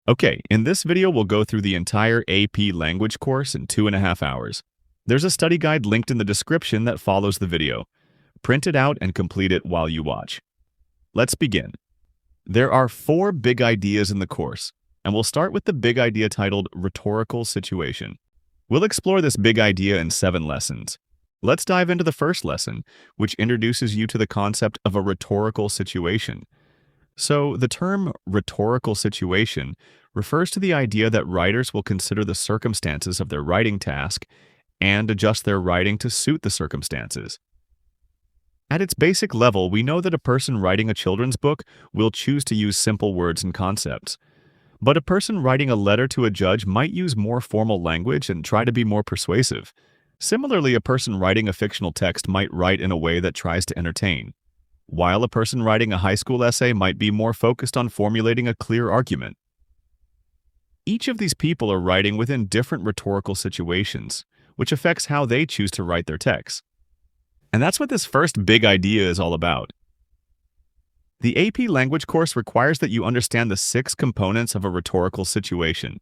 Okay, in this video we'll go through the entire AP language course in 2.5 hours. There's a study guide linked in the description that follows the video. Print it out and complete it while you watch. Let's begin. There are 4 big ideas in the course, and we'll start with the big idea titled Rhetorical Situation. We'll explore this big idea in 7 lessons. Let's dive into the first lesson, which introduces you to the concept of a rhetorical situation. So, the term rhetorical situation refers to the idea that writers will consider the circumstances of their writing task and adjust their writing to suit the circumstances. At its basic level, we know that a person writing a children's book will choose to use simple words and concepts. But a person writing a letter to a judge might use more formal language and try to be more persuasive. Similarly, a person writing a fictional text might write in a way that tries to entertain, while a person writing a high school essay might be more focused on formulating a clear argument. Each of these people are writing within different rhetorical situations, which affects how they choose to write their texts. And that's what this first big idea is all about. The AP language course requires that you understand the 6 components of a rhetorical situation.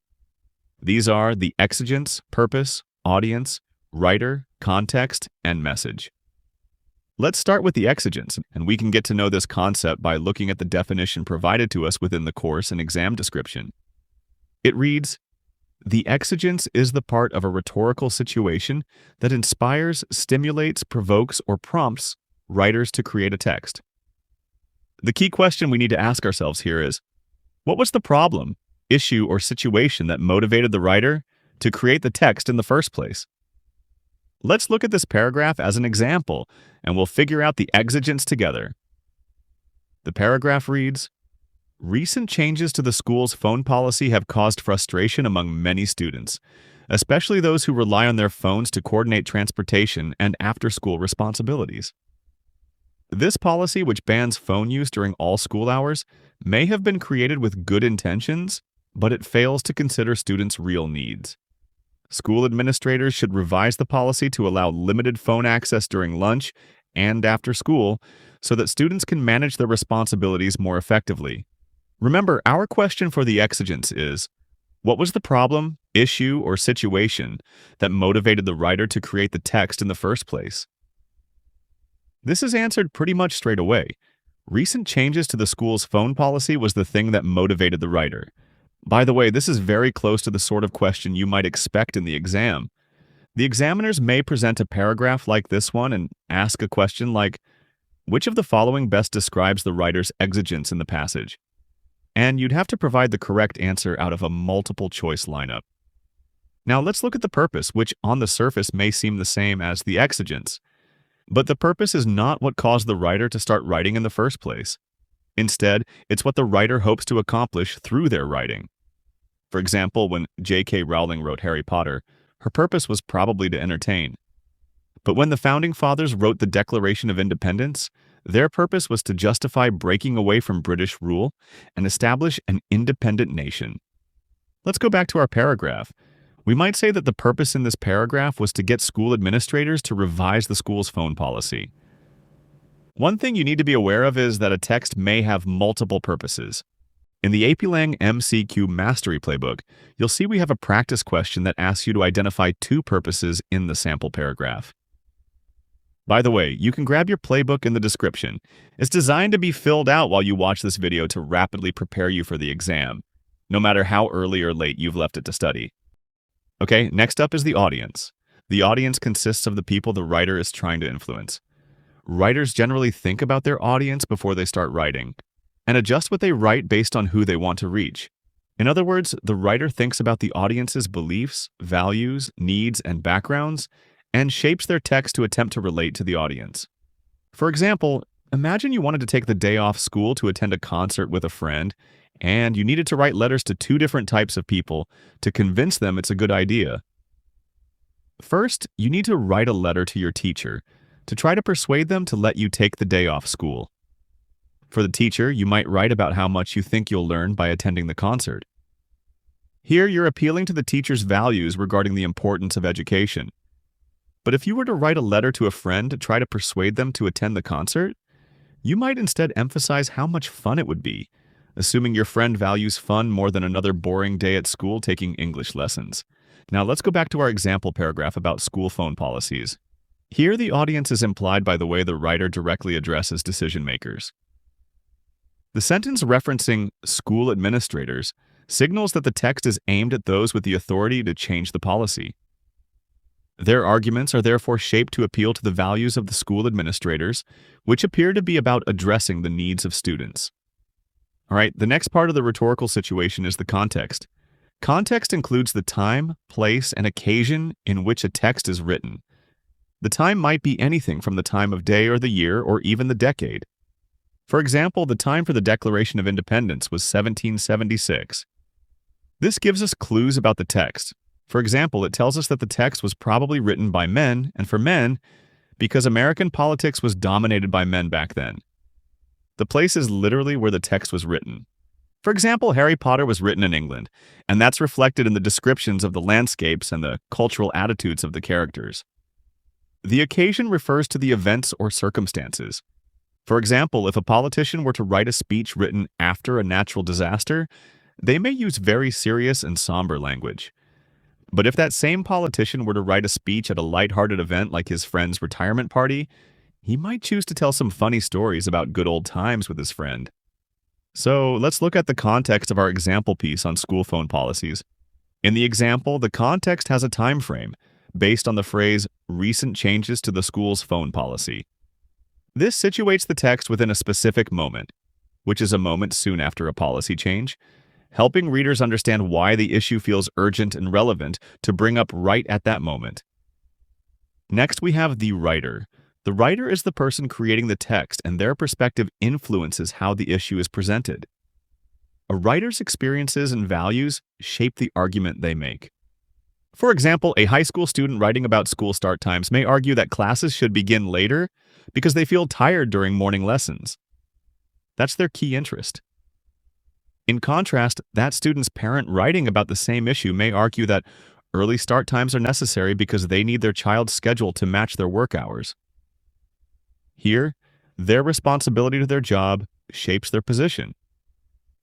These are the exigence, purpose, audience, writer, context, and message. Let's start with the exigence, and we can get to know this concept by looking at the definition provided to us within the course and exam description. It reads, "The exigence is the part of a rhetorical situation that inspires, stimulates, provokes, or prompts writers to create a text." The key question we need to ask ourselves here is, what was the problem, issue, or situation that motivated the writer to create the text in the first place? Let's look at this paragraph as an example, and we'll figure out the exigence together. The paragraph reads, "Recent changes to the school's phone policy have caused frustration among many students, especially those who rely on their phones to coordinate transportation and after-school responsibilities. This policy, which bans phone use during all school hours, may have been created with good intentions, but it fails to consider students' real needs. School administrators should revise the policy to allow limited phone access during lunch and after school so that students can manage their responsibilities more effectively." Remember, our question for the exigence is, what was the problem, issue, or situation that motivated the writer to create the text in the first place? This is answered pretty much straight away. Recent changes to the school's phone policy was the thing that motivated the writer. By the way, this is very close to the sort of question you might expect in the exam. The examiners may present a paragraph like this one and ask a question like, which of the following best describes the writer's exigence in the passage? And you'd have to provide the correct answer out of a multiple choice lineup. Now let's look at the purpose, which on the surface may seem the same as the exigence. But the purpose is not what caused the writer to start writing in the first place. Instead, it's what the writer hopes to accomplish through their writing. For example, when J.K. Rowling wrote Harry Potter, her purpose was probably to entertain. But when the Founding Fathers wrote the Declaration of Independence, their purpose was to justify breaking away from British rule and establish an independent nation. Let's go back to our paragraph. We might say that the purpose in this paragraph was to get school administrators to revise the school's phone policy. One thing you need to be aware of is that a text may have multiple purposes. In the AP Lang MCQ Mastery Playbook, you'll see we have a practice question that asks you to identify 2 purposes in the sample paragraph. By the way, you can grab your playbook in the description. It's designed to be filled out while you watch this video to rapidly prepare you for the exam, no matter how early or late you've left it to study. Okay, next up is the audience. The audience consists of the people the writer is trying to influence. Writers generally think about their audience before they start writing, and adjust what they write based on who they want to reach. In other words, the writer thinks about the audience's beliefs, values, needs, and backgrounds, and shapes their text to attempt to relate to the audience. For example, imagine you wanted to take the day off school to attend a concert with a friend, and you needed to write letters to 2 different types of people to convince them it's a good idea. First, you need to write a letter to your teacher to try to persuade them to let you take the day off school. For the teacher, you might write about how much you think you'll learn by attending the concert. Here, you're appealing to the teacher's values regarding the importance of education. But if you were to write a letter to a friend to try to persuade them to attend the concert, you might instead emphasize how much fun it would be, assuming your friend values fun more than another boring day at school taking English lessons. Now let's go back to our example paragraph about school phone policies. Here, the audience is implied by the way the writer directly addresses decision makers. The sentence referencing school administrators signals that the text is aimed at those with the authority to change the policy. Their arguments are therefore shaped to appeal to the values of the school administrators, which appear to be about addressing the needs of students. All right, the next part of the rhetorical situation is the context. Context includes the time, place, and occasion in which a text is written. The time might be anything from the time of day or the year or even the decade. For example, the time for the Declaration of Independence was 1776. This gives us clues about the text. For example, it tells us that the text was probably written by men, and for men, because American politics was dominated by men back then. The place is literally where the text was written. For example, Harry Potter was written in England, and that's reflected in the descriptions of the landscapes and the cultural attitudes of the characters. The occasion refers to the events or circumstances. For example, if a politician were to write a speech written after a natural disaster, they may use very serious and somber language. But if that same politician were to write a speech at a lighthearted event like his friend's retirement party, he might choose to tell some funny stories about good old times with his friend. So let's look at the context of our example piece on school phone policies. In the example, the context has a time frame based on the phrase recent changes to the school's phone policy. This situates the text within a specific moment, which is a moment soon after a policy change, helping readers understand why the issue feels urgent and relevant to bring up right at that moment. Next, we have the writer. The writer is the person creating the text, and their perspective influences how the issue is presented. A writer's experiences and values shape the argument they make. For example, a high school student writing about school start times may argue that classes should begin later because they feel tired during morning lessons. That's their key interest. In contrast, that student's parent writing about the same issue may argue that early start times are necessary because they need their child's schedule to match their work hours. Here, their responsibility to their job shapes their position.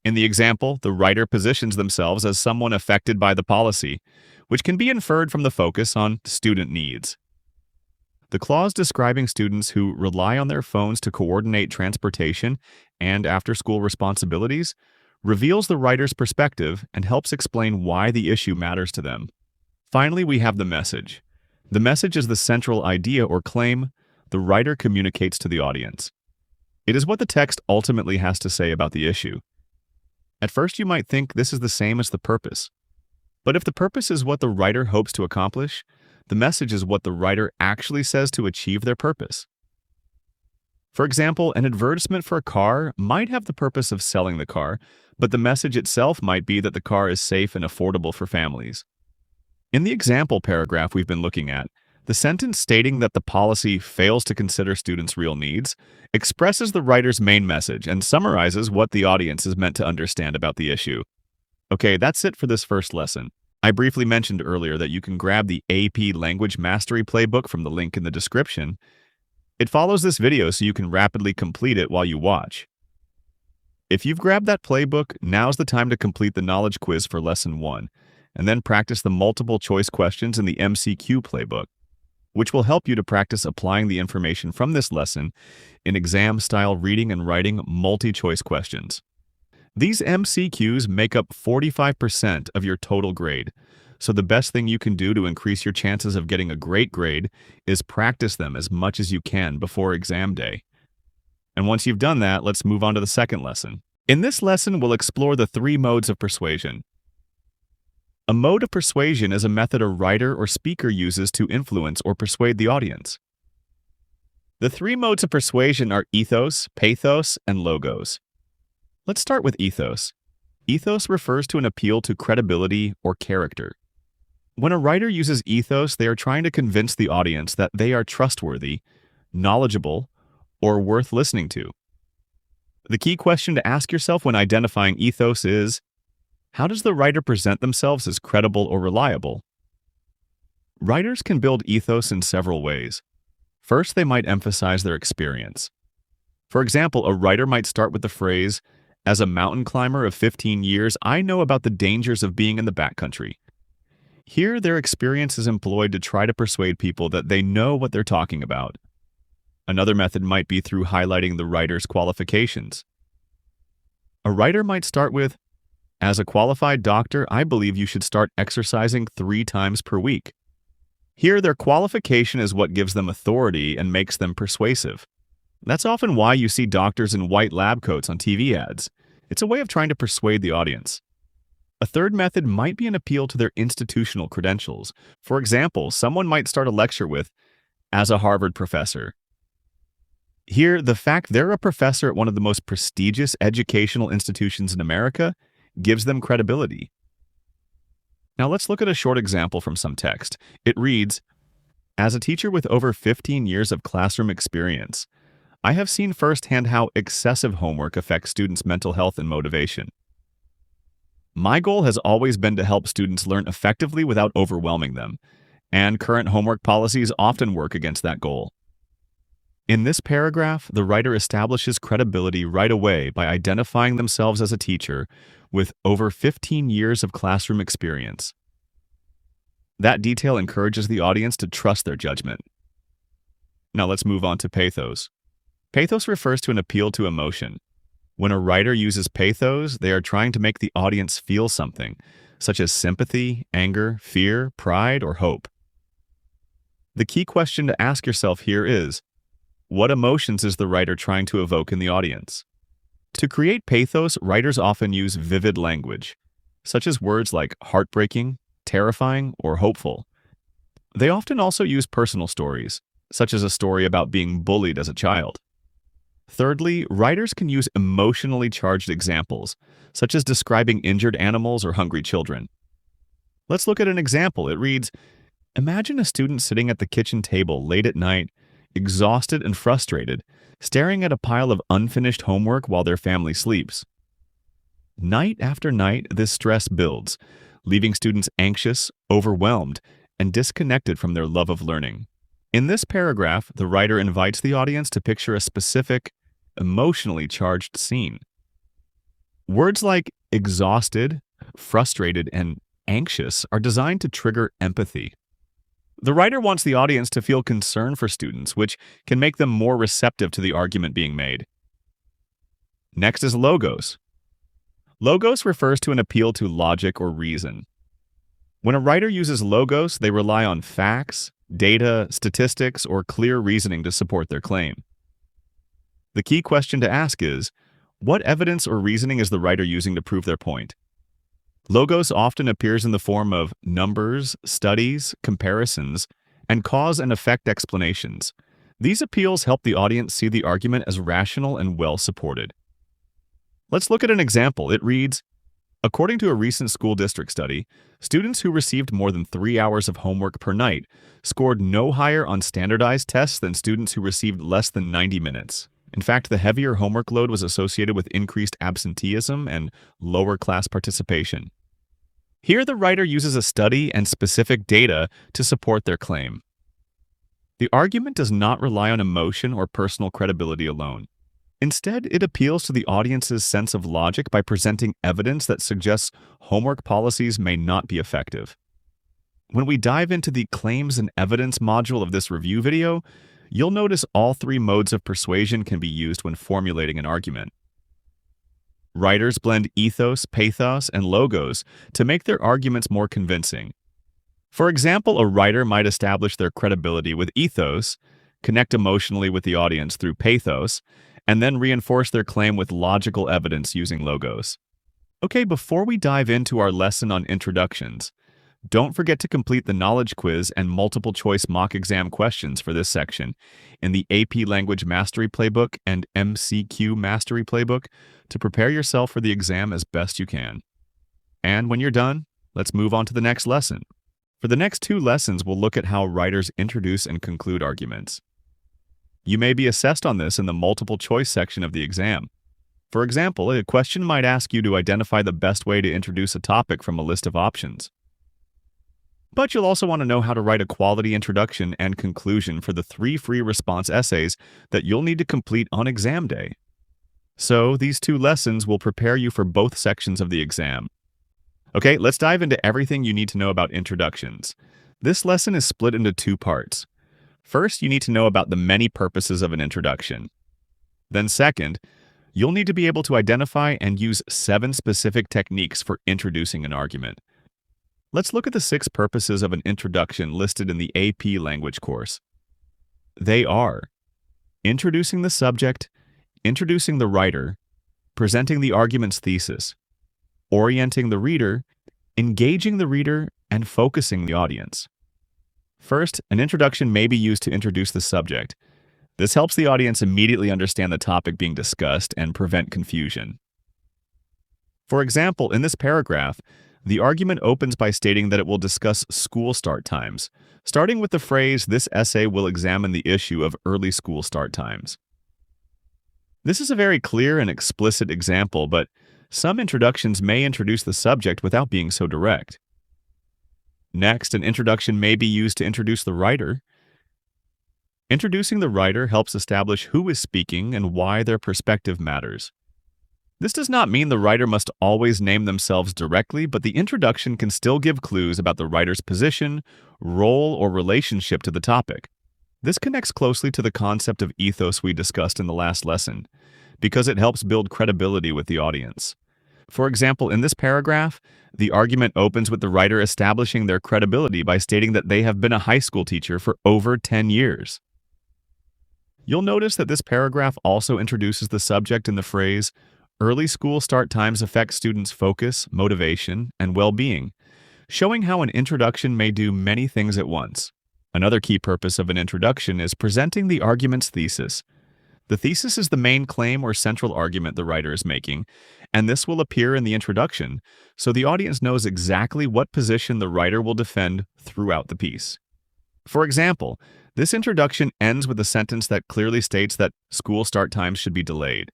In the example, the writer positions themselves as someone affected by the policy, which can be inferred from the focus on student needs. The clause describing students who rely on their phones to coordinate transportation and after-school responsibilities reveals the writer's perspective and helps explain why the issue matters to them. Finally, we have the message. The message is the central idea or claim the writer communicates to the audience. It is what the text ultimately has to say about the issue. At first, you might think this is the same as the purpose. But if the purpose is what the writer hopes to accomplish, the message is what the writer actually says to achieve their purpose. For example, an advertisement for a car might have the purpose of selling the car, but the message itself might be that the car is safe and affordable for families. In the example paragraph we've been looking at, the sentence stating that the policy fails to consider students' real needs expresses the writer's main message and summarizes what the audience is meant to understand about the issue. Okay, that's it for this first lesson. I briefly mentioned earlier that you can grab the AP Language Mastery Playbook from the link in the description. It follows this video so you can rapidly complete it while you watch. If you've grabbed that playbook, now's the time to complete the knowledge quiz for Lesson 1, and then practice the multiple choice questions in the MCQ playbook, which will help you to practice applying the information from this lesson in exam-style reading and writing multi-choice questions. These MCQs make up 45% of your total grade, so the best thing you can do to increase your chances of getting a great grade is practice them as much as you can before exam day. And once you've done that, let's move on to the second lesson. In this lesson, we'll explore the 3 modes of persuasion. A mode of persuasion is a method a writer or speaker uses to influence or persuade the audience. The 3 modes of persuasion are ethos, pathos, and logos. Let's start with ethos. Ethos refers to an appeal to credibility or character. When a writer uses ethos, they are trying to convince the audience that they are trustworthy, knowledgeable, or worth listening to. The key question to ask yourself when identifying ethos is, how does the writer present themselves as credible or reliable? Writers can build ethos in several ways. First, they might emphasize their experience. For example, a writer might start with the phrase, As a mountain climber of 15 years, I know about the dangers of being in the backcountry. Here, their experience is employed to try to persuade people that they know what they're talking about. Another method might be through highlighting the writer's qualifications. A writer might start with, "As a qualified doctor, I believe you should start exercising 3 times per week." Here, their qualification is what gives them authority and makes them persuasive. That's often why you see doctors in white lab coats on TV ads. It's a way of trying to persuade the audience. A third method might be an appeal to their institutional credentials. For example, someone might start a lecture with, "As a Harvard professor." Here, the fact they're a professor at one of the most prestigious educational institutions in America gives them credibility. Now let's look at a short example from some text. It reads, "As a teacher with over 15 years of classroom experience, I have seen firsthand how excessive homework affects students' mental health and motivation. My goal has always been to help students learn effectively without overwhelming them, and current homework policies often work against that goal." In this paragraph, the writer establishes credibility right away by identifying themselves as a teacher with over 15 years of classroom experience. That detail encourages the audience to trust their judgment. Now let's move on to pathos. Pathos refers to an appeal to emotion. When a writer uses pathos, they are trying to make the audience feel something, such as sympathy, anger, fear, pride, or hope. The key question to ask yourself here is, what emotions is the writer trying to evoke in the audience? To create pathos, writers often use vivid language, such as words like heartbreaking, terrifying, or hopeful. They often also use personal stories, such as a story about being bullied as a child. Thirdly, writers can use emotionally charged examples, such as describing injured animals or hungry children. Let's look at an example. It reads, "Imagine a student sitting at the kitchen table late at night, exhausted and frustrated, staring at a pile of unfinished homework while their family sleeps. Night after night, this stress builds, leaving students anxious, overwhelmed, and disconnected from their love of learning." In this paragraph, the writer invites the audience to picture a specific, emotionally charged scene. Words like exhausted, frustrated, and anxious are designed to trigger empathy. The writer wants the audience to feel concern for students, which can make them more receptive to the argument being made. Next is logos. Logos refers to an appeal to logic or reason. When a writer uses logos, they rely on facts, data, statistics, or clear reasoning to support their claim. The key question to ask is, what evidence or reasoning is the writer using to prove their point? Logos often appears in the form of numbers, studies, comparisons, and cause and effect explanations. These appeals help the audience see the argument as rational and well supported. Let's look at an example. It reads, "According to a recent school district study, students who received more than 3 hours of homework per night scored no higher on standardized tests than students who received less than 90 minutes. In fact, the heavier homework load was associated with increased absenteeism and lower class participation." Here, the writer uses a study and specific data to support their claim. The argument does not rely on emotion or personal credibility alone. Instead, it appeals to the audience's sense of logic by presenting evidence that suggests homework policies may not be effective. When we dive into the Claims and Evidence module of this review video, you'll notice all 3 modes of persuasion can be used when formulating an argument. Writers blend ethos, pathos, and logos to make their arguments more convincing. For example, a writer might establish their credibility with ethos, connect emotionally with the audience through pathos, and then reinforce their claim with logical evidence using logos. Okay, before we dive into our lesson on introductions, don't forget to complete the knowledge quiz and multiple choice mock exam questions for this section in the AP Language Mastery Playbook and MCQ Mastery Playbook to prepare yourself for the exam as best you can. And when you're done, let's move on to the next lesson. For the next 2 lessons, we'll look at how writers introduce and conclude arguments. You may be assessed on this in the multiple choice section of the exam. For example, a question might ask you to identify the best way to introduce a topic from a list of options. But you'll also want to know how to write a quality introduction and conclusion for the 3 free response essays that you'll need to complete on exam day. So these two lessons will prepare you for both sections of the exam. Okay, let's dive into everything you need to know about introductions. This lesson is split into two parts. First, you need to know about the many purposes of an introduction. Then second, you'll need to be able to identify and use 7 specific techniques for introducing an argument. Let's look at the 6 purposes of an introduction listed in the AP language course. They are introducing the subject, introducing the writer, presenting the argument's thesis, orienting the reader, engaging the reader, and focusing the audience. First, an introduction may be used to introduce the subject. This helps the audience immediately understand the topic being discussed and prevent confusion. For example, in this paragraph, the argument opens by stating that it will discuss school start times, starting with the phrase, "This essay will examine the issue of early school start times." This is a very clear and explicit example, but some introductions may introduce the subject without being so direct. Next, an introduction may be used to introduce the writer. Introducing the writer helps establish who is speaking and why their perspective matters. This does not mean the writer must always name themselves directly, but the introduction can still give clues about the writer's position, role, or relationship to the topic. This connects closely to the concept of ethos we discussed in the last lesson, because it helps build credibility with the audience. For example, in this paragraph, the argument opens with the writer establishing their credibility by stating that they have been a high school teacher for over 10 years. You'll notice that this paragraph also introduces the subject in the phrase, "Early school start times affect students' focus, motivation, and well-being," showing how an introduction may do many things at once. Another key purpose of an introduction is presenting the argument's thesis. The thesis is the main claim or central argument the writer is making, and this will appear in the introduction, so the audience knows exactly what position the writer will defend throughout the piece. For example, this introduction ends with a sentence that clearly states that school start times should be delayed.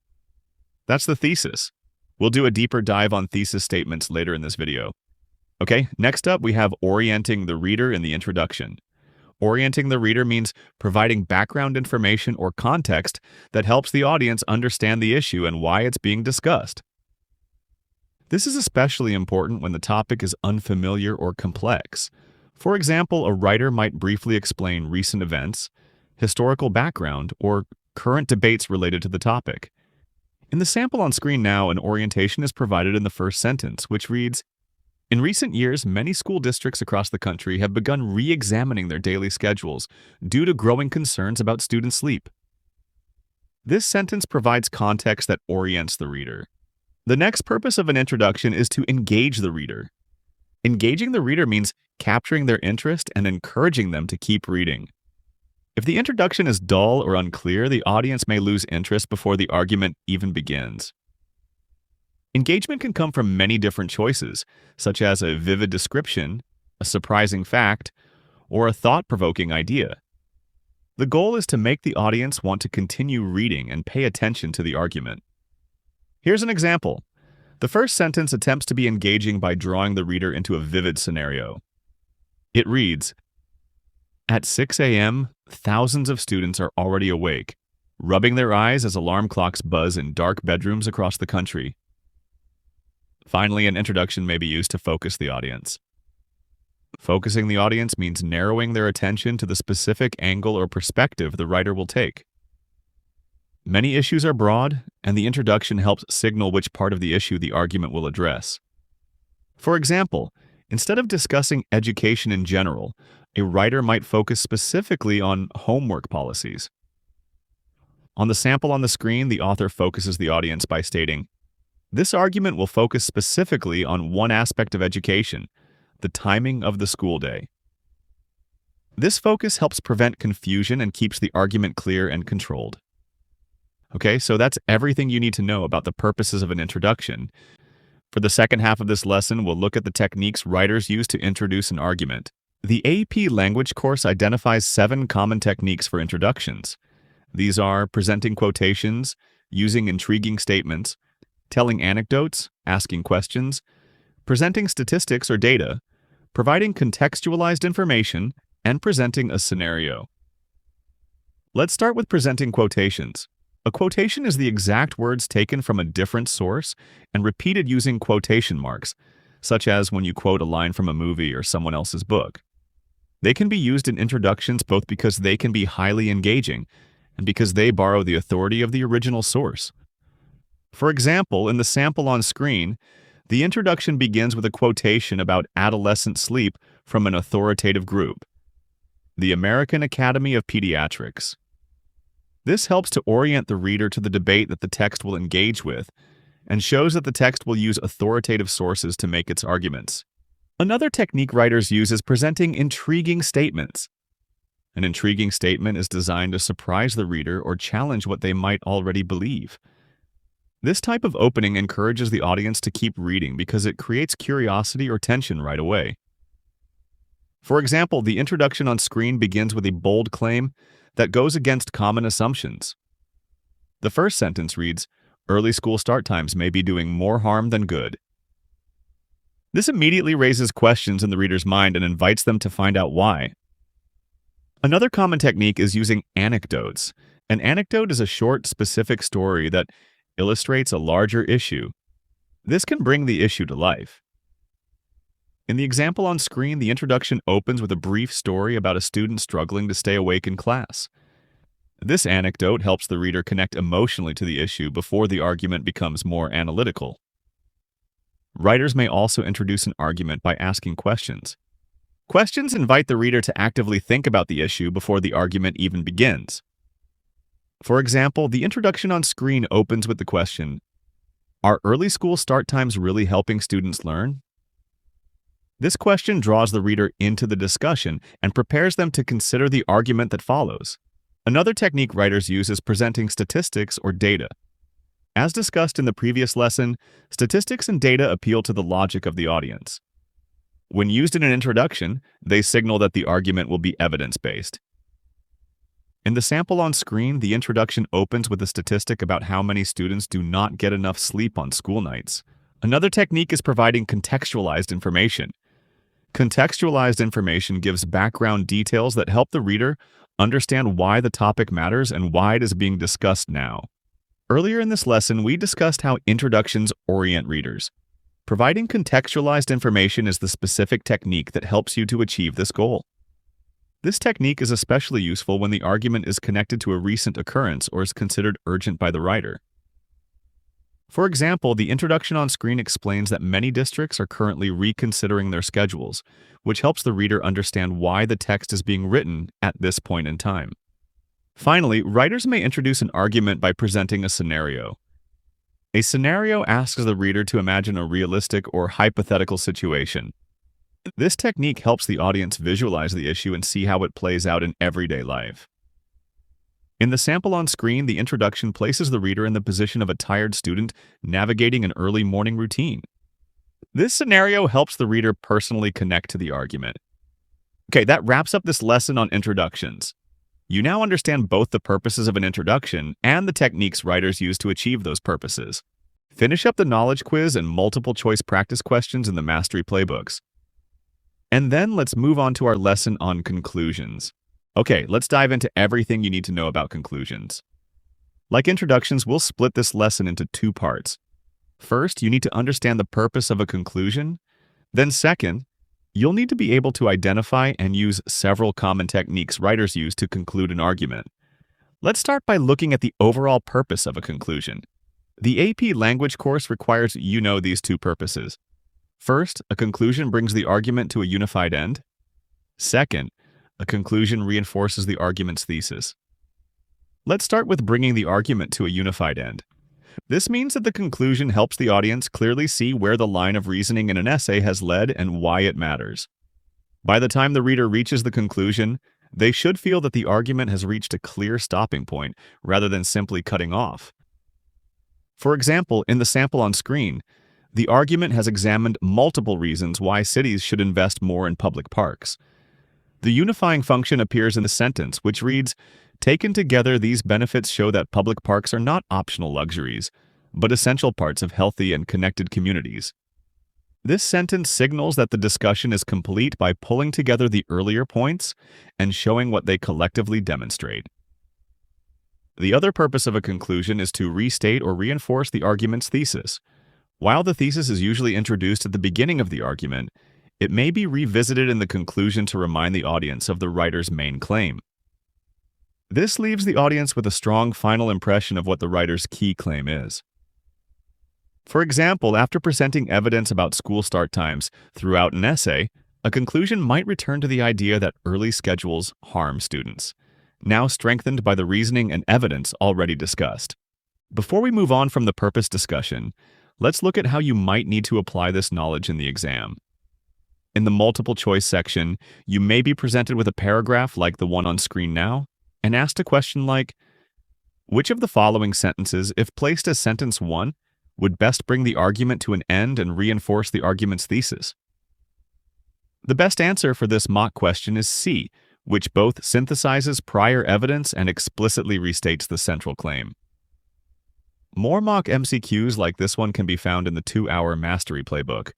That's the thesis. We'll do a deeper dive on thesis statements later in this video. Okay, next up we have orienting the reader in the introduction. Orienting the reader means providing background information or context that helps the audience understand the issue and why it's being discussed. This is especially important when the topic is unfamiliar or complex. For example, a writer might briefly explain recent events, historical background, or current debates related to the topic. In the sample on screen now, an orientation is provided in the first sentence, which reads, "In recent years, many school districts across the country have begun re-examining their daily schedules due to growing concerns about student sleep." This sentence provides context that orients the reader. The next purpose of an introduction is to engage the reader. Engaging the reader means capturing their interest and encouraging them to keep reading. If the introduction is dull or unclear, the audience may lose interest before the argument even begins. Engagement can come from many different choices, such as a vivid description, a surprising fact, or a thought-provoking idea. The goal is to make the audience want to continue reading and pay attention to the argument. Here's an example. The first sentence attempts to be engaging by drawing the reader into a vivid scenario. It reads, "At 6 a.m., thousands of students are already awake, rubbing their eyes as alarm clocks buzz in dark bedrooms across the country." Finally, an introduction may be used to focus the audience. Focusing the audience means narrowing their attention to the specific angle or perspective the writer will take. Many issues are broad, and the introduction helps signal which part of the issue the argument will address. For example, instead of discussing education in general, a writer might focus specifically on homework policies. On the sample on the screen, the author focuses the audience by stating, "This argument will focus specifically on one aspect of education, the timing of the school day." This focus helps prevent confusion and keeps the argument clear and controlled. Okay, so that's everything you need to know about the purposes of an introduction. For the second half of this lesson, we'll look at the techniques writers use to introduce an argument. The AP language course identifies 7 common techniques for introductions. These are presenting quotations, using intriguing statements, telling anecdotes, asking questions, presenting statistics or data, providing contextualized information, and presenting a scenario. Let's start with presenting quotations. A quotation is the exact words taken from a different source and repeated using quotation marks, such as when you quote a line from a movie or someone else's book. They can be used in introductions both because they can be highly engaging and because they borrow the authority of the original source. For example, in the sample on screen, the introduction begins with a quotation about adolescent sleep from an authoritative group, the American Academy of Pediatrics. This helps to orient the reader to the debate that the text will engage with and shows that the text will use authoritative sources to make its arguments. Another technique writers use is presenting intriguing statements. An intriguing statement is designed to surprise the reader or challenge what they might already believe. This type of opening encourages the audience to keep reading because it creates curiosity or tension right away. For example, the introduction on screen begins with a bold claim that goes against common assumptions. The first sentence reads, "Early school start times may be doing more harm than good." This immediately raises questions in the reader's mind and invites them to find out why. Another common technique is using anecdotes. An anecdote is a short, specific story that illustrates a larger issue. This can bring the issue to life. In the example on screen, the introduction opens with a brief story about a student struggling to stay awake in class. This anecdote helps the reader connect emotionally to the issue before the argument becomes more analytical. Writers may also introduce an argument by asking questions. Questions invite the reader to actively think about the issue before the argument even begins. For example, the introduction on screen opens with the question, "Are early school start times really helping students learn?" This question draws the reader into the discussion and prepares them to consider the argument that follows. Another technique writers use is presenting statistics or data. As discussed in the previous lesson, statistics and data appeal to the logic of the audience. When used in an introduction, they signal that the argument will be evidence-based. In the sample on screen, the introduction opens with a statistic about how many students do not get enough sleep on school nights. Another technique is providing contextualized information. Contextualized information gives background details that help the reader understand why the topic matters and why it is being discussed now. Earlier in this lesson, we discussed how introductions orient readers. Providing contextualized information is the specific technique that helps you to achieve this goal. This technique is especially useful when the argument is connected to a recent occurrence or is considered urgent by the writer. For example, the introduction on screen explains that many districts are currently reconsidering their schedules, which helps the reader understand why the text is being written at this point in time. Finally, writers may introduce an argument by presenting a scenario. A scenario asks the reader to imagine a realistic or hypothetical situation. This technique helps the audience visualize the issue and see how it plays out in everyday life. In the sample on screen, the introduction places the reader in the position of a tired student navigating an early morning routine. This scenario helps the reader personally connect to the argument. Okay, that wraps up this lesson on introductions. You now understand both the purposes of an introduction and the techniques writers use to achieve those purposes. Finish up the knowledge quiz and multiple choice practice questions in the Mastery Playbooks. And then let's move on to our lesson on conclusions. Okay, let's dive into everything you need to know about conclusions. Like introductions, we'll split this lesson into two parts. First, you need to understand the purpose of a conclusion. Then second, you'll need to be able to identify and use several common techniques writers use to conclude an argument. Let's start by looking at the overall purpose of a conclusion. The AP language course requires you know these two purposes. First, a conclusion brings the argument to a unified end. Second, a conclusion reinforces the argument's thesis. Let's start with bringing the argument to a unified end. This means that the conclusion helps the audience clearly see where the line of reasoning in an essay has led and why it matters. By the time the reader reaches the conclusion, they should feel that the argument has reached a clear stopping point rather than simply cutting off. For example, in the sample on screen, the argument has examined multiple reasons why cities should invest more in public parks. The unifying function appears in the sentence, which reads, "Taken together, these benefits show that public parks are not optional luxuries, but essential parts of healthy and connected communities." This sentence signals that the discussion is complete by pulling together the earlier points and showing what they collectively demonstrate. The other purpose of a conclusion is to restate or reinforce the argument's thesis. While the thesis is usually introduced at the beginning of the argument, it may be revisited in the conclusion to remind the audience of the writer's main claim. This leaves the audience with a strong final impression of what the writer's key claim is. For example, after presenting evidence about school start times throughout an essay, a conclusion might return to the idea that early schedules harm students, now strengthened by the reasoning and evidence already discussed. Before we move on from the purpose discussion, let's look at how you might need to apply this knowledge in the exam. In the multiple choice section, you may be presented with a paragraph like the one on screen now, and asked a question like, which of the following sentences, if placed as sentence 1, would best bring the argument to an end and reinforce the argument's thesis? The best answer for this mock question is C, which both synthesizes prior evidence and explicitly restates the central claim. More mock MCQs like this one can be found in the 2-hour Mastery Playbook.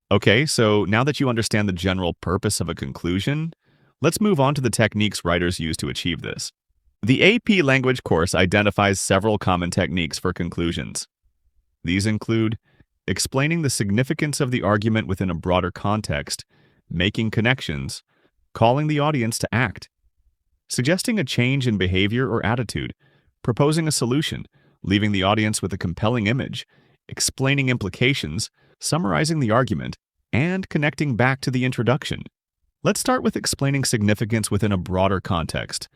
Okay, so now that you understand the general purpose of a conclusion, let's move on to the techniques writers use to achieve this. The AP language course identifies several common techniques for conclusions. These include explaining the significance of the argument within a broader context, making connections, calling the audience to act, suggesting a change in behavior or attitude, proposing a solution, leaving the audience with a compelling image, explaining implications, summarizing the argument, and connecting back to the introduction. Let's start with explaining significance within a broader context.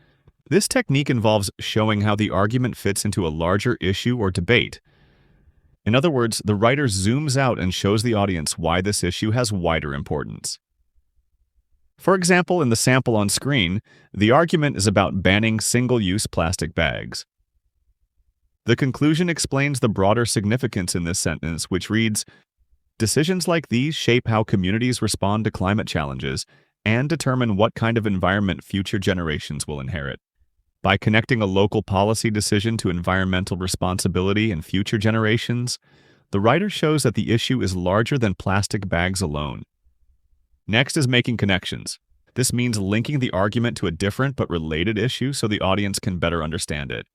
This technique involves showing how the argument fits into a larger issue or debate. In other words, the writer zooms out and shows the audience why this issue has wider importance. For example, in the sample on screen, the argument is about banning single-use plastic bags. The conclusion explains the broader significance in this sentence, which reads, decisions like these shape how communities respond to climate challenges and determine what kind of environment future generations will inherit. By connecting a local policy decision to environmental responsibility in future generations, the writer shows that the issue is larger than plastic bags alone. Next is making connections. This means linking the argument to a different but related issue so the audience can better understand it.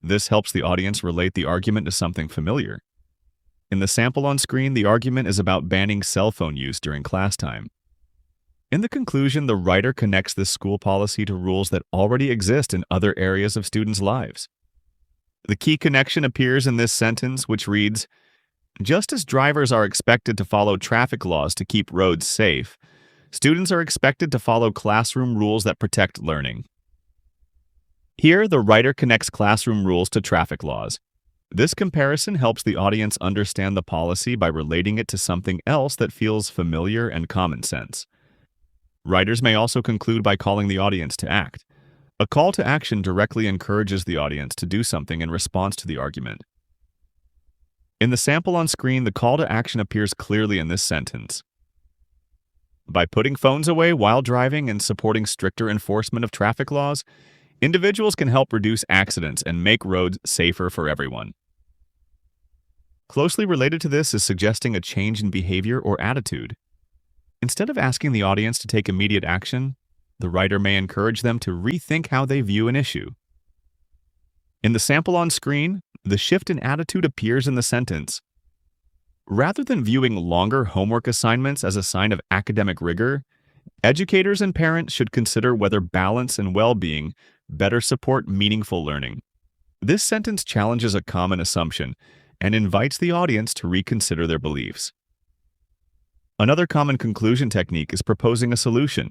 This helps the audience relate the argument to something familiar. In the sample on screen, the argument is about banning cell phone use during class time. In the conclusion, the writer connects this school policy to rules that already exist in other areas of students' lives. The key connection appears in this sentence, which reads, just as drivers are expected to follow traffic laws to keep roads safe, students are expected to follow classroom rules that protect learning. Here, the writer connects classroom rules to traffic laws. This comparison helps the audience understand the policy by relating it to something else that feels familiar and common sense. Writers may also conclude by calling the audience to act. A call to action directly encourages the audience to do something in response to the argument. In the sample on screen, the call to action appears clearly in this sentence. By putting phones away while driving and supporting stricter enforcement of traffic laws, individuals can help reduce accidents and make roads safer for everyone. Closely related to this is suggesting a change in behavior or attitude. Instead of asking the audience to take immediate action, the writer may encourage them to rethink how they view an issue. In the sample on screen, the shift in attitude appears in the sentence. Rather than viewing longer homework assignments as a sign of academic rigor, educators and parents should consider whether balance and well-being better support meaningful learning. This sentence challenges a common assumption and invites the audience to reconsider their beliefs. Another common conclusion technique is proposing a solution.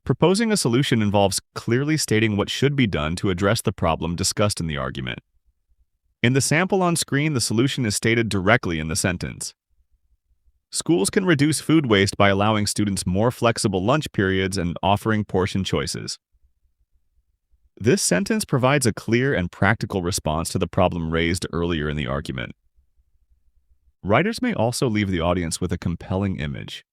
Proposing a solution involves clearly stating what should be done to address the problem discussed in the argument. In the sample on screen, the solution is stated directly in the sentence. Schools can reduce food waste by allowing students more flexible lunch periods and offering portion choices. This sentence provides a clear and practical response to the problem raised earlier in the argument. Writers may also leave the audience with a compelling image.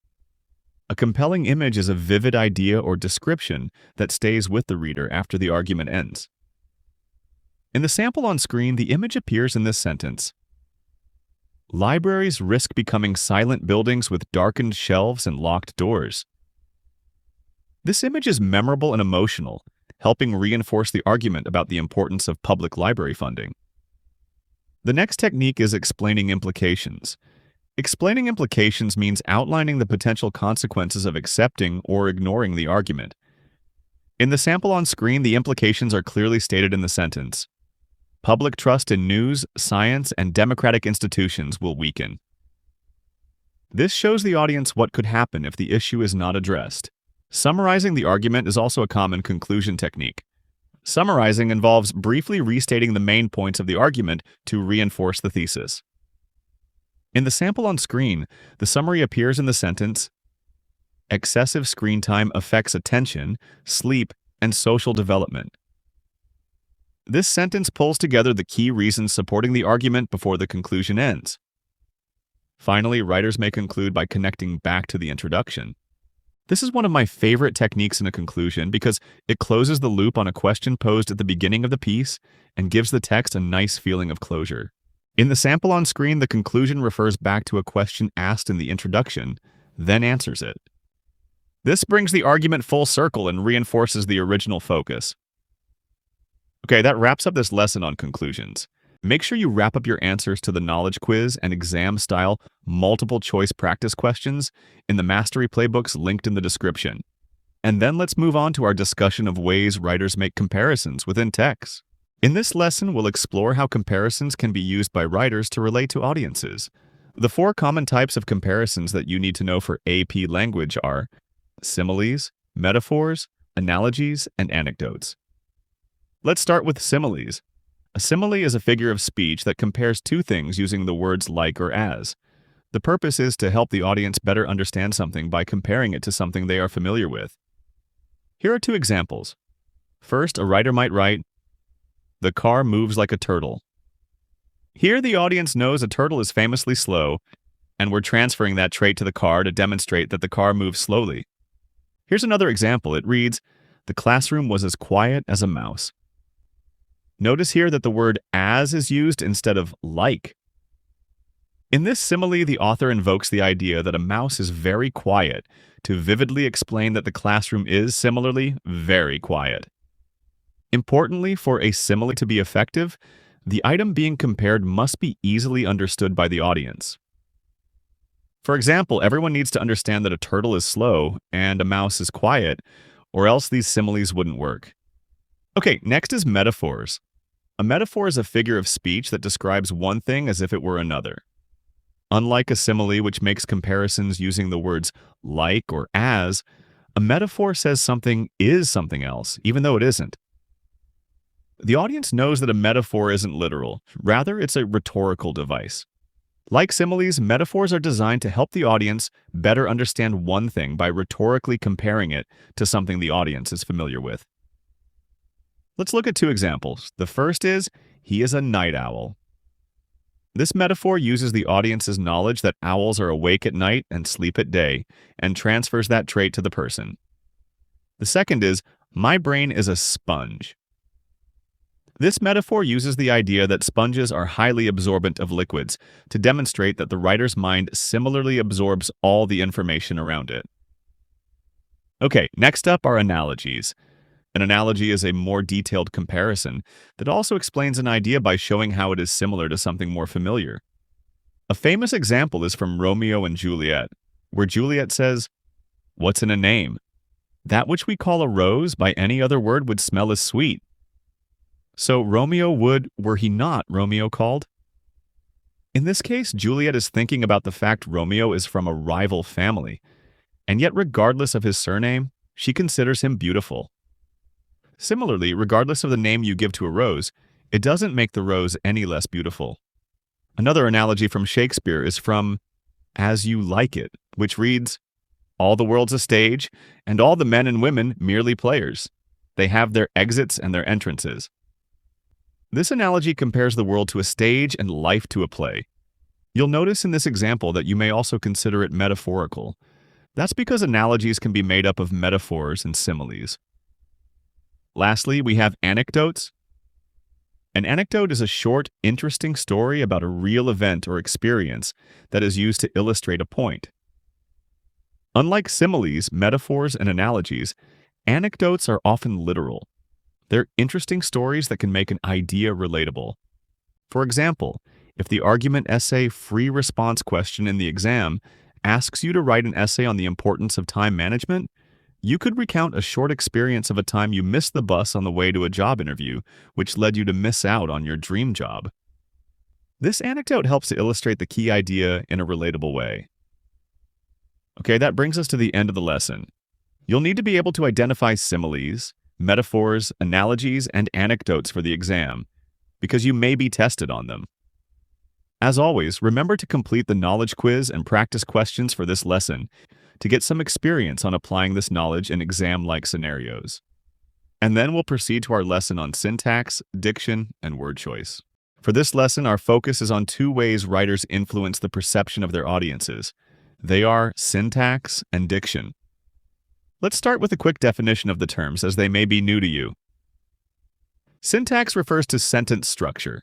A compelling image is a vivid idea or description that stays with the reader after the argument ends. In the sample on screen, the image appears in this sentence. Libraries risk becoming silent buildings with darkened shelves and locked doors. This image is memorable and emotional, helping reinforce the argument about the importance of public library funding. The next technique is explaining implications. Explaining implications means outlining the potential consequences of accepting or ignoring the argument. In the sample on screen, the implications are clearly stated in the sentence. Public trust in news, science, and democratic institutions will weaken. This shows the audience what could happen if the issue is not addressed. Summarizing the argument is also a common conclusion technique. Summarizing involves briefly restating the main points of the argument to reinforce the thesis. In the sample on screen, the summary appears in the sentence, excessive screen time affects attention, sleep, and social development. This sentence pulls together the key reasons supporting the argument before the conclusion ends. Finally, writers may conclude by connecting back to the introduction. This is one of my favorite techniques in a conclusion because it closes the loop on a question posed at the beginning of the piece and gives the text a nice feeling of closure. In the sample on screen, the conclusion refers back to a question asked in the introduction, then answers it. This brings the argument full circle and reinforces the original focus. Okay, that wraps up this lesson on conclusions. Make sure you wrap up your answers to the knowledge quiz and exam-style multiple-choice practice questions in the mastery playbooks linked in the description. And then let's move on to our discussion of ways writers make comparisons within texts. In this lesson, we'll explore how comparisons can be used by writers to relate to audiences. The 4 common types of comparisons that you need to know for AP language are similes, metaphors, analogies, and anecdotes. Let's start with similes. A simile is a figure of speech that compares 2 things using the words like or as. The purpose is to help the audience better understand something by comparing it to something they are familiar with. Here are 2 examples. First, a writer might write, "The car moves like a turtle." Here, the audience knows a turtle is famously slow, and we're transferring that trait to the car to demonstrate that the car moves slowly. Here's another example. It reads, "The classroom was as quiet as a mouse." Notice here that the word as is used instead of like. In this simile, the author invokes the idea that a mouse is very quiet to vividly explain that the classroom is similarly very quiet. Importantly, for a simile to be effective, the item being compared must be easily understood by the audience. For example, everyone needs to understand that a turtle is slow and a mouse is quiet, or else these similes wouldn't work. Okay, next is metaphors. A metaphor is a figure of speech that describes one thing as if it were another. Unlike a simile, which makes comparisons using the words like or as, a metaphor says something is something else, even though it isn't. The audience knows that a metaphor isn't literal. Rather, it's a rhetorical device. Like similes, metaphors are designed to help the audience better understand one thing by rhetorically comparing it to something the audience is familiar with. Let's look at 2 examples. The first is, "He is a night owl." This metaphor uses the audience's knowledge that owls are awake at night and sleep at day, and transfers that trait to the person. The second is, "My brain is a sponge." This metaphor uses the idea that sponges are highly absorbent of liquids to demonstrate that the writer's mind similarly absorbs all the information around it. Okay, next up are analogies. An analogy is a more detailed comparison that also explains an idea by showing how it is similar to something more familiar. A famous example is from Romeo and Juliet, where Juliet says, "What's in a name? That which we call a rose by any other word would smell as sweet." So Romeo would, were he not Romeo called? In this case, Juliet is thinking about the fact Romeo is from a rival family, and yet regardless of his surname, she considers him beautiful. Similarly, regardless of the name you give to a rose, it doesn't make the rose any less beautiful. Another analogy from Shakespeare is from As You Like It, which reads, "All the world's a stage, and all the men and women merely players. They have their exits and their entrances." This analogy compares the world to a stage and life to a play. You'll notice in this example that you may also consider it metaphorical. That's because analogies can be made up of metaphors and similes. Lastly, we have anecdotes. An anecdote is a short, interesting story about a real event or experience that is used to illustrate a point. Unlike similes, metaphors, and analogies, anecdotes are often literal. They're interesting stories that can make an idea relatable. For example, if the argument essay free response question in the exam asks you to write an essay on the importance of time management, you could recount a short experience of a time you missed the bus on the way to a job interview, which led you to miss out on your dream job. This anecdote helps to illustrate the key idea in a relatable way. Okay, that brings us to the end of the lesson. You'll need to be able to identify similes, metaphors, analogies, and anecdotes for the exam, because you may be tested on them. As always, remember to complete the knowledge quiz and practice questions for this lesson to get some experience on applying this knowledge in exam-like scenarios. And then we'll proceed to our lesson on syntax, diction, and word choice. For this lesson, our focus is on two ways writers influence the perception of their audiences. They are syntax and diction. Let's start with a quick definition of the terms, as they may be new to you. Syntax refers to sentence structure.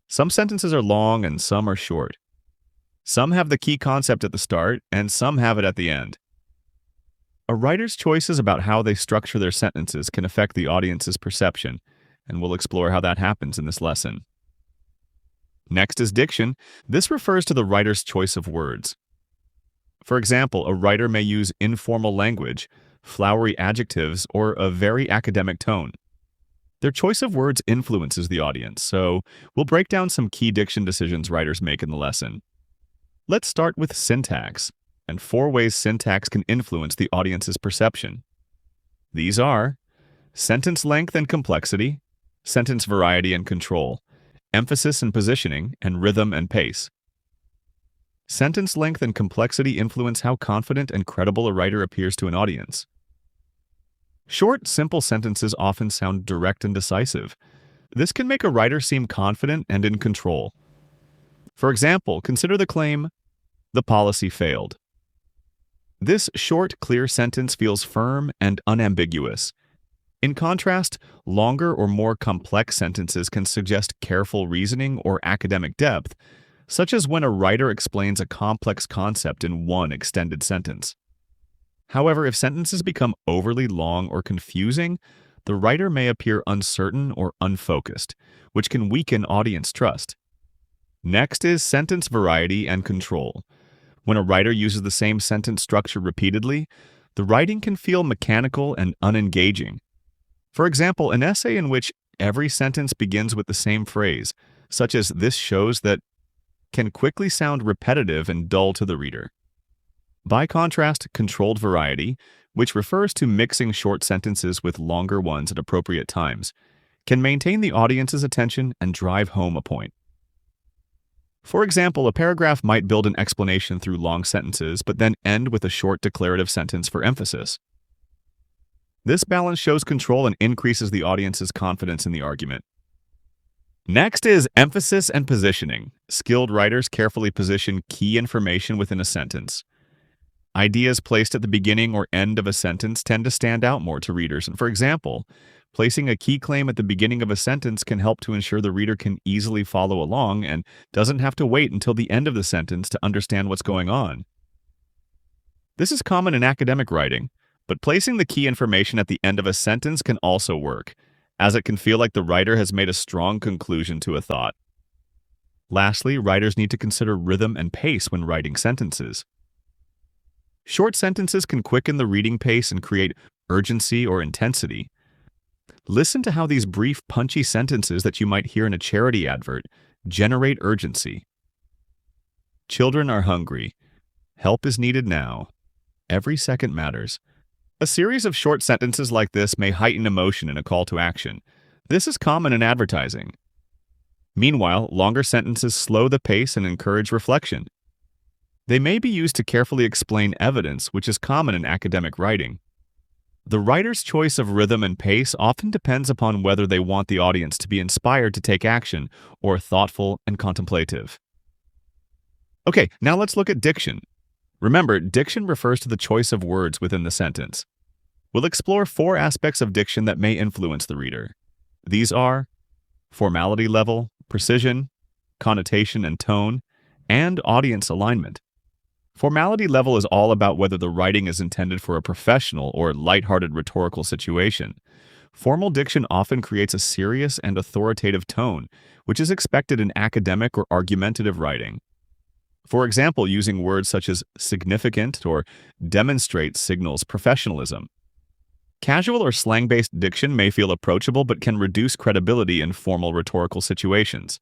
Some sentences are long and some are short. Some have the key concept at the start, and some have it at the end. A writer's choices about how they structure their sentences can affect the audience's perception, and we'll explore how that happens in this lesson. Next is diction. This refers to the writer's choice of words. For example, a writer may use informal language, flowery adjectives, or a very academic tone. Their choice of words influences the audience, so we'll break down some key diction decisions writers make in the lesson. Let's start with syntax, and 4 ways syntax can influence the audience's perception. These are sentence length and complexity, sentence variety and control, emphasis and positioning, and rhythm and pace. Sentence length and complexity influence how confident and credible a writer appears to an audience. Short, simple sentences often sound direct and decisive. This can make a writer seem confident and in control. For example, consider the claim, "The policy failed." This short, clear sentence feels firm and unambiguous. In contrast, longer or more complex sentences can suggest careful reasoning or academic depth, such as when a writer explains a complex concept in one extended sentence. However, if sentences become overly long or confusing, the writer may appear uncertain or unfocused, which can weaken audience trust. Next is sentence variety and control. When a writer uses the same sentence structure repeatedly, the writing can feel mechanical and unengaging. For example, an essay in which every sentence begins with the same phrase, such as "this shows that," can quickly sound repetitive and dull to the reader. By contrast, controlled variety, which refers to mixing short sentences with longer ones at appropriate times, can maintain the audience's attention and drive home a point. For example, a paragraph might build an explanation through long sentences, but then end with a short declarative sentence for emphasis. This balance shows control and increases the audience's confidence in the argument. Next is emphasis and positioning. Skilled writers carefully position key information within a sentence. Ideas placed at the beginning or end of a sentence tend to stand out more to readers. And for example, placing a key claim at the beginning of a sentence can help to ensure the reader can easily follow along and doesn't have to wait until the end of the sentence to understand what's going on. This is common in academic writing, but placing the key information at the end of a sentence can also work, as it can feel like the writer has made a strong conclusion to a thought. Lastly, writers need to consider rhythm and pace when writing sentences. Short sentences can quicken the reading pace and create urgency or intensity. Listen to how these brief, punchy sentences that you might hear in a charity advert generate urgency. Children are hungry. Help is needed now. Every second matters. A series of short sentences like this may heighten emotion in a call to action. This is common in advertising. Meanwhile, longer sentences slow the pace and encourage reflection. They may be used to carefully explain evidence, which is common in academic writing. The writer's choice of rhythm and pace often depends upon whether they want the audience to be inspired to take action or thoughtful and contemplative. Okay, now let's look at diction. Remember, diction refers to the choice of words within the sentence. We'll explore 4 aspects of diction that may influence the reader. These are formality level, precision, connotation and tone, and audience alignment. Formality level is all about whether the writing is intended for a professional or lighthearted rhetorical situation, Formal diction often creates a serious and authoritative tone, which is expected in academic or argumentative writing. For example, using words such as significant or demonstrate signals professionalism. Casual or slang-based diction may feel approachable but can reduce credibility in formal rhetorical situations.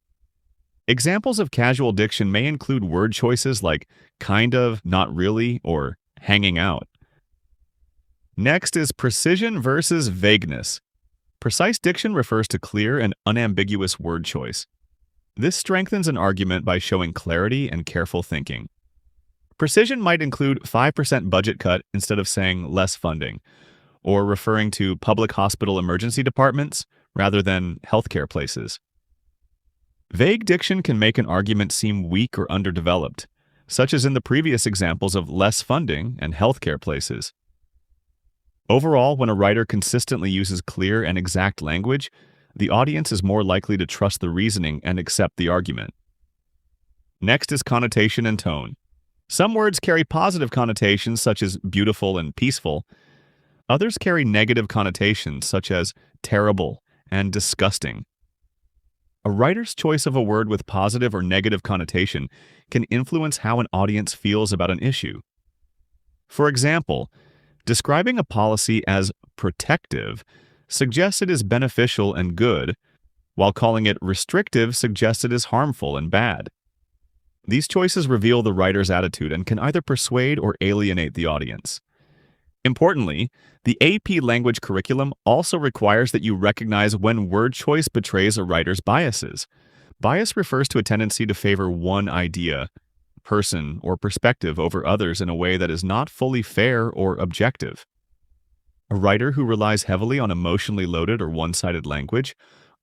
Examples of casual diction may include word choices like kind of, not really, or hanging out. Next is precision versus vagueness. Precise diction refers to clear and unambiguous word choice. This strengthens an argument by showing clarity and careful thinking. Precision might include 5% budget cut instead of saying less funding, or referring to public hospital emergency departments rather than healthcare places. Vague diction can make an argument seem weak or underdeveloped, such as in the previous examples of less funding and healthcare places. Overall, when a writer consistently uses clear and exact language, the audience is more likely to trust the reasoning and accept the argument. Next is connotation and tone. Some words carry positive connotations such as beautiful and peaceful. Others carry negative connotations such as terrible and disgusting. A writer's choice of a word with positive or negative connotation can influence how an audience feels about an issue. For example, describing a policy as protective suggests it is beneficial and good, while calling it restrictive suggests it is harmful and bad. These choices reveal the writer's attitude and can either persuade or alienate the audience. Importantly, the AP language curriculum also requires that you recognize when word choice betrays a writer's biases. Bias refers to a tendency to favor one idea, person, or perspective over others in a way that is not fully fair or objective. A writer who relies heavily on emotionally loaded or one-sided language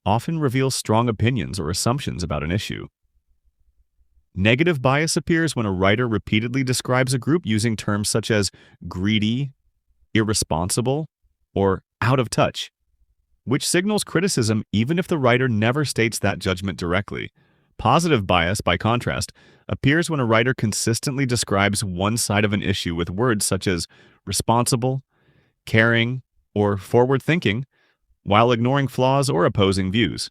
often reveals strong opinions or assumptions about an issue. Negative bias appears when a writer repeatedly describes a group using terms such as greedy, irresponsible, or out of touch, which signals criticism even if the writer never states that judgment directly. Positive bias, by contrast, appears when a writer consistently describes one side of an issue with words such as responsible, caring, or forward-thinking, while ignoring flaws or opposing views.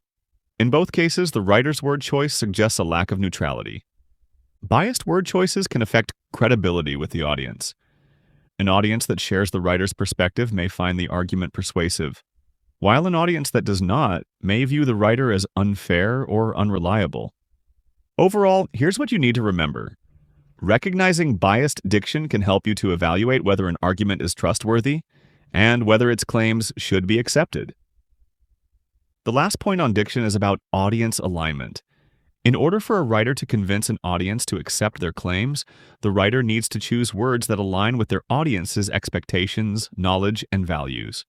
In both cases, the writer's word choice suggests a lack of neutrality. Biased word choices can affect credibility with the audience. An audience that shares the writer's perspective may find the argument persuasive, while an audience that does not may view the writer as unfair or unreliable. Overall, here's what you need to remember. Recognizing biased diction can help you to evaluate whether an argument is trustworthy and whether its claims should be accepted. The last point on diction is about audience alignment. In order for a writer to convince an audience to accept their claims, the writer needs to choose words that align with their audience's expectations, knowledge, and values.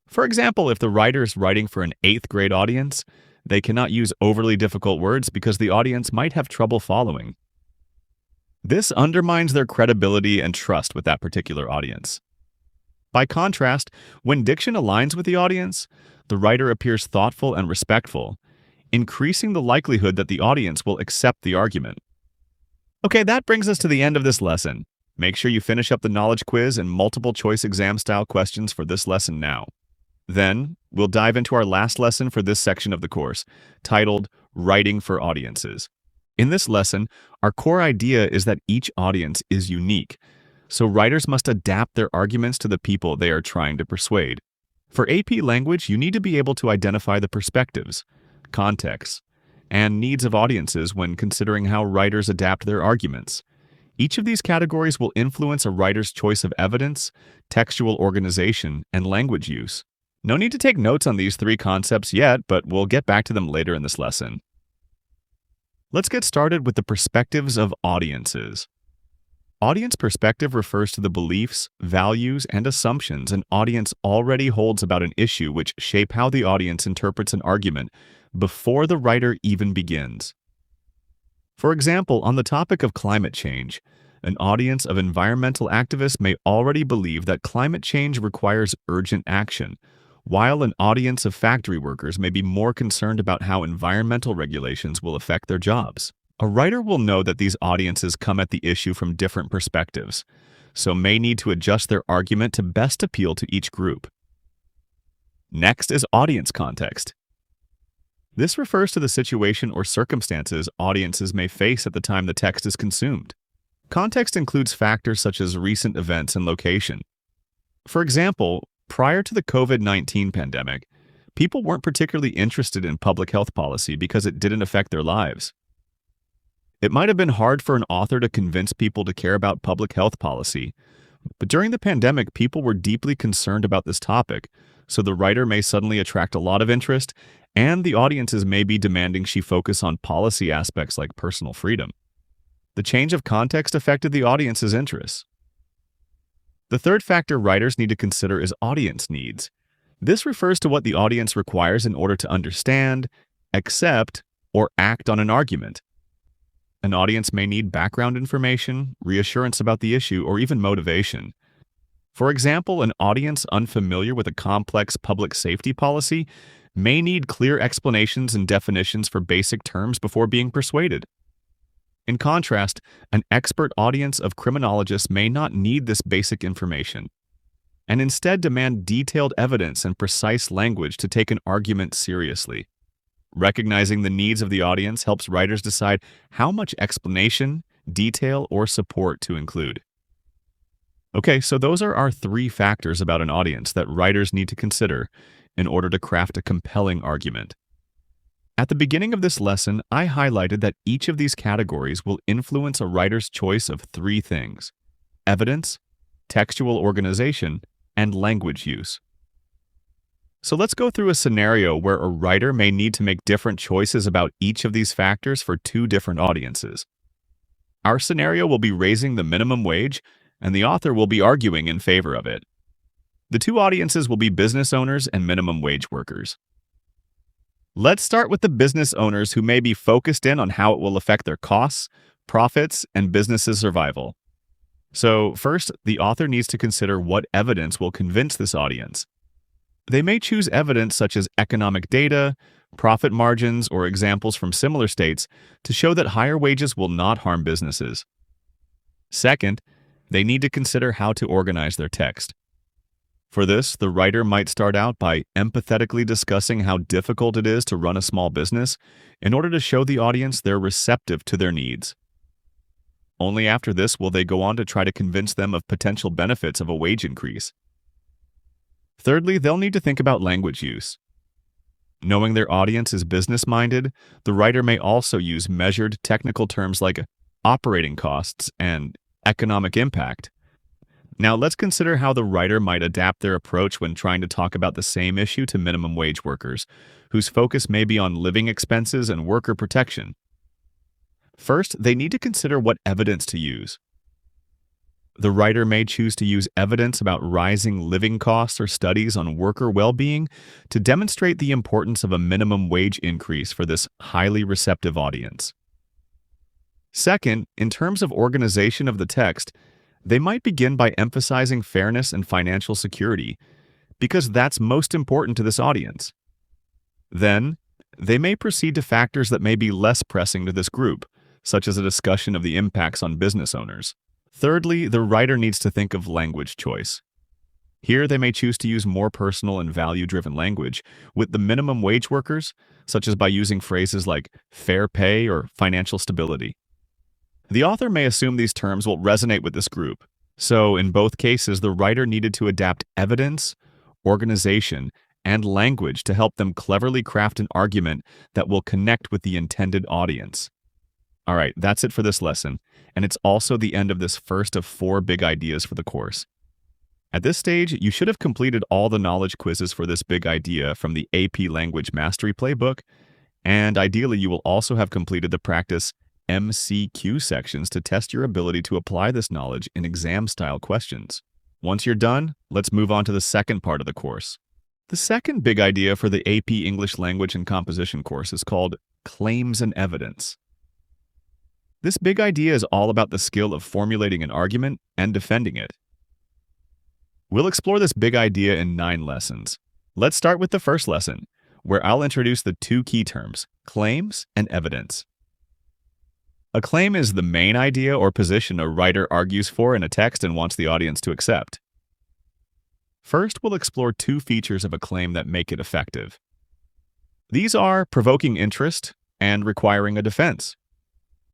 For example, if the writer is writing for an 8th grade audience, they cannot use overly difficult words because the audience might have trouble following. This undermines their credibility and trust with that particular audience. By contrast, when diction aligns with the audience, the writer appears thoughtful and respectful, increasing the likelihood that the audience will accept the argument. Okay, that brings us to the end of this lesson. Make sure you finish up the knowledge quiz and multiple choice exam style questions for this lesson now. Then, we'll dive into our last lesson for this section of the course, titled Writing for Audiences. In this lesson, our core idea is that each audience is unique, so writers must adapt their arguments to the people they are trying to persuade. For AP language, you need to be able to identify the perspectives, contexts, and needs of audiences when considering how writers adapt their arguments. Each of these categories will influence a writer's choice of evidence, textual organization, and language use. No need to take notes on these 3 concepts yet, but we'll get back to them later in this lesson. Let's get started with the perspectives of audiences. Audience perspective refers to the beliefs, values, and assumptions an audience already holds about an issue which shape how the audience interprets an argument before the writer even begins. For example, on the topic of climate change, an audience of environmental activists may already believe that climate change requires urgent action, while an audience of factory workers may be more concerned about how environmental regulations will affect their jobs. A writer will know that these audiences come at the issue from different perspectives, so may need to adjust their argument to best appeal to each group. Next is audience context. This refers to the situation or circumstances audiences may face at the time the text is consumed. Context includes factors such as recent events and location. For example, prior to the COVID-19 pandemic, people weren't particularly interested in public health policy because it didn't affect their lives. It might have been hard for an author to convince people to care about public health policy, but during the pandemic, people were deeply concerned about this topic, so the writer may suddenly attract a lot of interest, and the audiences may be demanding she focus on policy aspects like personal freedom. The change of context affected the audience's interests. The third factor writers need to consider is audience needs. This refers to what the audience requires in order to understand, accept, or act on an argument. An audience may need background information, reassurance about the issue, or even motivation. For example, an audience unfamiliar with a complex public safety policy may need clear explanations and definitions for basic terms before being persuaded. In contrast, an expert audience of criminologists may not need this basic information, and instead demand detailed evidence and precise language to take an argument seriously. Recognizing the needs of the audience helps writers decide how much explanation, detail, or support to include. Okay, so those are our 3 factors about an audience that writers need to consider in order to craft a compelling argument. At the beginning of this lesson, I highlighted that each of these categories will influence a writer's choice of 3 things: evidence, textual organization, and language use. So let's go through a scenario where a writer may need to make different choices about each of these factors for 2 different audiences. Our scenario will be raising the minimum wage, and the author will be arguing in favor of it. The 2 audiences will be business owners and minimum wage workers. Let's start with the business owners who may be focused in on how it will affect their costs, profits, and business's survival. So first, the author needs to consider what evidence will convince this audience. They may choose evidence such as economic data, profit margins, or examples from similar states to show that higher wages will not harm businesses. Second, they need to consider how to organize their text. For this, the writer might start out by empathetically discussing how difficult it is to run a small business in order to show the audience they're receptive to their needs. Only after this will they go on to try to convince them of potential benefits of a wage increase. Thirdly, they'll need to think about language use. Knowing their audience is business-minded, the writer may also use measured technical terms like operating costs and economic impact. Now, let's consider how the writer might adapt their approach when trying to talk about the same issue to minimum wage workers, whose focus may be on living expenses and worker protection. First, they need to consider what evidence to use. The writer may choose to use evidence about rising living costs or studies on worker well-being to demonstrate the importance of a minimum wage increase for this highly receptive audience. Second, in terms of organization of the text, they might begin by emphasizing fairness and financial security, because that's most important to this audience. Then, they may proceed to factors that may be less pressing to this group, such as a discussion of the impacts on business owners. Thirdly, the writer needs to think of language choice. Here, they may choose to use more personal and value-driven language with the minimum wage workers, such as by using phrases like fair pay or financial stability. The author may assume these terms will resonate with this group, so in both cases, the writer needed to adapt evidence, organization, and language to help them cleverly craft an argument that will connect with the intended audience. All right, that's it for this lesson, and it's also the end of this first of 4 big ideas for the course. At this stage, you should have completed all the knowledge quizzes for this big idea from the AP Language Mastery Playbook, and ideally you will also have completed the practice MCQ sections to test your ability to apply this knowledge in exam-style questions. Once you're done, let's move on to the second part of the course. The second big idea for the AP English Language and Composition course is called Claims and Evidence. This big idea is all about the skill of formulating an argument and defending it. We'll explore this big idea in 9 lessons. Let's start with the first lesson, where I'll introduce the 2 key terms, claims and evidence. A claim is the main idea or position a writer argues for in a text and wants the audience to accept. First, we'll explore two features of a claim that make it effective. These are provoking interest and requiring a defense.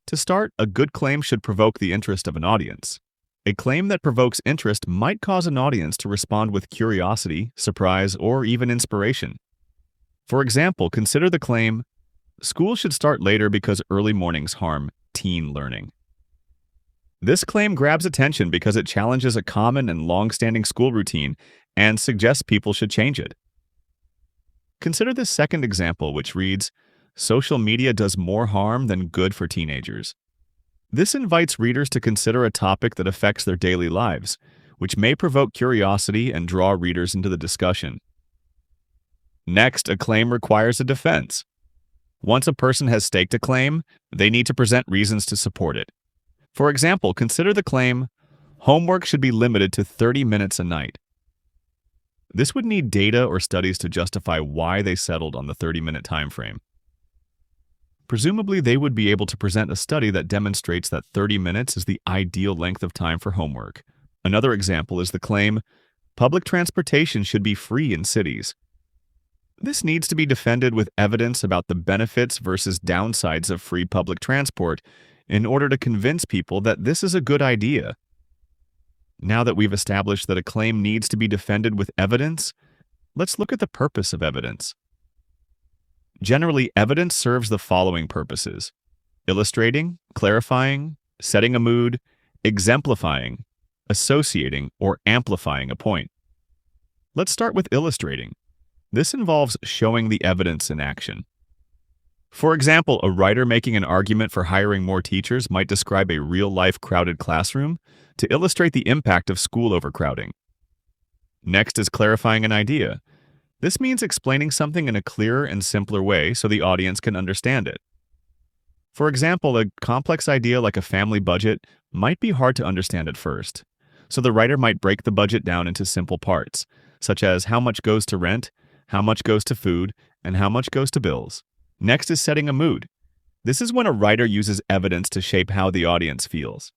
To start, a good claim should provoke the interest of an audience. A claim that provokes interest might cause an audience to respond with curiosity, surprise, or even inspiration. For example, consider the claim, "School should start later because early mornings harm teen learning." This claim grabs attention because it challenges a common and long-standing school routine and suggests people should change it. Consider this second example, which reads, "Social media does more harm than good for teenagers." This invites readers to consider a topic that affects their daily lives, which may provoke curiosity and draw readers into the discussion. Next, a claim requires a defense. Once a person has staked a claim, they need to present reasons to support it. For example, consider the claim, "Homework should be limited to 30 minutes a night." This would need data or studies to justify why they settled on the 30-minute time frame. Presumably, they would be able to present a study that demonstrates that 30 minutes is the ideal length of time for homework. Another example is the claim, "Public transportation should be free in cities." This needs to be defended with evidence about the benefits versus downsides of free public transport in order to convince people that this is a good idea. Now that we've established that a claim needs to be defended with evidence, let's look at the purpose of evidence. Generally, evidence serves the following purposes: illustrating, clarifying, setting a mood, exemplifying, associating, or amplifying a point. Let's start with illustrating. This involves showing the evidence in action. For example, a writer making an argument for hiring more teachers might describe a real-life crowded classroom to illustrate the impact of school overcrowding. Next is clarifying an idea. This means explaining something in a clearer and simpler way so the audience can understand it. For example, a complex idea like a family budget might be hard to understand at first, so the writer might break the budget down into simple parts, such as how much goes to rent, how much goes to food, and how much goes to bills. Next is setting a mood. This is when a writer uses evidence to shape how the audience feels.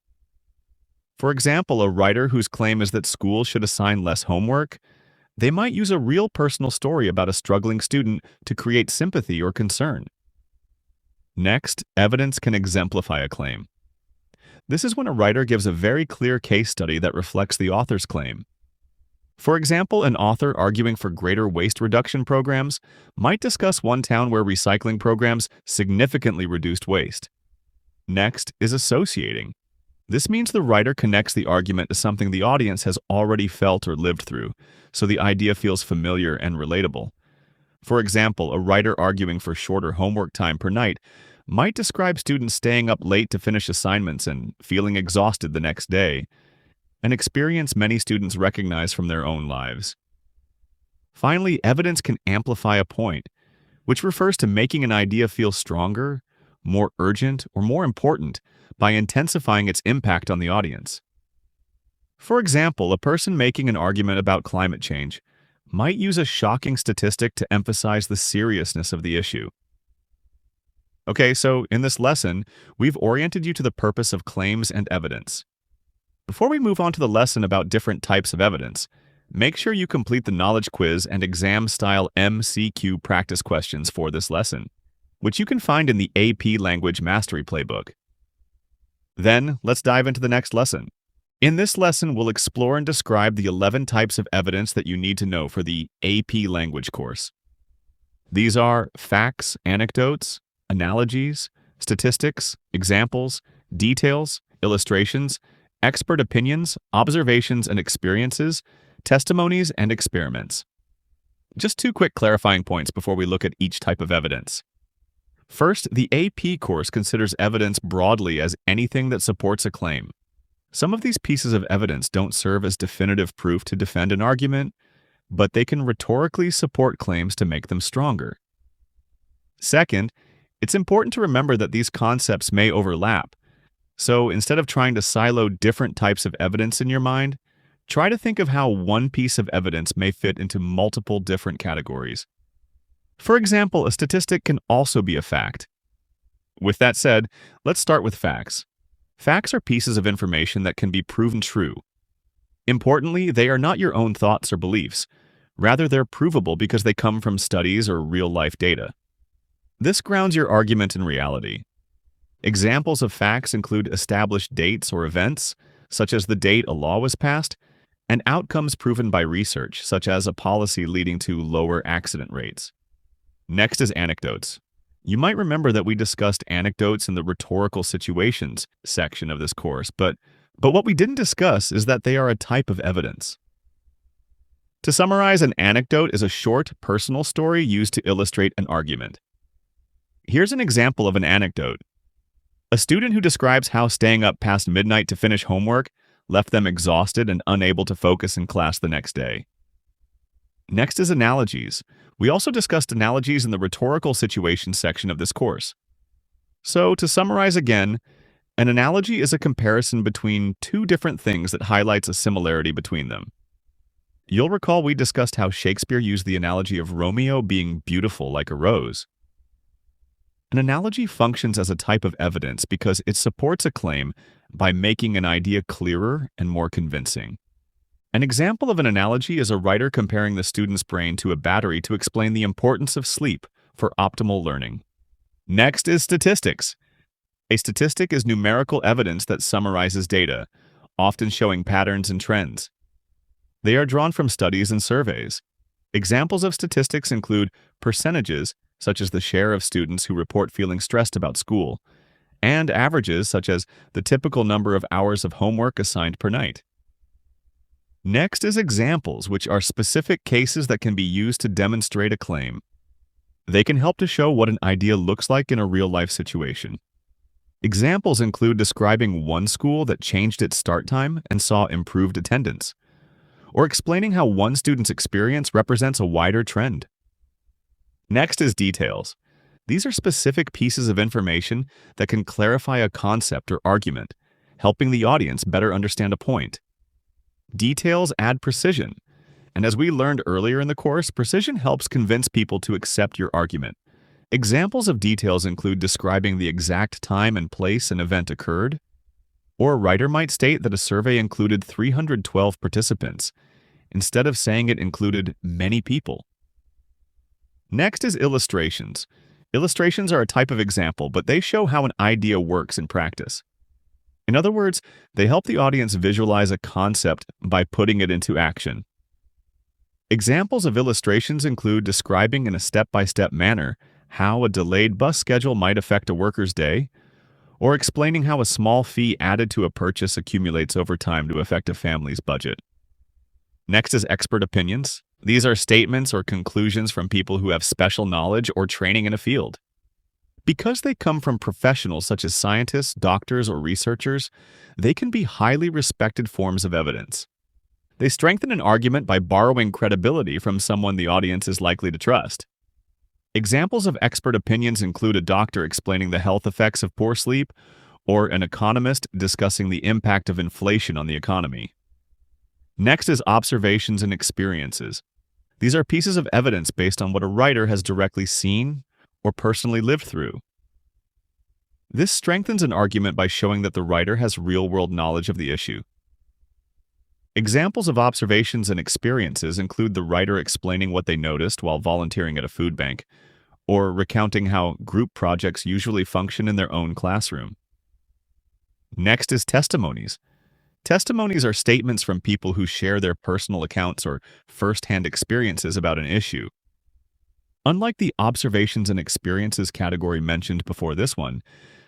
For example, a writer whose claim is that schools should assign less homework, they might use a real personal story about a struggling student to create sympathy or concern. Next, evidence can exemplify a claim. This is when a writer gives a very clear case study that reflects the author's claim. For example, an author arguing for greater waste reduction programs might discuss one town where recycling programs significantly reduced waste. Next is associating. This means the writer connects the argument to something the audience has already felt or lived through, so the idea feels familiar and relatable. For example, a writer arguing for shorter homework time per night might describe students staying up late to finish assignments and feeling exhausted the next day, an experience many students recognize from their own lives. Finally, evidence can amplify a point, which refers to making an idea feel stronger, more urgent, or more important by intensifying its impact on the audience. For example, a person making an argument about climate change might use a shocking statistic to emphasize the seriousness of the issue. Okay, so in this lesson, we've oriented you to the purpose of claims and evidence. Before we move on to the lesson about different types of evidence, make sure you complete the knowledge quiz and exam-style MCQ practice questions for this lesson, which you can find in the AP Language Mastery Playbook. Then, let's dive into the next lesson. In this lesson, we'll explore and describe the 11 types of evidence that you need to know for the AP Language course. These are facts, anecdotes, analogies, statistics, examples, details, illustrations, expert opinions, observations and experiences, testimonies, and experiments. Just two quick clarifying points before we look at each type of evidence. First, the AP course considers evidence broadly as anything that supports a claim. Some of these pieces of evidence don't serve as definitive proof to defend an argument, but they can rhetorically support claims to make them stronger. Second, it's important to remember that these concepts may overlap. So instead of trying to silo different types of evidence in your mind, try to think of how one piece of evidence may fit into multiple different categories. For example, a statistic can also be a fact. With that said, let's start with facts. Facts are pieces of information that can be proven true. Importantly, they are not your own thoughts or beliefs. Rather, they're provable because they come from studies or real-life data. This grounds your argument in reality. Examples of facts include established dates or events, such as the date a law was passed, and outcomes proven by research, such as a policy leading to lower accident rates. Next is anecdotes. You might remember that we discussed anecdotes in the Rhetorical Situations section of this course, but what we didn't discuss is that they are a type of evidence. To summarize, an anecdote is a short, personal story used to illustrate an argument. Here's an example of an anecdote. A student who describes how staying up past midnight to finish homework left them exhausted and unable to focus in class the next day. Next is analogies. We also discussed analogies in the Rhetorical Situations section of this course. So, to summarize again, an analogy is a comparison between two different things that highlights a similarity between them. You'll recall we discussed how Shakespeare used the analogy of Romeo being beautiful like a rose. An analogy functions as a type of evidence because it supports a claim by making an idea clearer and more convincing. An example of an analogy is a writer comparing the student's brain to a battery to explain the importance of sleep for optimal learning. Next is statistics. A statistic is numerical evidence that summarizes data, often showing patterns and trends. They are drawn from studies and surveys. Examples of statistics include percentages, such as the share of students who report feeling stressed about school, and averages, such as the typical number of hours of homework assigned per night. Next is examples, which are specific cases that can be used to demonstrate a claim. They can help to show what an idea looks like in a real-life situation. Examples include describing one school that changed its start time and saw improved attendance, or explaining how one student's experience represents a wider trend. Next is details. These are specific pieces of information that can clarify a concept or argument, helping the audience better understand a point. Details add precision, and as we learned earlier in the course, precision helps convince people to accept your argument. Examples of details include describing the exact time and place an event occurred, or a writer might state that a survey included 312 participants, instead of saying it included many people. Next is illustrations. Illustrations are a type of example, but they show how an idea works in practice. In other words, they help the audience visualize a concept by putting it into action. Examples of illustrations include describing in a step-by-step manner how a delayed bus schedule might affect a worker's day, or explaining how a small fee added to a purchase accumulates over time to affect a family's budget. Next is expert opinions. These are statements or conclusions from people who have special knowledge or training in a field. Because they come from professionals such as scientists, doctors, or researchers, they can be highly respected forms of evidence. They strengthen an argument by borrowing credibility from someone the audience is likely to trust. Examples of expert opinions include a doctor explaining the health effects of poor sleep, or an economist discussing the impact of inflation on the economy. Next is observations and experiences. These are pieces of evidence based on what a writer has directly seen or personally lived through. This strengthens an argument by showing that the writer has real-world knowledge of the issue. Examples of observations and experiences include the writer explaining what they noticed while volunteering at a food bank, or recounting how group projects usually function in their own classroom. Next is testimonies. Testimonies are statements from people who share their personal accounts or first-hand experiences about an issue. Unlike the observations and experiences category mentioned before this one,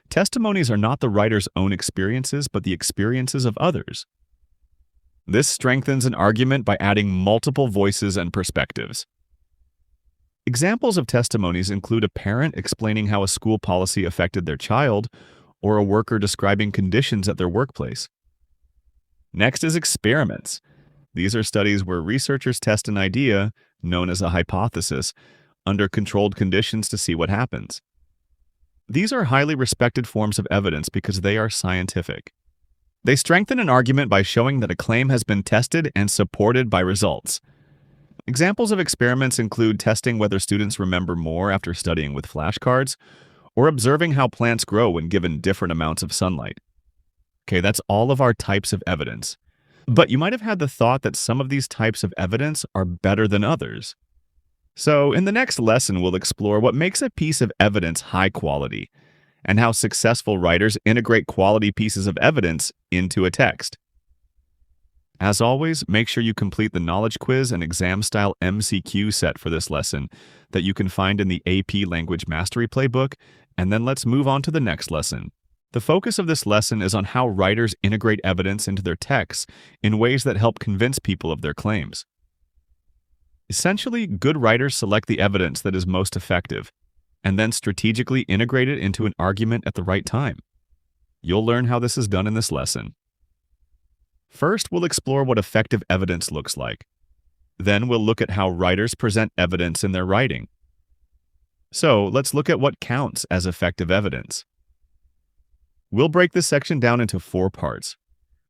testimonies are not the writer's own experiences but the experiences of others. This strengthens an argument by adding multiple voices and perspectives. Examples of testimonies include a parent explaining how a school policy affected their child, or a worker describing conditions at their workplace. Next is experiments. These are studies where researchers test an idea, known as a hypothesis, under controlled conditions to see what happens. These are highly respected forms of evidence because they are scientific. They strengthen an argument by showing that a claim has been tested and supported by results. Examples of experiments include testing whether students remember more after studying with flashcards, or observing how plants grow when given different amounts of sunlight. Okay, that's all of our types of evidence. But you might have had the thought that some of these types of evidence are better than others. So, in the next lesson, we'll explore what makes a piece of evidence high quality and how successful writers integrate quality pieces of evidence into a text. As always, make sure you complete the knowledge quiz and exam-style MCQ set for this lesson that you can find in the AP Language Mastery Playbook, and then let's move on to the next lesson. The focus of this lesson is on how writers integrate evidence into their texts in ways that help convince people of their claims. Essentially, good writers select the evidence that is most effective, and then strategically integrate it into an argument at the right time. You'll learn how this is done in this lesson. First, we'll explore what effective evidence looks like. Then we'll look at how writers present evidence in their writing. So, let's look at what counts as effective evidence. We'll break this section down into 4 parts.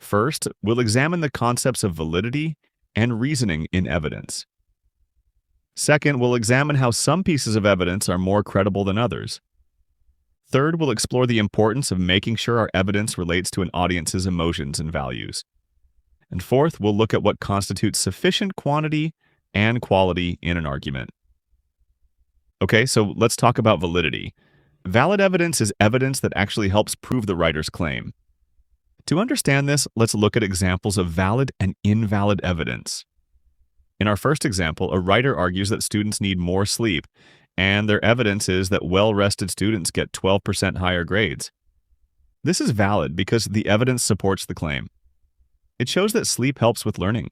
First, we'll examine the concepts of validity and reasoning in evidence. Second, we'll examine how some pieces of evidence are more credible than others. Third, we'll explore the importance of making sure our evidence relates to an audience's emotions and values. And fourth, we'll look at what constitutes sufficient quantity and quality in an argument. Okay, so let's talk about validity. Valid evidence is evidence that actually helps prove the writer's claim. To understand this, let's look at examples of valid and invalid evidence. In our first example, a writer argues that students need more sleep, and their evidence is that well-rested students get 12% higher grades. This is valid because the evidence supports the claim. It shows that sleep helps with learning.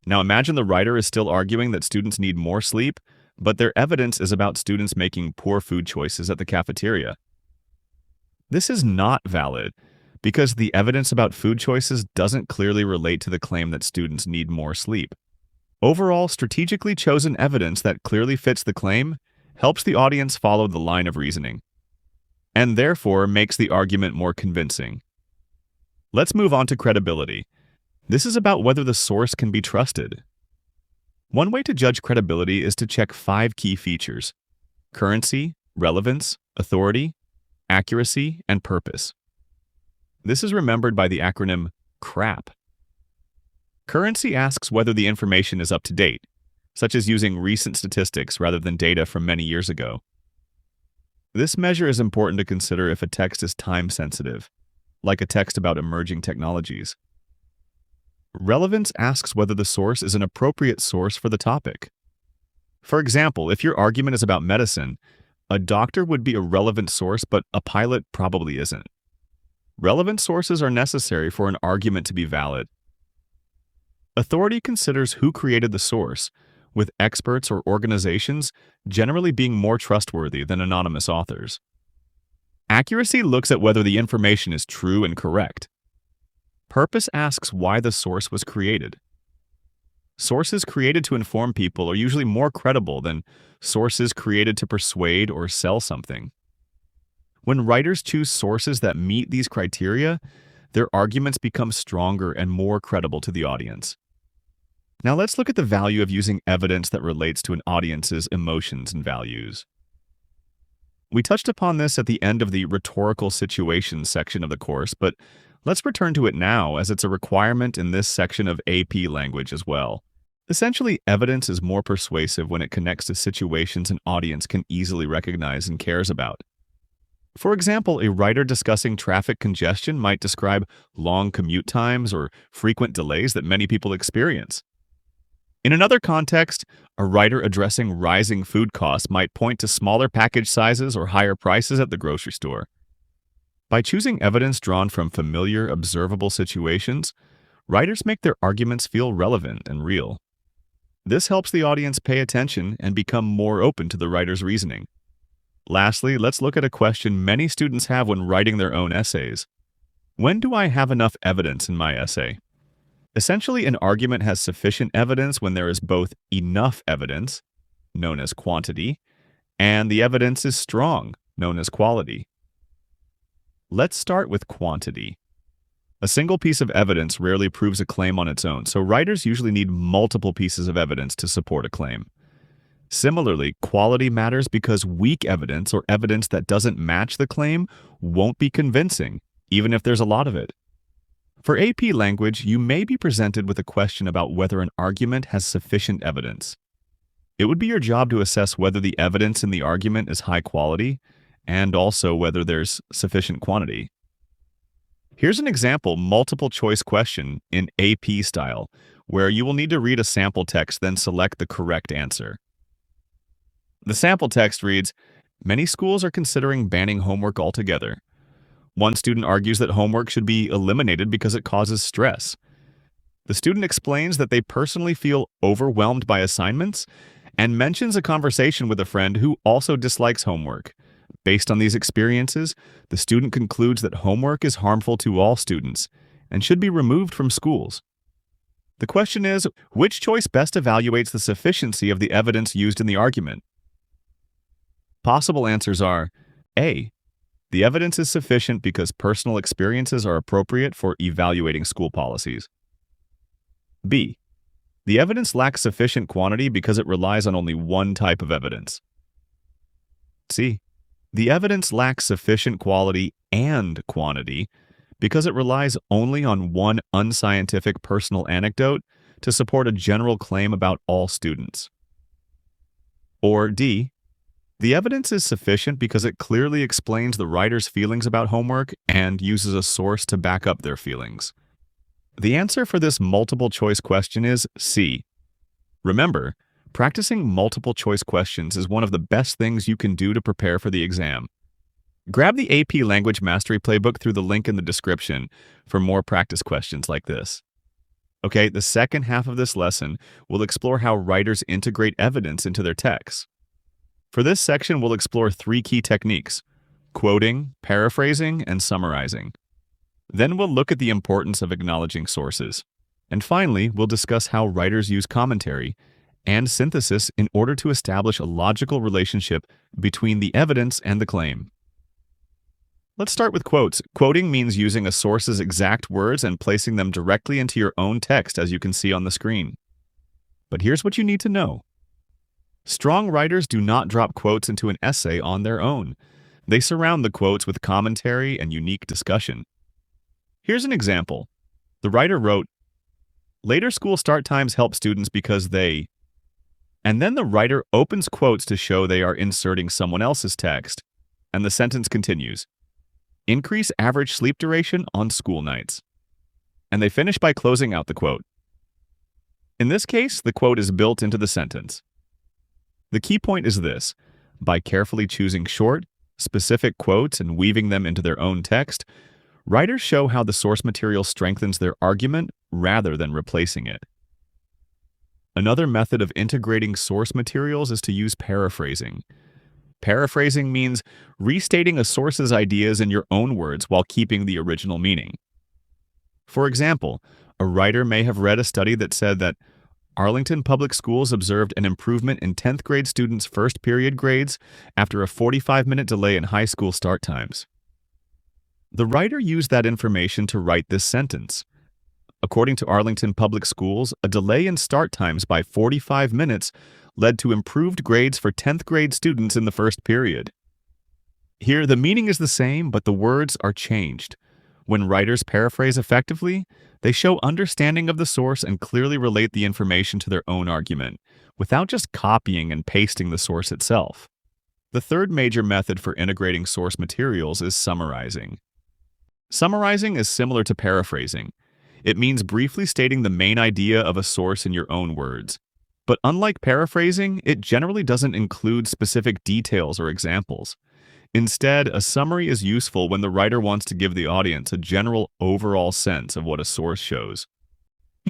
Now imagine the writer is still arguing that students need more sleep, but their evidence is about students making poor food choices at the cafeteria. This is not valid because the evidence about food choices doesn't clearly relate to the claim that students need more sleep. Overall, strategically chosen evidence that clearly fits the claim helps the audience follow the line of reasoning, and therefore makes the argument more convincing. Let's move on to credibility. This is about whether the source can be trusted. One way to judge credibility is to check 5 key features: currency, relevance, authority, accuracy, and purpose. This is remembered by the acronym CRAP. Currency asks whether the information is up to date, such as using recent statistics rather than data from many years ago. This measure is important to consider if a text is time-sensitive, like a text about emerging technologies. Relevance asks whether the source is an appropriate source for the topic. For example, if your argument is about medicine, a doctor would be a relevant source, but a pilot probably isn't. Relevant sources are necessary for an argument to be valid. Authority considers who created the source, with experts or organizations generally being more trustworthy than anonymous authors. Accuracy looks at whether the information is true and correct. Purpose asks why the source was created. Sources created to inform people are usually more credible than sources created to persuade or sell something. When writers choose sources that meet these criteria, their arguments become stronger and more credible to the audience. Now let's look at the value of using evidence that relates to an audience's emotions and values. We touched upon this at the end of the Rhetorical Situations section of the course, but let's return to it now as it's a requirement in this section of AP language as well. Essentially, evidence is more persuasive when it connects to situations an audience can easily recognize and cares about. For example, a writer discussing traffic congestion might describe long commute times or frequent delays that many people experience. In another context, a writer addressing rising food costs might point to smaller package sizes or higher prices at the grocery store. By choosing evidence drawn from familiar, observable situations, writers make their arguments feel relevant and real. This helps the audience pay attention and become more open to the writer's reasoning. Lastly, let's look at a question many students have when writing their own essays. When do I have enough evidence in my essay? Essentially, an argument has sufficient evidence when there is both enough evidence, known as quantity, and the evidence is strong, known as quality. Let's start with quantity. A single piece of evidence rarely proves a claim on its own, so writers usually need multiple pieces of evidence to support a claim. Similarly, quality matters because weak evidence or evidence that doesn't match the claim won't be convincing, even if there's a lot of it. For AP language, you may be presented with a question about whether an argument has sufficient evidence. It would be your job to assess whether the evidence in the argument is high quality and also whether there's sufficient quantity. Here's an example multiple choice question in AP style, where you will need to read a sample text, then select the correct answer. The sample text reads, "Many schools are considering banning homework altogether. One student argues that homework should be eliminated because it causes stress. The student explains that they personally feel overwhelmed by assignments and mentions a conversation with a friend who also dislikes homework. Based on these experiences, the student concludes that homework is harmful to all students and should be removed from schools." The question is, which choice best evaluates the sufficiency of the evidence used in the argument? Possible answers are A. The evidence is sufficient because personal experiences are appropriate for evaluating school policies. B. The evidence lacks sufficient quantity because it relies on only one type of evidence. C. The evidence lacks sufficient quality and quantity because it relies only on one unscientific personal anecdote to support a general claim about all students. Or D. The evidence is sufficient because it clearly explains the writer's feelings about homework and uses a source to back up their feelings. The answer for this multiple choice question is C. Remember, practicing multiple choice questions is one of the best things you can do to prepare for the exam. Grab the AP Language Mastery Playbook through the link in the description for more practice questions like this. Okay, the second half of this lesson will explore how writers integrate evidence into their texts. For this section, we'll explore 3 key techniques: quoting, paraphrasing, and summarizing. Then we'll look at the importance of acknowledging sources. And finally, we'll discuss how writers use commentary and synthesis in order to establish a logical relationship between the evidence and the claim. Let's start with quotes. Quoting means using a source's exact words and placing them directly into your own text, as you can see on the screen. But here's what you need to know. Strong writers do not drop quotes into an essay on their own. They surround the quotes with commentary and unique discussion. Here's an example. The writer wrote, "Later school start times help students because they..." And then the writer opens quotes to show they are inserting someone else's text. And the sentence continues, "Increase average sleep duration on school nights." And they finish by closing out the quote. In this case, the quote is built into the sentence. The key point is this: by carefully choosing short, specific quotes and weaving them into their own text, writers show how the source material strengthens their argument rather than replacing it. Another method of integrating source materials is to use paraphrasing. Paraphrasing means restating a source's ideas in your own words while keeping the original meaning. For example, a writer may have read a study that said that Arlington Public Schools observed an improvement in 10th grade students' first period grades after a 45-minute delay in high school start times. The writer used that information to write this sentence. According to Arlington Public Schools, a delay in start times by 45 minutes led to improved grades for 10th grade students in the first period. Here, the meaning is the same, but the words are changed. When writers paraphrase effectively, they show understanding of the source and clearly relate the information to their own argument, without just copying and pasting the source itself. The third major method for integrating source materials is summarizing. Summarizing is similar to paraphrasing. It means briefly stating the main idea of a source in your own words. But unlike paraphrasing, it generally doesn't include specific details or examples. Instead, a summary is useful when the writer wants to give the audience a general overall sense of what a source shows.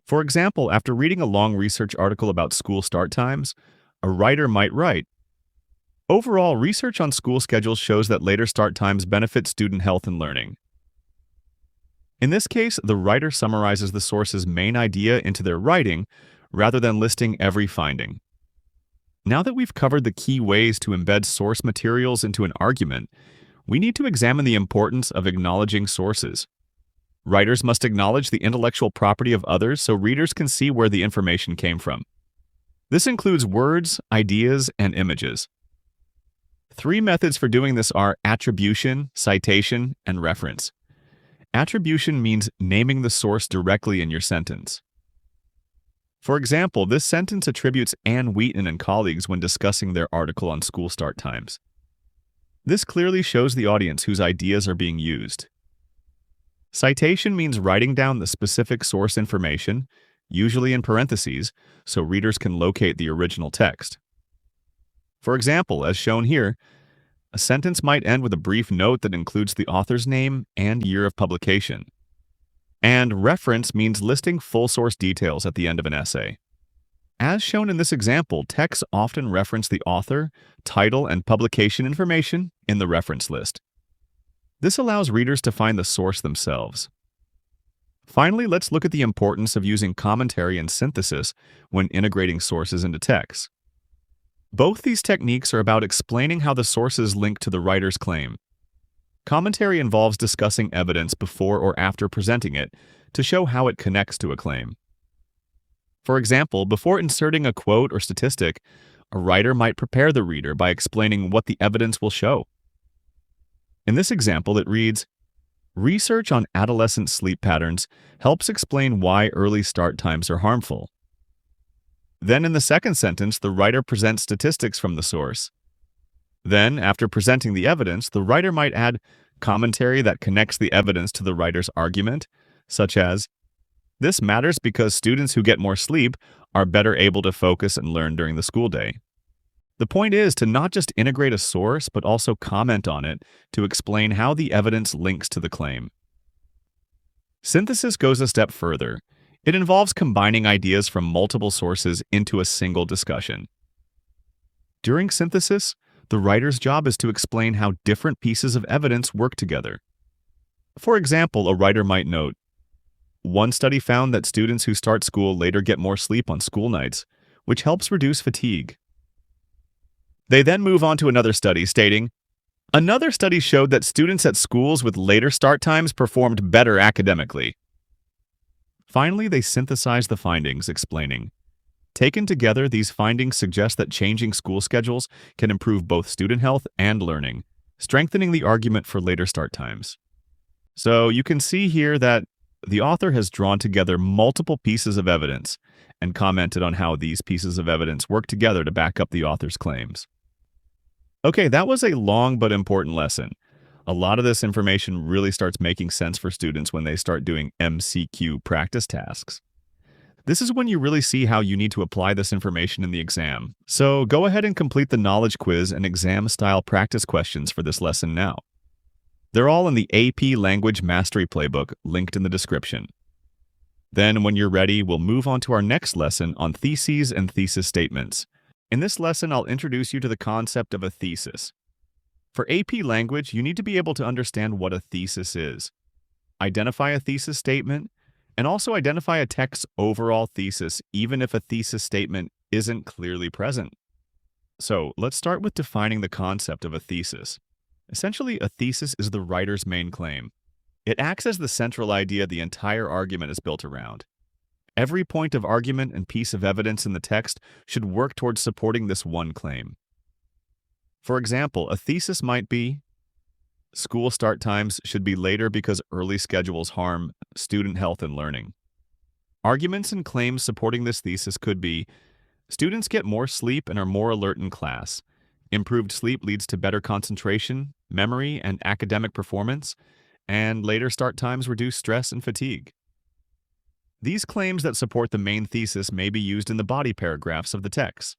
For example, after reading a long research article about school start times, a writer might write, "Overall, research on school schedules shows that later start times benefit student health and learning." In this case, the writer summarizes the source's main idea into their writing rather than listing every finding. Now that we've covered the key ways to embed source materials into an argument, we need to examine the importance of acknowledging sources. Writers must acknowledge the intellectual property of others so readers can see where the information came from. This includes words, ideas, and images. 3 methods for doing this are attribution, citation, and reference. Attribution means naming the source directly in your sentence. For example, this sentence attributes Ann Wheaton and colleagues when discussing their article on school start times. This clearly shows the audience whose ideas are being used. Citation means writing down the specific source information, usually in parentheses, so readers can locate the original text. For example, as shown here, a sentence might end with a brief note that includes the author's name and year of publication. And reference means listing full source details at the end of an essay. As shown in this example, texts often reference the author, title, and publication information in the reference list. This allows readers to find the source themselves. Finally, let's look at the importance of using commentary and synthesis when integrating sources into texts. Both these techniques are about explaining how the sources link to the writer's claim. Commentary involves discussing evidence before or after presenting it to show how it connects to a claim. For example, before inserting a quote or statistic, a writer might prepare the reader by explaining what the evidence will show. In this example, it reads, "Research on adolescent sleep patterns helps explain why early start times are harmful." Then in the second sentence, the writer presents statistics from the source. Then, after presenting the evidence, the writer might add commentary that connects the evidence to the writer's argument, such as, "This matters because students who get more sleep are better able to focus and learn during the school day." The point is to not just integrate a source, but also comment on it to explain how the evidence links to the claim. Synthesis goes a step further. It involves combining ideas from multiple sources into a single discussion. During synthesis, the writer's job is to explain how different pieces of evidence work together. For example, a writer might note, "One study found that students who start school later get more sleep on school nights, which helps reduce fatigue." They then move on to another study stating, "Another study showed that students at schools with later start times performed better academically." Finally, they synthesize the findings, explaining, "Taken together, these findings suggest that changing school schedules can improve both student health and learning, strengthening the argument for later start times." So you can see here that the author has drawn together multiple pieces of evidence and commented on how these pieces of evidence work together to back up the author's claims. Okay, that was a long but important lesson. A lot of this information really starts making sense for students when they start doing MCQ practice tasks. This is when you really see how you need to apply this information in the exam. So go ahead and complete the knowledge quiz and exam-style practice questions for this lesson now. They're all in the AP Language Mastery Playbook linked in the description. Then, when you're ready, we'll move on to our next lesson on theses and thesis statements. In this lesson, I'll introduce you to the concept of a thesis. For AP language, you need to be able to understand what a thesis is, identify a thesis statement, and also identify a text's overall thesis, even if a thesis statement isn't clearly present. So, let's start with defining the concept of a thesis. Essentially, a thesis is the writer's main claim. It acts as the central idea the entire argument is built around. Every point of argument and piece of evidence in the text should work towards supporting this one claim. For example, a thesis might be, "School start times should be later because early schedules harm student health and learning." Arguments and claims supporting this thesis could be, "Students get more sleep and are more alert in class. Improved sleep leads to better concentration, memory, and academic performance, and later start times reduce stress and fatigue." These claims that support the main thesis may be used in the body paragraphs of the text.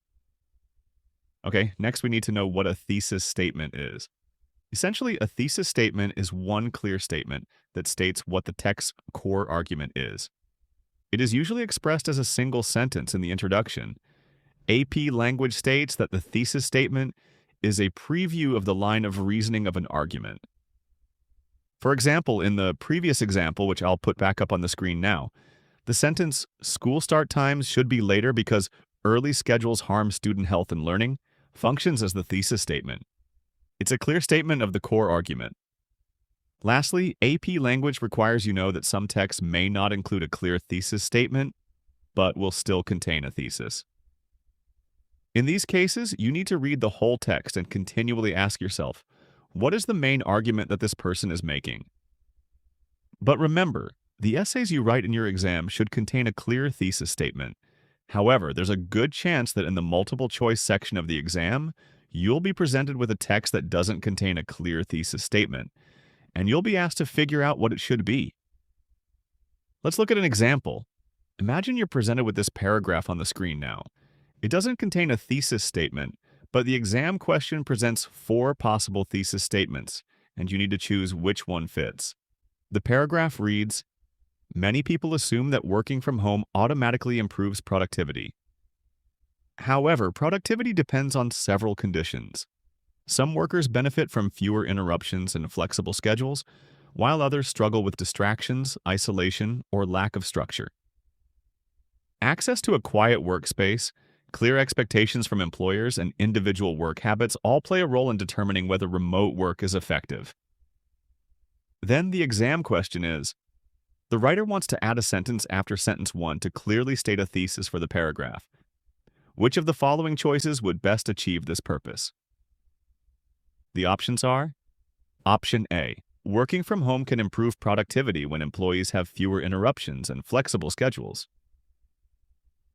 Okay, next we need to know what a thesis statement is. Essentially, a thesis statement is one clear statement that states what the text's core argument is. It is usually expressed as a single sentence in the introduction. AP language states that the thesis statement is a preview of the line of reasoning of an argument. For example, in the previous example, which I'll put back up on the screen now, the sentence, "School start times should be later because early schedules harm student health and learning," functions as the thesis statement. It's a clear statement of the core argument. Lastly, AP language requires you know that some texts may not include a clear thesis statement, but will still contain a thesis. In these cases, you need to read the whole text and continually ask yourself, what is the main argument that this person is making? But remember, the essays you write in your exam should contain a clear thesis statement. However, there's a good chance that in the multiple choice section of the exam, you'll be presented with a text that doesn't contain a clear thesis statement, and you'll be asked to figure out what it should be. Let's look at an example. Imagine you're presented with this paragraph on the screen now. It doesn't contain a thesis statement, but the exam question presents 4 possible thesis statements, and you need to choose which one fits. The paragraph reads, "Many people assume that working from home automatically improves productivity. However, productivity depends on several conditions. Some workers benefit from fewer interruptions and flexible schedules, while others struggle with distractions, isolation, or lack of structure. Access to a quiet workspace, clear expectations from employers, and individual work habits all play a role in determining whether remote work is effective." Then the exam question is, the writer wants to add a sentence after sentence 1 to clearly state a thesis for the paragraph. Which of the following choices would best achieve this purpose? The options are: Option A, working from home can improve productivity when employees have fewer interruptions and flexible schedules.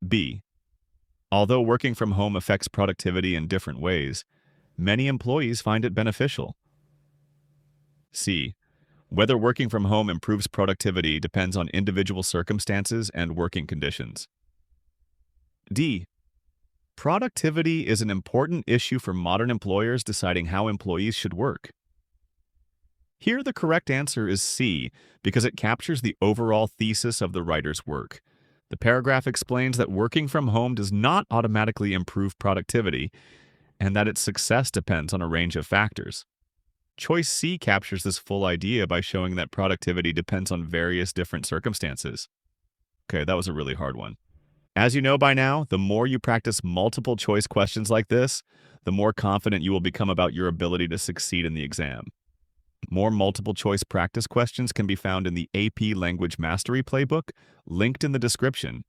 B, although working from home affects productivity in different ways, many employees find it beneficial. C, whether working from home improves productivity depends on individual circumstances and working conditions. D, productivity is an important issue for modern employers deciding how employees should work. Here, the correct answer is C, because it captures the overall thesis of the writer's work. The paragraph explains that working from home does not automatically improve productivity, and that its success depends on a range of factors. Choice C captures this full idea by showing that productivity depends on various different circumstances. Okay, that was a really hard one. As you know by now, the more you practice multiple choice questions like this, the more confident you will become about your ability to succeed in the exam. More multiple choice practice questions can be found in the AP Language Mastery Playbook, linked in the description.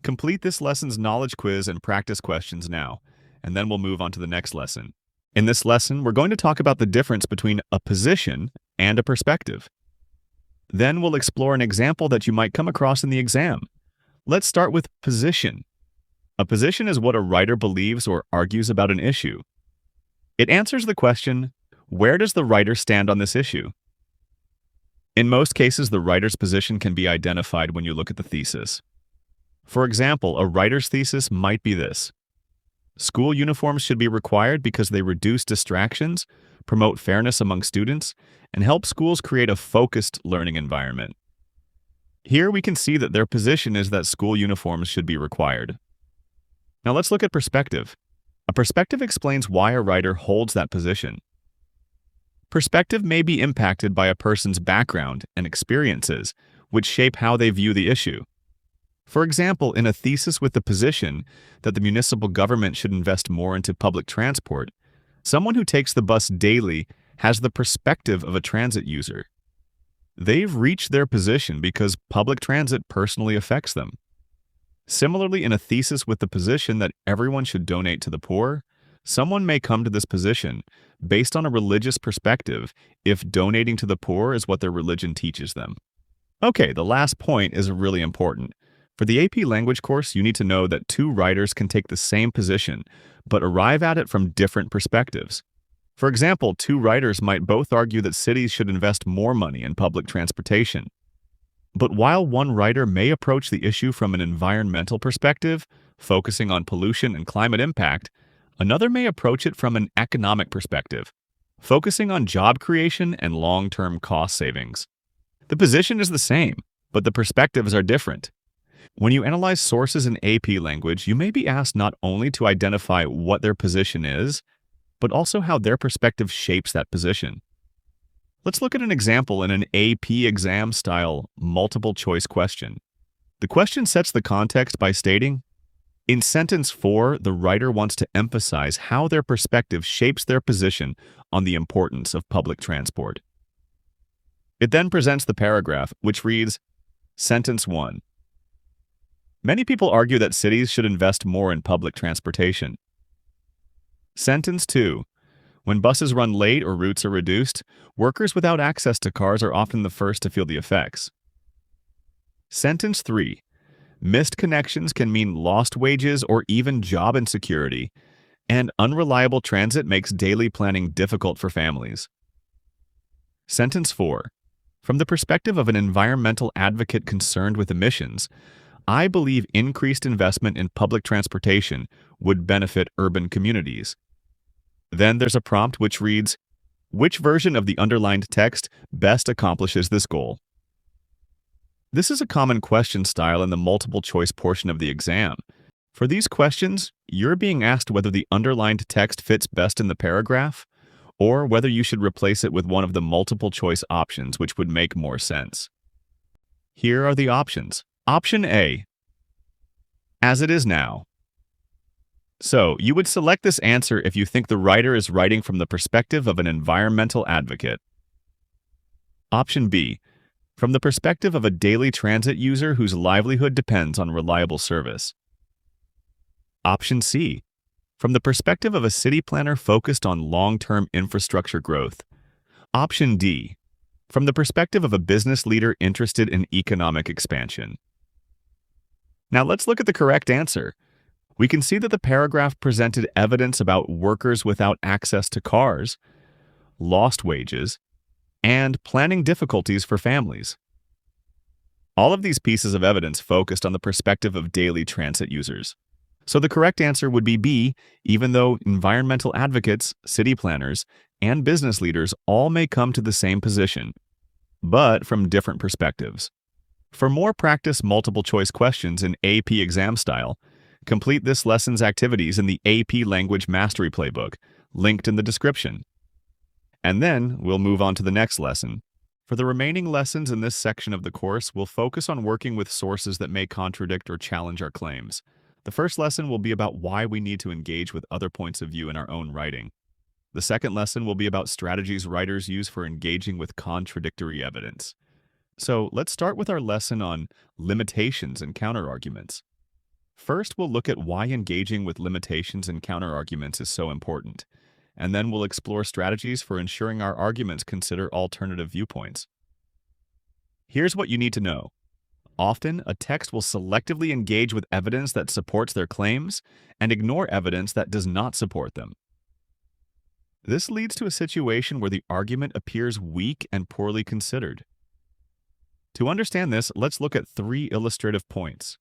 Complete this lesson's knowledge quiz and practice questions now, and then we'll move on to the next lesson. In this lesson, we're going to talk about the difference between a position and a perspective. Then we'll explore an example that you might come across in the exam. Let's start with position. A position is what a writer believes or argues about an issue. It answers the question, where does the writer stand on this issue? In most cases, the writer's position can be identified when you look at the thesis. For example, a writer's thesis might be this: school uniforms should be required because they reduce distractions, promote fairness among students, and help schools create a focused learning environment. Here we can see that their position is that school uniforms should be required. Now let's look at perspective. A perspective explains why a writer holds that position. Perspective may be impacted by a person's background and experiences, which shape how they view the issue. For example, in a thesis with the position that the municipal government should invest more into public transport, someone who takes the bus daily has the perspective of a transit user. They've reached their position because public transit personally affects them. Similarly, in a thesis with the position that everyone should donate to the poor, someone may come to this position based on a religious perspective if donating to the poor is what their religion teaches them. Okay, the last point is really important. For the AP language course, you need to know that 2 writers can take the same position, but arrive at it from different perspectives. For example, 2 writers might both argue that cities should invest more money in public transportation. But while one writer may approach the issue from an environmental perspective, focusing on pollution and climate impact, another may approach it from an economic perspective, focusing on job creation and long-term cost savings. The position is the same, but the perspectives are different. When you analyze sources in AP language, you may be asked not only to identify what their position is, but also how their perspective shapes that position. Let's look at an example in an AP exam-style multiple-choice question. The question sets the context by stating, in sentence 4, the writer wants to emphasize how their perspective shapes their position on the importance of public transport. It then presents the paragraph, which reads, Sentence 1. Many people argue that cities should invest more in public transportation. Sentence 2. When buses run late or routes are reduced, workers without access to cars are often the first to feel the effects. Sentence 3. Missed connections can mean lost wages or even job insecurity, and unreliable transit makes daily planning difficult for families. Sentence 4. From the perspective of an environmental advocate concerned with emissions, I believe increased investment in public transportation would benefit urban communities. Then there's a prompt which reads, which version of the underlined text best accomplishes this goal? This is a common question style in the multiple choice portion of the exam. For these questions, you're being asked whether the underlined text fits best in the paragraph, or whether you should replace it with one of the multiple choice options which would make more sense. Here are the options. Option A, as it is now. So, you would select this answer if you think the writer is writing from the perspective of an environmental advocate. Option B, from the perspective of a daily transit user whose livelihood depends on reliable service. Option C, from the perspective of a city planner focused on long-term infrastructure growth. Option D, from the perspective of a business leader interested in economic expansion. Now let's look at the correct answer. We can see that the paragraph presented evidence about workers without access to cars, lost wages, and planning difficulties for families. All of these pieces of evidence focused on the perspective of daily transit users. So the correct answer would be B, even though environmental advocates, city planners, and business leaders all may come to the same position, but from different perspectives. For more practice multiple choice questions in AP exam style, complete this lesson's activities in the AP Language Mastery Playbook, linked in the description. And then we'll move on to the next lesson. For the remaining lessons in this section of the course, we'll focus on working with sources that may contradict or challenge our claims. The first lesson will be about why we need to engage with other points of view in our own writing. The second lesson will be about strategies writers use for engaging with contradictory evidence. So let's start with our lesson on limitations and counterarguments. First, we'll look at why engaging with limitations and counterarguments is so important, and then we'll explore strategies for ensuring our arguments consider alternative viewpoints. Here's what you need to know. Often, a text will selectively engage with evidence that supports their claims and ignore evidence that does not support them. This leads to a situation where the argument appears weak and poorly considered. To understand this, let's look at 3 illustrative points.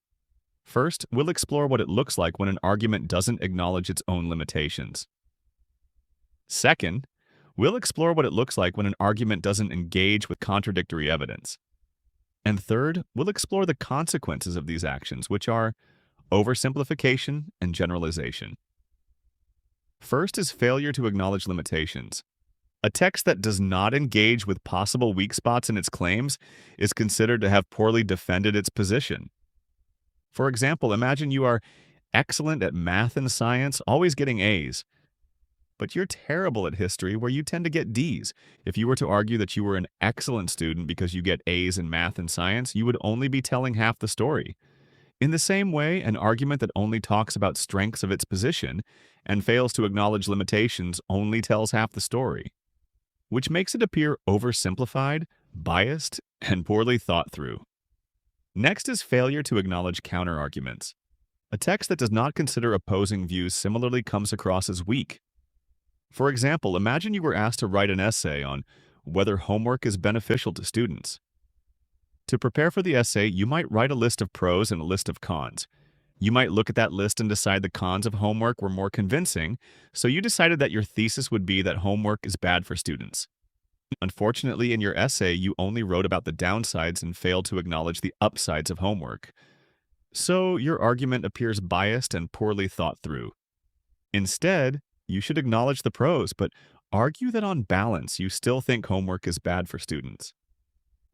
First, we'll explore what it looks like when an argument doesn't acknowledge its own limitations. Second, we'll explore what it looks like when an argument doesn't engage with contradictory evidence. And third, we'll explore the consequences of these actions, which are oversimplification and generalization. First is failure to acknowledge limitations. A text that does not engage with possible weak spots in its claims is considered to have poorly defended its position. For example, imagine you are excellent at math and science, always getting A's, but you're terrible at history where you tend to get D's. If you were to argue that you were an excellent student because you get A's in math and science, you would only be telling half the story. In the same way, an argument that only talks about strengths of its position and fails to acknowledge limitations only tells half the story, which makes it appear oversimplified, biased, and poorly thought through. Next is failure to acknowledge counterarguments. A text that does not consider opposing views similarly comes across as weak. For example, imagine you were asked to write an essay on whether homework is beneficial to students. To prepare for the essay, you might write a list of pros and a list of cons. You might look at that list and decide the cons of homework were more convincing, so you decided that your thesis would be that homework is bad for students. Unfortunately, in your essay, you only wrote about the downsides and failed to acknowledge the upsides of homework. So your argument appears biased and poorly thought through. Instead, you should acknowledge the pros, but argue that on balance, you still think homework is bad for students.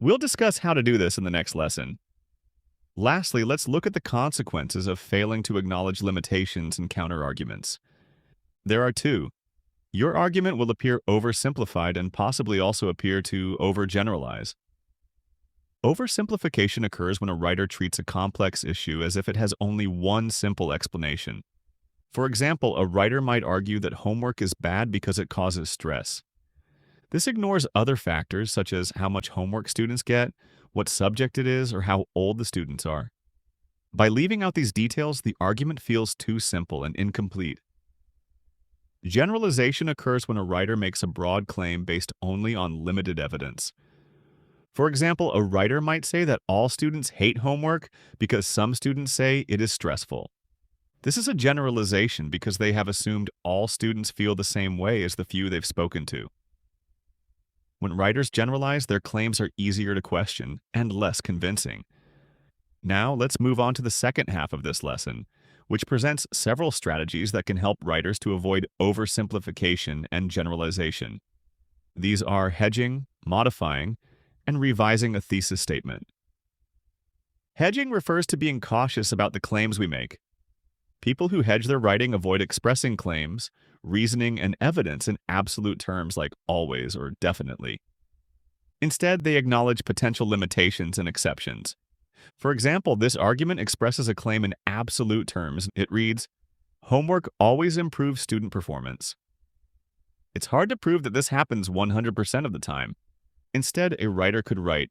We'll discuss how to do this in the next lesson. Lastly, let's look at the consequences of failing to acknowledge limitations and counterarguments. There are 2. Your argument will appear oversimplified and possibly also appear to overgeneralize. Oversimplification occurs when a writer treats a complex issue as if it has only one simple explanation. For example, a writer might argue that homework is bad because it causes stress. This ignores other factors such as how much homework students get, what subject it is, or how old the students are. By leaving out these details, the argument feels too simple and incomplete. Generalization occurs when a writer makes a broad claim based only on limited evidence. For example, a writer might say that all students hate homework because some students say it is stressful. This is a generalization because they have assumed all students feel the same way as the few they've spoken to. When writers generalize, their claims are easier to question and less convincing. Now, let's move on to the second half of this lesson, which presents several strategies that can help writers to avoid oversimplification and generalization. These are hedging, modifying, and revising a thesis statement. Hedging refers to being cautious about the claims we make. People who hedge their writing avoid expressing claims, reasoning, and evidence in absolute terms like always or definitely. Instead, they acknowledge potential limitations and exceptions. For example, this argument expresses a claim in absolute terms. It reads, "Homework always improves student performance." It's hard to prove that this happens 100% of the time. Instead, a writer could write,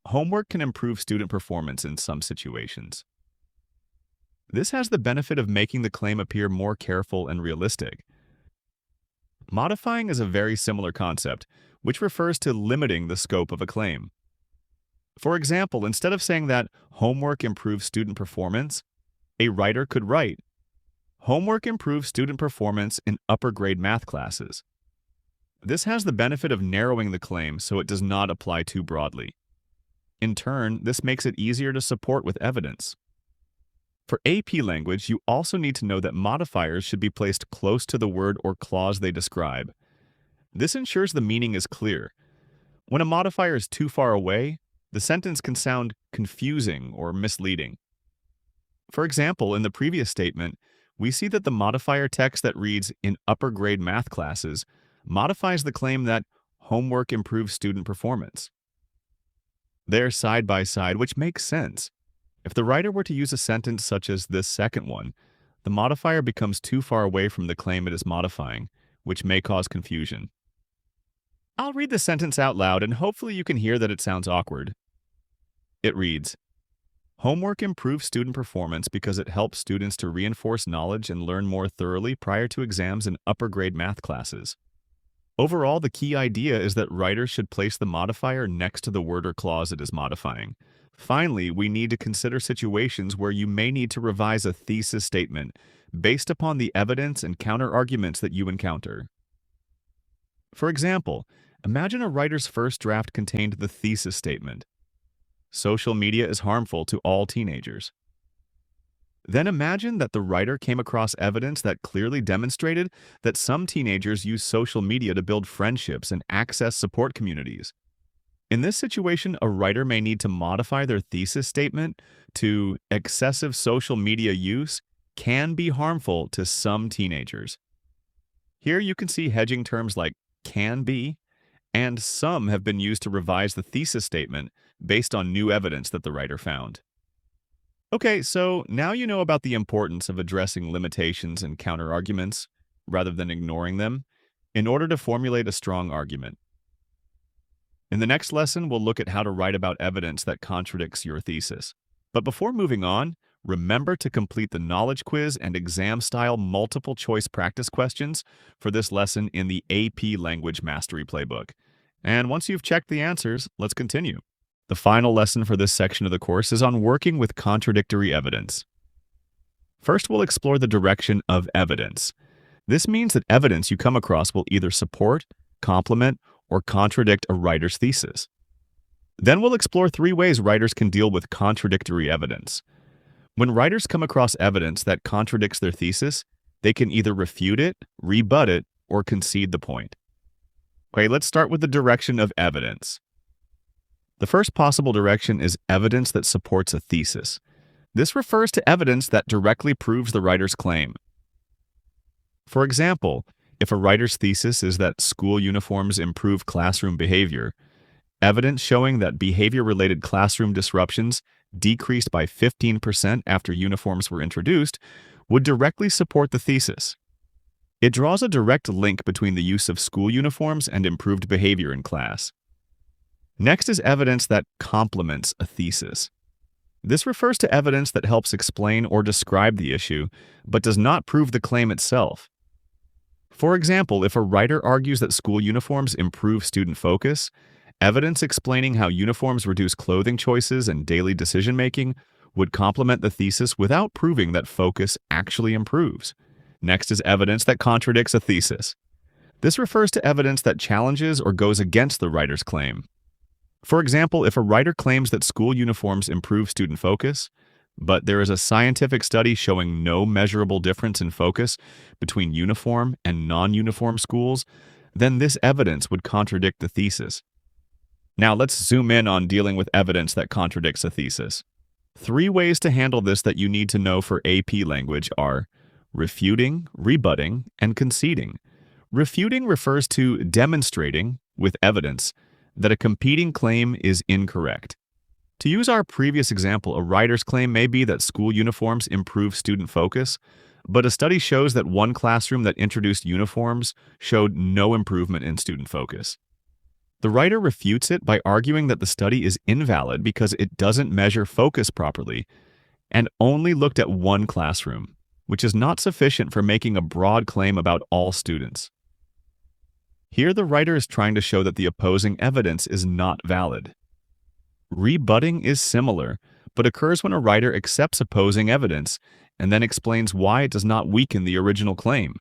"Homework can improve student performance in some situations." This has the benefit of making the claim appear more careful and realistic. Modifying is a very similar concept, which refers to limiting the scope of a claim. For example, instead of saying that homework improves student performance, a writer could write, "Homework improves student performance in upper grade math classes." This has the benefit of narrowing the claim so it does not apply too broadly. In turn, this makes it easier to support with evidence. For AP language, you also need to know that modifiers should be placed close to the word or clause they describe. This ensures the meaning is clear. When a modifier is too far away, the sentence can sound confusing or misleading. For example, in the previous statement, we see that the modifier text that reads "in upper grade math classes" modifies the claim that homework improves student performance. They're side by side, which makes sense. If the writer were to use a sentence such as this second one, the modifier becomes too far away from the claim it is modifying, which may cause confusion. I'll read the sentence out loud and hopefully you can hear that it sounds awkward. It reads, "Homework improves student performance because it helps students to reinforce knowledge and learn more thoroughly prior to exams in upper grade math classes." Overall, the key idea is that writers should place the modifier next to the word or clause it is modifying. Finally, we need to consider situations where you may need to revise a thesis statement based upon the evidence and counterarguments that you encounter. For example, imagine a writer's first draft contained the thesis statement, "Social media is harmful to all teenagers." Then imagine that the writer came across evidence that clearly demonstrated that some teenagers use social media to build friendships and access support communities. In this situation, a writer may need to modify their thesis statement to "excessive social media use can be harmful to some teenagers." Here you can see hedging terms like "can be" and "some" have been used to revise the thesis statement based on new evidence that the writer found. Okay, so now you know about the importance of addressing limitations and counterarguments, rather than ignoring them, in order to formulate a strong argument. In the next lesson, we'll look at how to write about evidence that contradicts your thesis. But before moving on, remember to complete the knowledge quiz and exam-style multiple-choice practice questions for this lesson in the AP Language Mastery Playbook. And once you've checked the answers, let's continue. The final lesson for this section of the course is on working with contradictory evidence. First, we'll explore the direction of evidence. This means that evidence you come across will either support, complement, or contradict a writer's thesis. Then we'll explore 3 ways writers can deal with contradictory evidence. When writers come across evidence that contradicts their thesis, they can either refute it, rebut it, or concede the point. Okay, let's start with the direction of evidence. The first possible direction is evidence that supports a thesis. This refers to evidence that directly proves the writer's claim. For example, if a writer's thesis is that school uniforms improve classroom behavior, evidence showing that behavior-related classroom disruptions decreased by 15% after uniforms were introduced would directly support the thesis. It draws a direct link between the use of school uniforms and improved behavior in class. Next is evidence that complements a thesis. This refers to evidence that helps explain or describe the issue, but does not prove the claim itself. For example, if a writer argues that school uniforms improve student focus, evidence explaining how uniforms reduce clothing choices and daily decision-making would complement the thesis without proving that focus actually improves. Next is evidence that contradicts a thesis. This refers to evidence that challenges or goes against the writer's claim. For example, if a writer claims that school uniforms improve student focus, but there is a scientific study showing no measurable difference in focus between uniform and non-uniform schools, then this evidence would contradict the thesis. Now let's zoom in on dealing with evidence that contradicts a thesis. 3 ways to handle this that you need to know for AP language are refuting, rebutting, and conceding. Refuting refers to demonstrating, with evidence, that a competing claim is incorrect. To use our previous example, a writer's claim may be that school uniforms improve student focus, but a study shows that one classroom that introduced uniforms showed no improvement in student focus. The writer refutes it by arguing that the study is invalid because it doesn't measure focus properly and only looked at one classroom, which is not sufficient for making a broad claim about all students. Here, the writer is trying to show that the opposing evidence is not valid. Rebutting is similar, but occurs when a writer accepts opposing evidence and then explains why it does not weaken the original claim.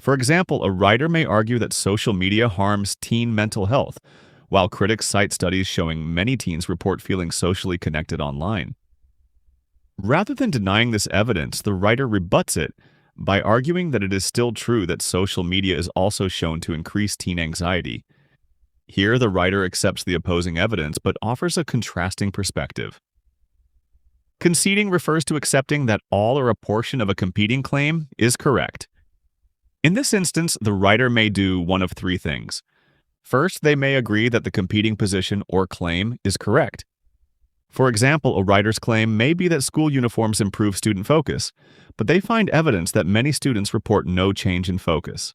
For example, a writer may argue that social media harms teen mental health, while critics cite studies showing many teens report feeling socially connected online. Rather than denying this evidence, the writer rebuts it by arguing that it is still true that social media is also shown to increase teen anxiety. Here, the writer accepts the opposing evidence but offers a contrasting perspective. Conceding refers to accepting that all or a portion of a competing claim is correct. In this instance, the writer may do one of 3 things. First, they may agree that the competing position or claim is correct. For example, a writer's claim may be that school uniforms improve student focus, but they find evidence that many students report no change in focus.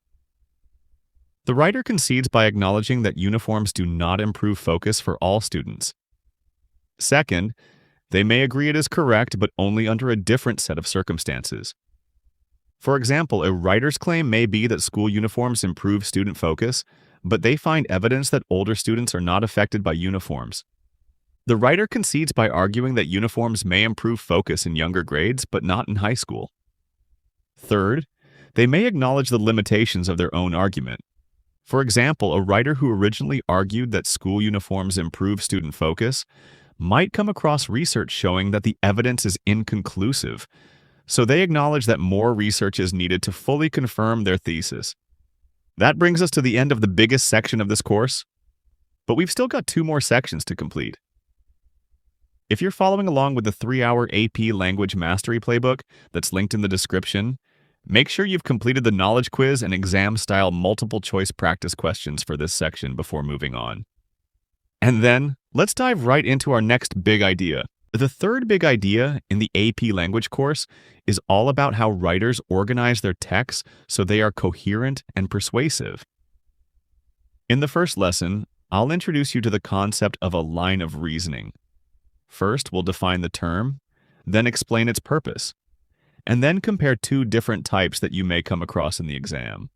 The writer concedes by acknowledging that uniforms do not improve focus for all students. Second, they may agree it is correct, but only under a different set of circumstances. For example, a writer's claim may be that school uniforms improve student focus, but they find evidence that older students are not affected by uniforms. The writer concedes by arguing that uniforms may improve focus in younger grades, but not in high school. Third, they may acknowledge the limitations of their own argument. For example, a writer who originally argued that school uniforms improve student focus might come across research showing that the evidence is inconclusive, so they acknowledge that more research is needed to fully confirm their thesis. That brings us to the end of the biggest section of this course, but we've still got 2 more sections to complete. If you're following along with the 3-hour AP Language Mastery Playbook that's linked in the description, make sure you've completed the knowledge quiz and exam-style multiple-choice practice questions for this section before moving on. And then, let's dive right into our next big idea. The third big idea in the AP Language course is all about how writers organize their texts so they are coherent and persuasive. In the first lesson, I'll introduce you to the concept of a line of reasoning. First, we'll define the term, then explain its purpose, and then compare 2 different types that you may come across in the exam.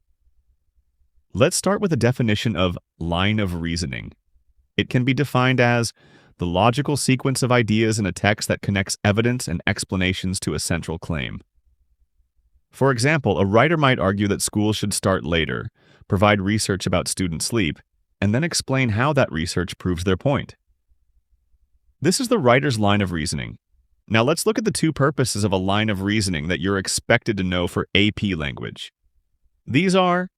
Let's start with a definition of line of reasoning. It can be defined as the logical sequence of ideas in a text that connects evidence and explanations to a central claim. For example, a writer might argue that schools should start later, provide research about student sleep, and then explain how that research proves their point. This is the writer's line of reasoning. Now let's look at the 2 purposes of a line of reasoning that you're expected to know for AP language. These are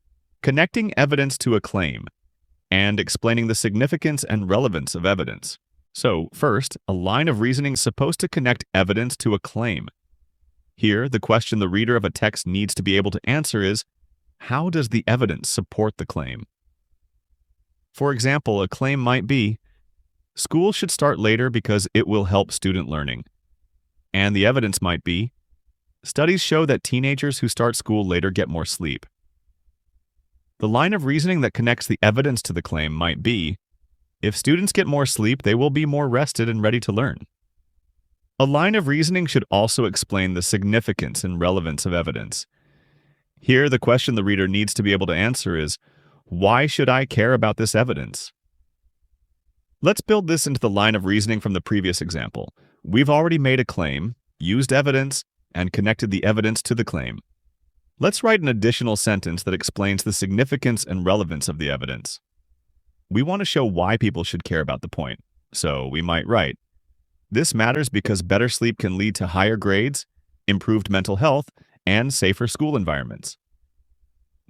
connecting evidence to a claim and explaining the significance and relevance of evidence. So, first, a line of reasoning is supposed to connect evidence to a claim. Here, the question the reader of a text needs to be able to answer is, how does the evidence support the claim? For example, a claim might be, schools should start later because it will help student learning. And the evidence might be, Studies show that teenagers who start school later get more sleep. The line of reasoning that connects the evidence to the claim might be, if students get more sleep, they will be more rested and ready to learn. A line of reasoning should also explain the significance and relevance of evidence. Here, the question the reader needs to be able to answer is, why should I care about this evidence? Let's build this into the line of reasoning from the previous example. We've already made a claim, used evidence, and connected the evidence to the claim. Let's write an additional sentence that explains the significance and relevance of the evidence. We want to show why people should care about the point, so we might write, this matters because better sleep can lead to higher grades, improved mental health, and safer school environments.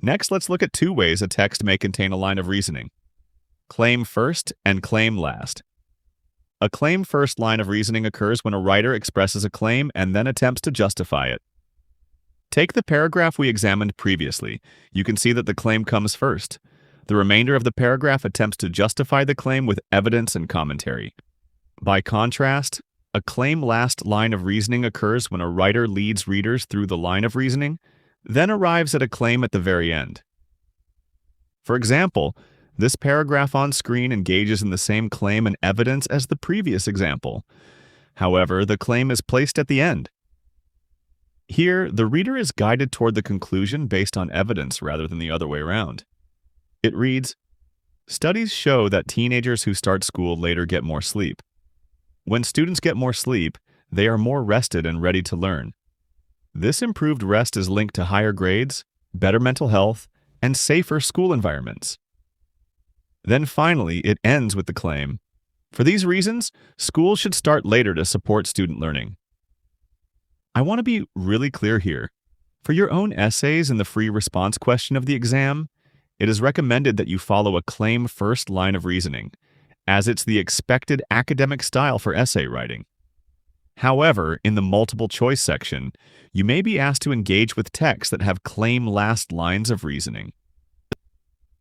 Next, let's look at two ways a text may contain a line of reasoning. Claim first and claim last. A claim first line of reasoning occurs when a writer expresses a claim and then attempts to justify it. Take the paragraph we examined previously. You can see that the claim comes first. The remainder of the paragraph attempts to justify the claim with evidence and commentary. By contrast, a claim last line of reasoning occurs when a writer leads readers through the line of reasoning, then arrives at a claim at the very end. For example, this paragraph on screen engages in the same claim and evidence as the previous example. However, the claim is placed at the end. Here, the reader is guided toward the conclusion based on evidence rather than the other way around. It reads, studies show that teenagers who start school later get more sleep. When students get more sleep, they are more rested and ready to learn. This improved rest is linked to higher grades, better mental health, and safer school environments. Then finally, it ends with the claim, for these reasons, schools should start later to support student learning. I want to be really clear here. For your own essays and the free response question of the exam, it is recommended that you follow a claim-first line of reasoning, as it's the expected academic style for essay writing. However, in the multiple choice section, you may be asked to engage with texts that have claim-last lines of reasoning.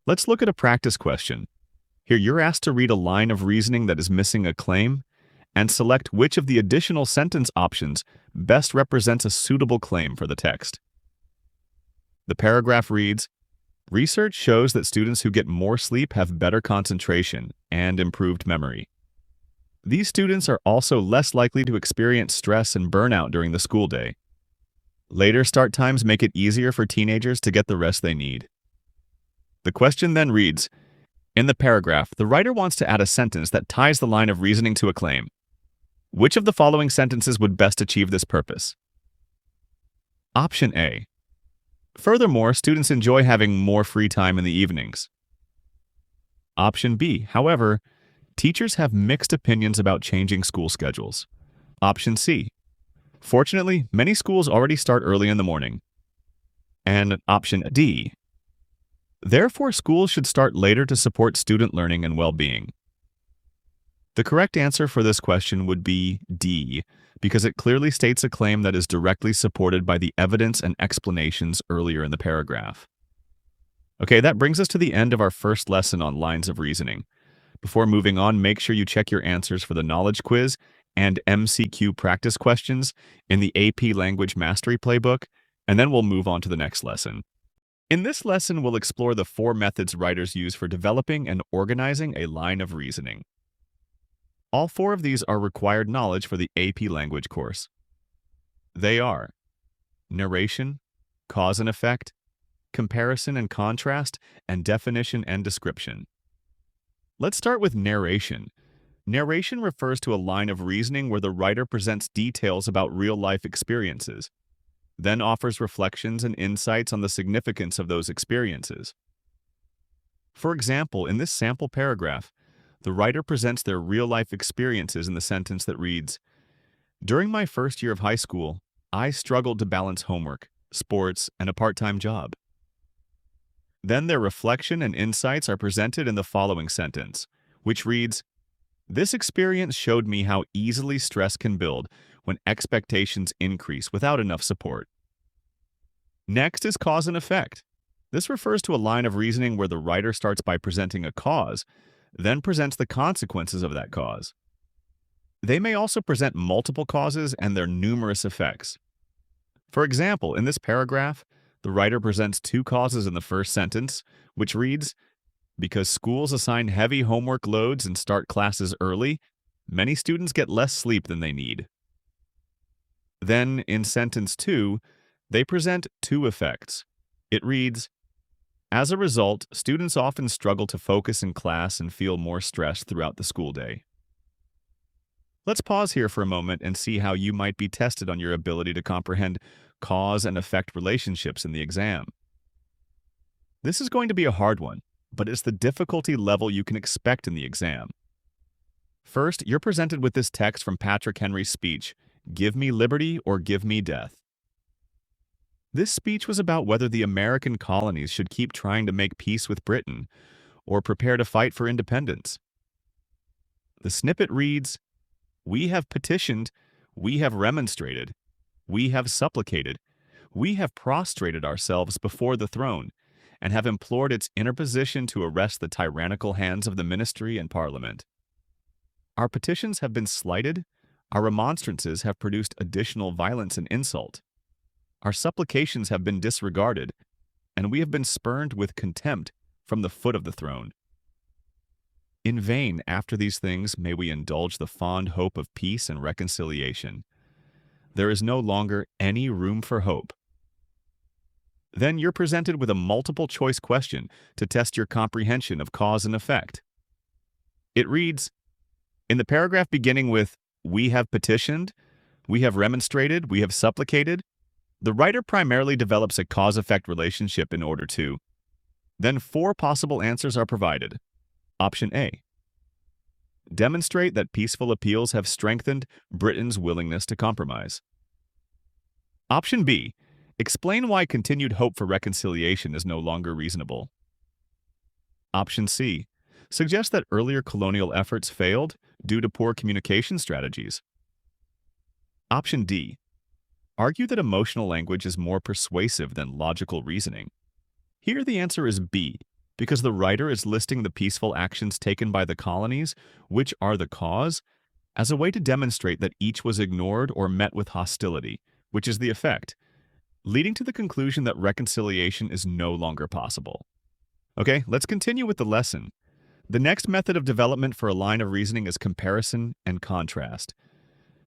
Let's look at a practice question. Here you're asked to read a line of reasoning that is missing a claim, and select which of the additional sentence options best represents a suitable claim for the text. The paragraph reads, research shows that students who get more sleep have better concentration and improved memory. These students are also less likely to experience stress and burnout during the school day. Later start times make it easier for teenagers to get the rest they need. The question then reads, in the paragraph, the writer wants to add a sentence that ties the line of reasoning to a claim. Which of the following sentences would best achieve this purpose? Option A. Furthermore, students enjoy having more free time in the evenings. Option B. However, teachers have mixed opinions about changing school schedules. Option C. Fortunately, many schools already start early in the morning. And option D. Therefore, schools should start later to support student learning and well-being. The correct answer for this question would be D, because it clearly states a claim that is directly supported by the evidence and explanations earlier in the paragraph. Okay, that brings us to the end of our first lesson on lines of reasoning. Before moving on, make sure you check your answers for the knowledge quiz and MCQ practice questions in the AP Language Mastery Playbook, and then we'll move on to the next lesson. In this lesson, we'll explore the 4 methods writers use for developing and organizing a line of reasoning. All 4 of these are required knowledge for the AP Language course. They are narration, cause and effect, comparison and contrast, and definition and description. Let's start with narration. Narration refers to a line of reasoning where the writer presents details about real-life experiences, then offers reflections and insights on the significance of those experiences. For example, in this sample paragraph, the writer presents their real-life experiences in the sentence that reads, during my first year of high school, I struggled to balance homework, sports, and a part-time job. Then their reflection and insights are presented in the following sentence, which reads, this experience showed me how easily stress can build when expectations increase without enough support. Next is cause and effect. This refers to a line of reasoning where the writer starts by presenting a cause, then presents the consequences of that cause. They may also present multiple causes and their numerous effects. For example, in this paragraph, the writer presents two causes in the first sentence, which reads, because schools assign heavy homework loads and start classes early, many students get less sleep than they need. Then, in sentence 2, they present two effects. It reads, as a result, students often struggle to focus in class and feel more stressed throughout the school day. Let's pause here for a moment and see how you might be tested on your ability to comprehend cause and effect relationships in the exam. This is going to be a hard one, but it's the difficulty level you can expect in the exam. First, you're presented with this text from Patrick Henry's speech, "Give me liberty or give me death." This speech was about whether the American colonies should keep trying to make peace with Britain or prepare to fight for independence. The snippet reads, we have petitioned, we have remonstrated, we have supplicated, we have prostrated ourselves before the throne, and have implored its interposition to arrest the tyrannical hands of the ministry and parliament. Our petitions have been slighted, our remonstrances have produced additional violence and insult. Our supplications have been disregarded, and we have been spurned with contempt from the foot of the throne. In vain, after these things, may we indulge the fond hope of peace and reconciliation. There is no longer any room for hope. Then you're presented with a multiple-choice question to test your comprehension of cause and effect. It reads, in the paragraph beginning with, we have petitioned, we have remonstrated, we have supplicated, the writer primarily develops a cause-effect relationship in order to. Then 4 possible answers are provided. Option A. Demonstrate that peaceful appeals have strengthened Britain's willingness to compromise. Option B. Explain why continued hope for reconciliation is no longer reasonable. Option C. Suggest that earlier colonial efforts failed due to poor communication strategies. Option D. Argue that emotional language is more persuasive than logical reasoning. Here the answer is B, because the writer is listing the peaceful actions taken by the colonies, which are the cause, as a way to demonstrate that each was ignored or met with hostility, which is the effect, leading to the conclusion that reconciliation is no longer possible. Okay, let's continue with the lesson. The next method of development for a line of reasoning is comparison and contrast.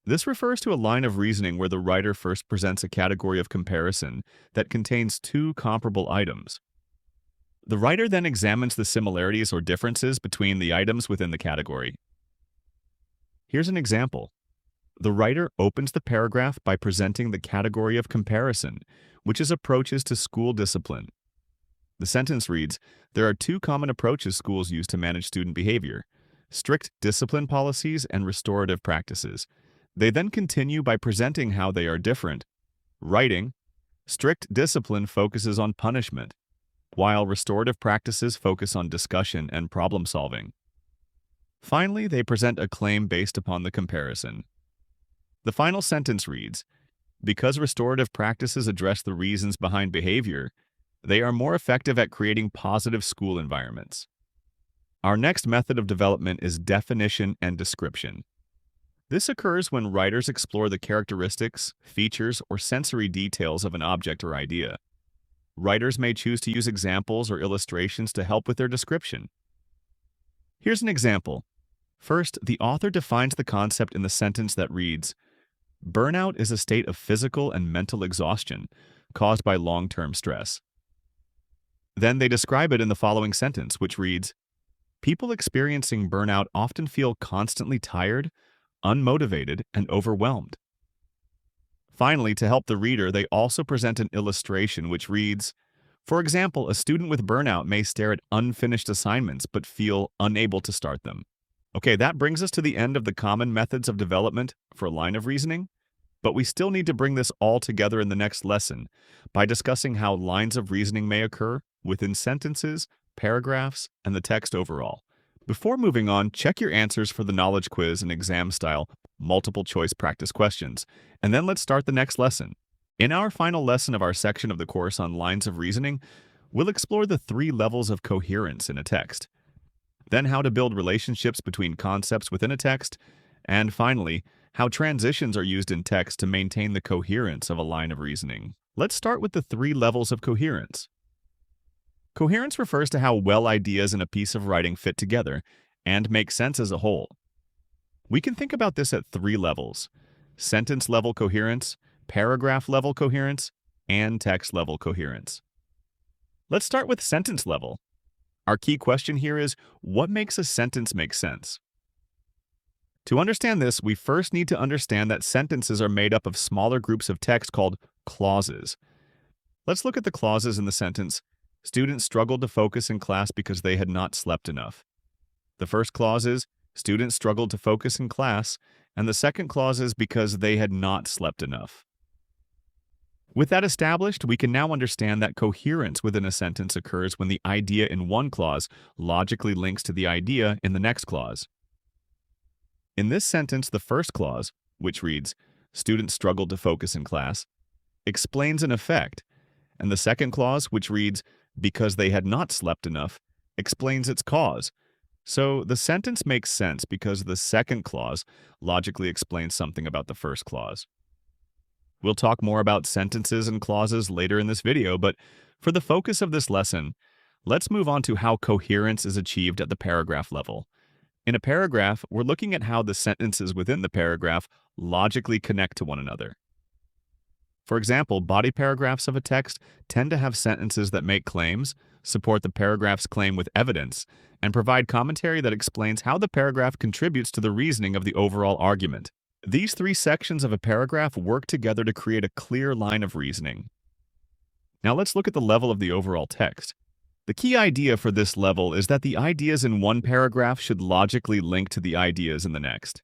This refers to a line of reasoning where the writer first presents a category of comparison that contains 2 comparable items. The writer then examines the similarities or differences between the items within the category. Here's an example. The writer opens the paragraph by presenting the category of comparison, which is approaches to school discipline. The sentence reads, there are 2 common approaches schools use to manage student behavior: strict discipline policies and restorative practices. They then continue by presenting how they are different. Writing, strict discipline focuses on punishment, while restorative practices focus on discussion and problem solving. Finally, they present a claim based upon the comparison. The final sentence reads, because restorative practices address the reasons behind behavior, they are more effective at creating positive school environments. Our next method of development is definition and description. This occurs when writers explore the characteristics, features, or sensory details of an object or idea. Writers may choose to use examples or illustrations to help with their description. Here's an example. First, the author defines the concept in the sentence that reads, burnout is a state of physical and mental exhaustion caused by long-term stress. Then they describe it in the following sentence, which reads, people experiencing burnout often feel constantly tired, unmotivated, and overwhelmed. Finally, to help the reader, they also present an illustration which reads, for example, a student with burnout may stare at unfinished assignments but feel unable to start them. Okay, that brings us to the end of the common methods of development for a line of reasoning, but we still need to bring this all together in the next lesson by discussing how lines of reasoning may occur within sentences, paragraphs, and the text overall. Before moving on, check your answers for the knowledge quiz and exam-style multiple-choice practice questions, and then let's start the next lesson. In our final lesson of our section of the course on lines of reasoning, we'll explore the 3 levels of coherence in a text, then how to build relationships between concepts within a text, and finally, how transitions are used in text to maintain the coherence of a line of reasoning. Let's start with the 3 levels of coherence. Coherence refers to how well ideas in a piece of writing fit together and make sense as a whole. We can think about this at 3 levels: sentence-level coherence, paragraph-level coherence, and text-level coherence. Let's start with sentence level. Our key question here is, what makes a sentence make sense? To understand this, we first need to understand that sentences are made up of smaller groups of text called clauses. Let's look at the clauses in the sentence, "Students struggled to focus in class because they had not slept enough." The first clause is, "Students struggled to focus in class," and the second clause is, "because they had not slept enough." With that established, we can now understand that coherence within a sentence occurs when the idea in one clause logically links to the idea in the next clause. In this sentence, the first clause, which reads, "Students struggled to focus in class," explains an effect, and the second clause, which reads, "because they had not slept enough," explains its cause. So the sentence makes sense because the second clause logically explains something about the first clause. We'll talk more about sentences and clauses later in this video, but for the focus of this lesson, let's move on to how coherence is achieved at the paragraph level. In a paragraph, we're looking at how the sentences within the paragraph logically connect to one another. For example, body paragraphs of a text tend to have sentences that make claims, support the paragraph's claim with evidence, and provide commentary that explains how the paragraph contributes to the reasoning of the overall argument. These 3 sections of a paragraph work together to create a clear line of reasoning. Now let's look at the level of the overall text. The key idea for this level is that the ideas in one paragraph should logically link to the ideas in the next.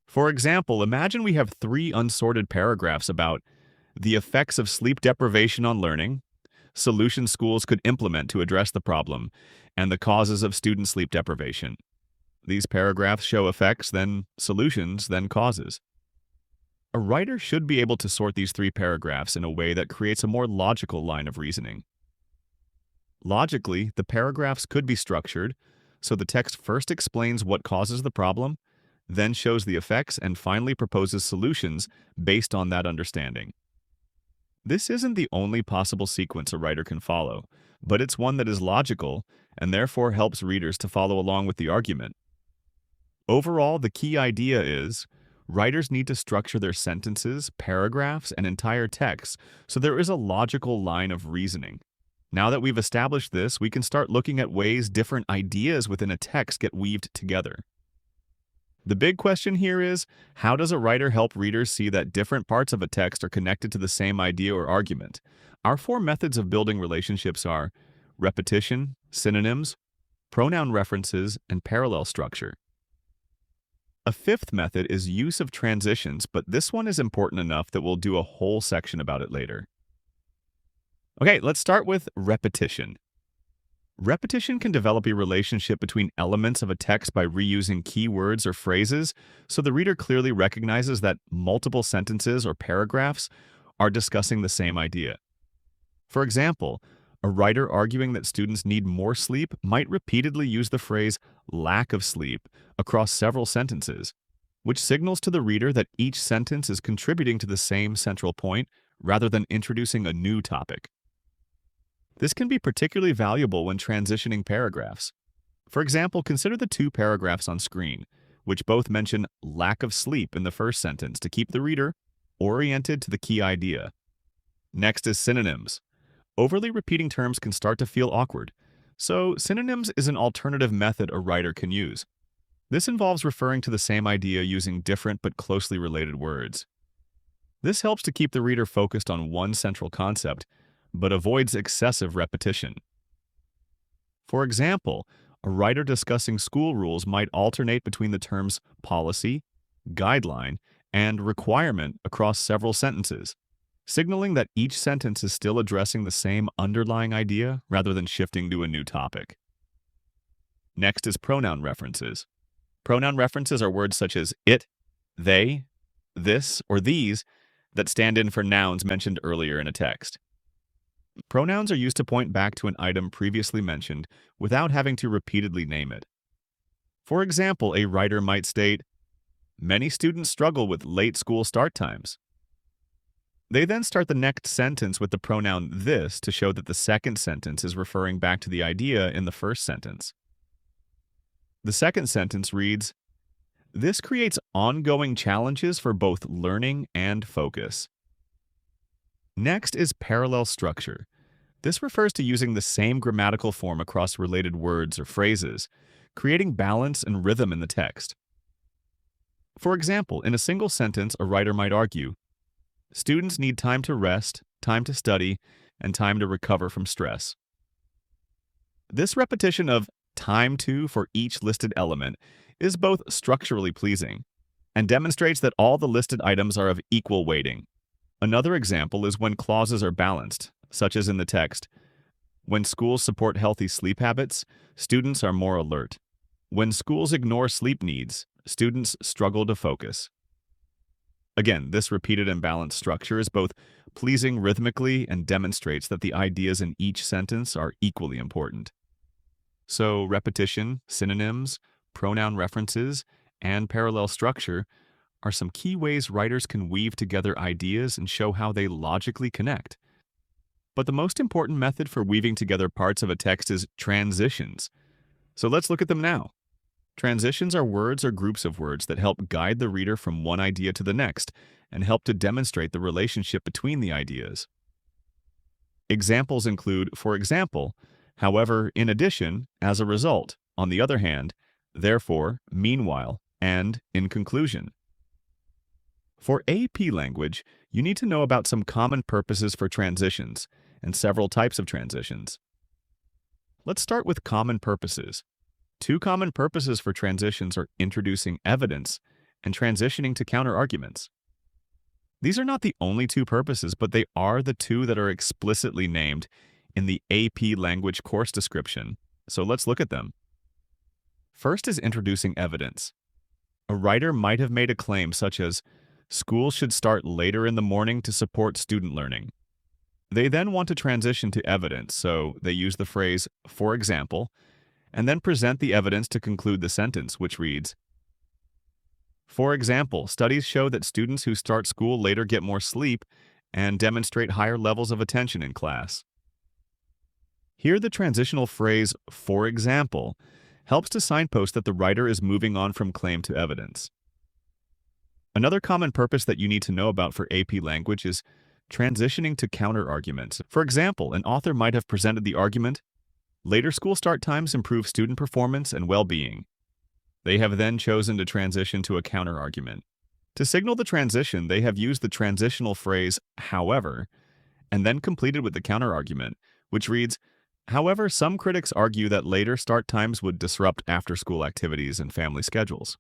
For example, imagine we have 3 unsorted paragraphs about the effects of sleep deprivation on learning, solutions schools could implement to address the problem, and the causes of student sleep deprivation. These paragraphs show effects, then solutions, then causes. A writer should be able to sort these 3 paragraphs in a way that creates a more logical line of reasoning. Logically, the paragraphs could be structured so the text first explains what causes the problem, then shows the effects, and finally proposes solutions based on that understanding. This isn't the only possible sequence a writer can follow, but it's one that is logical and therefore helps readers to follow along with the argument. Overall, the key idea is writers need to structure their sentences, paragraphs, and entire texts so there is a logical line of reasoning. Now that we've established this, we can start looking at ways different ideas within a text get weaved together. The big question here is, how does a writer help readers see that different parts of a text are connected to the same idea or argument? Our 4 methods of building relationships are repetition, synonyms, pronoun references, and parallel structure. A 5th method is use of transitions, but this one is important enough that we'll do a whole section about it later. Okay, let's start with repetition. Repetition can develop a relationship between elements of a text by reusing keywords or phrases, so the reader clearly recognizes that multiple sentences or paragraphs are discussing the same idea. For example, a writer arguing that students need more sleep might repeatedly use the phrase lack of sleep across several sentences, which signals to the reader that each sentence is contributing to the same central point rather than introducing a new topic. This can be particularly valuable when transitioning paragraphs. For example, consider the 2 paragraphs on screen, which both mention lack of sleep in the first sentence to keep the reader oriented to the key idea. Next is synonyms. Overly repeating terms can start to feel awkward, so synonyms is an alternative method a writer can use. This involves referring to the same idea using different but closely related words. This helps to keep the reader focused on one central concept, but avoids excessive repetition. For example, a writer discussing school rules might alternate between the terms policy, guideline, and requirement across several sentences, signaling that each sentence is still addressing the same underlying idea rather than shifting to a new topic. Next is pronoun references. Pronoun references are words such as it, they, this, or these that stand in for nouns mentioned earlier in a text. Pronouns are used to point back to an item previously mentioned without having to repeatedly name it. For example, a writer might state, Many students struggle with late school start times. They then start the next sentence with the pronoun this to show that the second sentence is referring back to the idea in the first sentence. The second sentence reads, "This creates ongoing challenges for both learning and focus." Next is parallel structure. This refers to using the same grammatical form across related words or phrases, creating balance and rhythm in the text. For example, in a single sentence, a writer might argue, "Students need time to rest, time to study, and time to recover from stress." This repetition of time to for each listed element is both structurally pleasing and demonstrates that all the listed items are of equal weighting. Another example is when clauses are balanced, such as in the text, "When schools support healthy sleep habits, students are more alert. When schools ignore sleep needs, students struggle to focus." Again, this repeated and balanced structure is both pleasing rhythmically and demonstrates that the ideas in each sentence are equally important. So, repetition, synonyms, pronoun references, and parallel structure are some key ways writers can weave together ideas and show how they logically connect. But the most important method for weaving together parts of a text is transitions. So let's look at them now. Transitions are words or groups of words that help guide the reader from one idea to the next and help to demonstrate the relationship between the ideas. Examples include, for example, however, in addition, as a result, on the other hand, therefore, meanwhile, and in conclusion. For AP language, you need to know about some common purposes for transitions and several types of transitions. Let's start with common purposes. Two common purposes for transitions are introducing evidence and transitioning to counterarguments. These are not the only two purposes, but they are the two that are explicitly named in the AP language course description, so let's look at them. First is introducing evidence. A writer might have made a claim such as, "Schools should start later in the morning to support student learning." They then want to transition to evidence, so they use the phrase, "for example," and then present the evidence to conclude the sentence, which reads, "For example, studies show that students who start school later get more sleep and demonstrate higher levels of attention in class." Here, the transitional phrase, "for example," helps to signpost that the writer is moving on from claim to evidence. Another common purpose that you need to know about for AP language is transitioning to counterarguments. For example, an author might have presented the argument, "Later school start times improve student performance and well-being." They have then chosen to transition to a counterargument. To signal the transition, they have used the transitional phrase, "however," and then completed with the counterargument, which reads, "However, some critics argue that later start times would disrupt after-school activities and family schedules."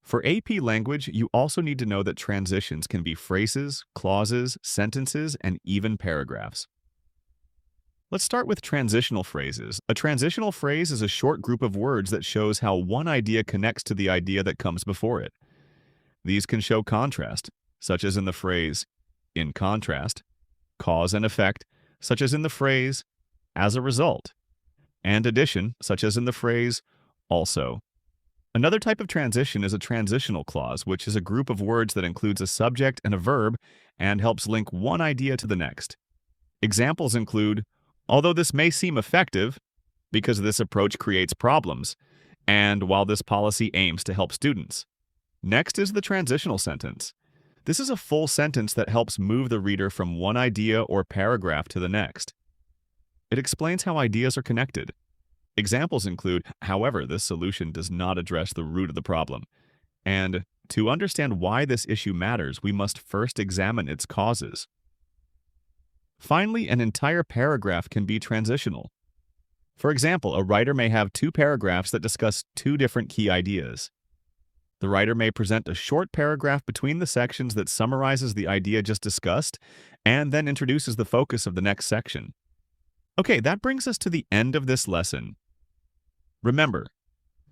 For AP language, you also need to know that transitions can be phrases, clauses, sentences, and even paragraphs. Let's start with transitional phrases. A transitional phrase is a short group of words that shows how one idea connects to the idea that comes before it. These can show contrast, such as in the phrase, "in contrast," cause and effect, such as in the phrase, "as a result," and addition, such as in the phrase, "also." Another type of transition is a transitional clause, which is a group of words that includes a subject and a verb and helps link one idea to the next. Examples include, "Although this may seem effective, because this approach creates problems, and while this policy aims to help students." Next is the transitional sentence. This is a full sentence that helps move the reader from one idea or paragraph to the next. It explains how ideas are connected. Examples include, "However, this solution does not address the root of the problem," and "To understand why this issue matters, we must first examine its causes." Finally, an entire paragraph can be transitional. For example, a writer may have two paragraphs that discuss two different key ideas. The writer may present a short paragraph between the sections that summarizes the idea just discussed and then introduces the focus of the next section. Okay, that brings us to the end of this lesson. Remember,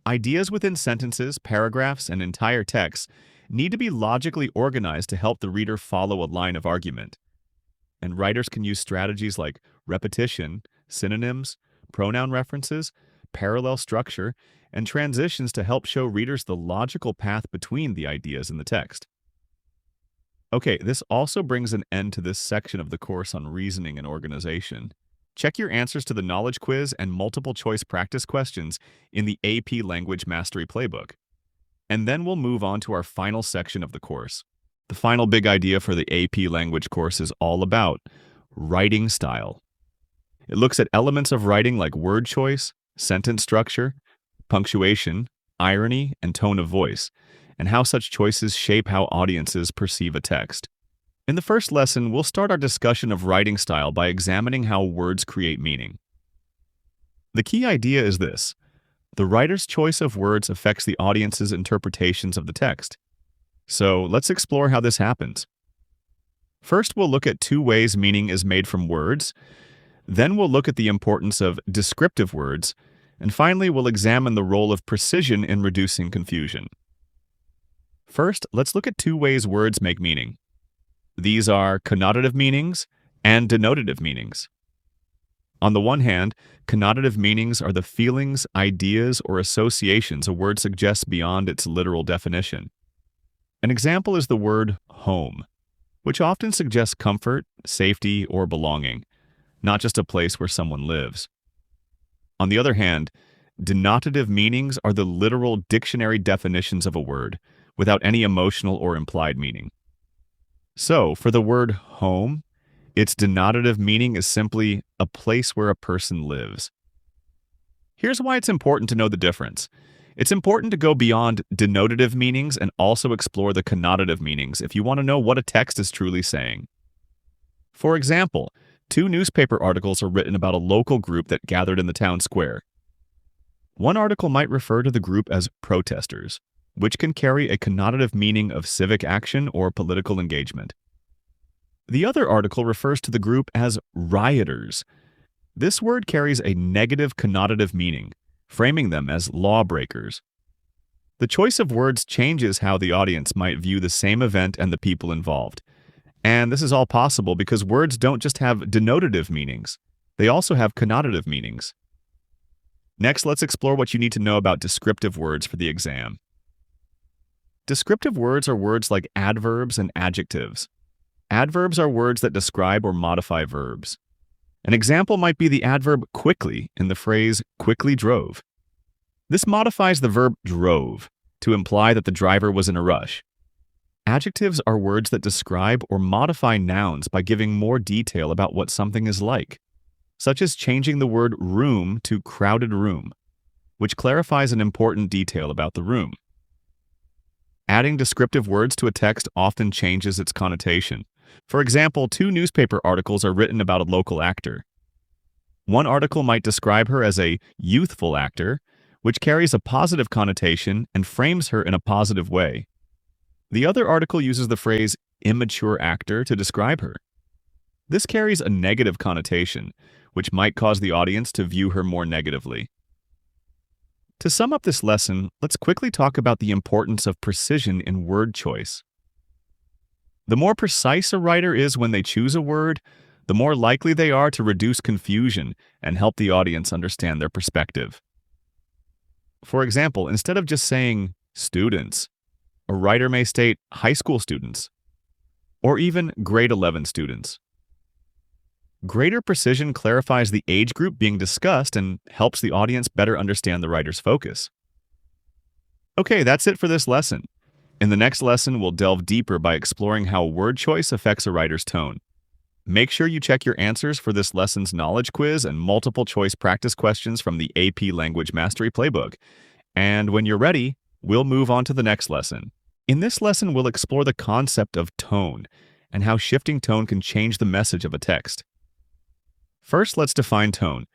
ideas within sentences, paragraphs, and entire texts need to be logically organized to help the reader follow a line of argument. And writers can use strategies like repetition, synonyms, pronoun references parallel structure and transitions to help show readers the logical path between the ideas in the text. Okay, this also brings an end to this section of the course on reasoning and organization. Check your answers to the knowledge quiz and multiple choice practice questions in the AP Language Mastery Playbook. And then we'll move on to our final section of the course. The final big idea for the AP Language course is all about writing style. It looks at elements of writing like word choice, sentence structure, punctuation, irony, and tone of voice, and how such choices shape how audiences perceive a text. In the first lesson, we'll start our discussion of writing style by examining how words create meaning. The key idea is this: the writer's choice of words affects the audience's interpretations of the text. So let's explore how this happens. First, we'll look at two ways meaning is made from words. Then we'll look at the importance of descriptive words. And finally, we'll examine the role of precision in reducing confusion. First, let's look at two ways words make meaning. These are connotative meanings and denotative meanings. On the one hand, connotative meanings are the feelings, ideas, or associations a word suggests beyond its literal definition. An example is the word home, which often suggests comfort, safety, or belonging, not just a place where someone lives. On the other hand, denotative meanings are the literal dictionary definitions of a word, without any emotional or implied meaning. So, for the word home, its denotative meaning is simply a place where a person lives. Here's why it's important to know the difference. It's important to go beyond denotative meanings and also explore the connotative meanings if you want to know what a text is truly saying. For example, two newspaper articles are written about a local group that gathered in the town square. One article might refer to the group as protesters, which can carry a connotative meaning of civic action or political engagement. The other article refers to the group as rioters. This word carries a negative connotative meaning, framing them as lawbreakers. The choice of words changes how the audience might view the same event and the people involved. And this is all possible because words don't just have denotative meanings, they also have connotative meanings. Next, let's explore what you need to know about descriptive words for the exam. Descriptive words are words like adverbs and adjectives. Adverbs are words that describe or modify verbs. An example might be the adverb quickly in the phrase quickly drove. This modifies the verb drove to imply that the driver was in a rush. Adjectives are words that describe or modify nouns by giving more detail about what something is like, such as changing the word room to crowded room, which clarifies an important detail about the room. Adding descriptive words to a text often changes its connotation. For example, two newspaper articles are written about a local actor. One article might describe her as a youthful actor, which carries a positive connotation and frames her in a positive way. The other article uses the phrase immature actor to describe her. This carries a negative connotation, which might cause the audience to view her more negatively. To sum up this lesson, let's quickly talk about the importance of precision in word choice. The more precise a writer is when they choose a word, the more likely they are to reduce confusion and help the audience understand their perspective. For example, instead of just saying students, a writer may state high school students, or even grade 11 students. Greater precision clarifies the age group being discussed and helps the audience better understand the writer's focus. Okay, that's it for this lesson. In the next lesson, we'll delve deeper by exploring how word choice affects a writer's tone. Make sure you check your answers for this lesson's knowledge quiz and multiple choice practice questions from the AP Language Mastery Playbook. And when you're ready, we'll move on to the next lesson. In this lesson, we'll explore the concept of tone and how shifting tone can change the message of a text. First, let's define tone.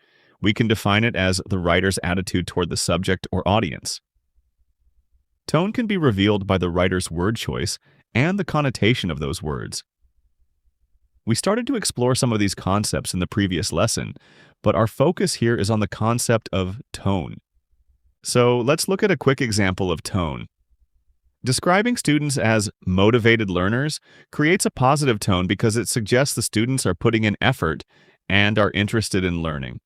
We can define it as the writer's attitude toward the subject or audience. Tone can be revealed by the writer's word choice and the connotation of those words. We started to explore some of these concepts in the previous lesson, but our focus here is on the concept of tone. So let's look at a quick example of tone. Describing students as motivated learners creates a positive tone because it suggests the students are putting in effort and are interested in learning.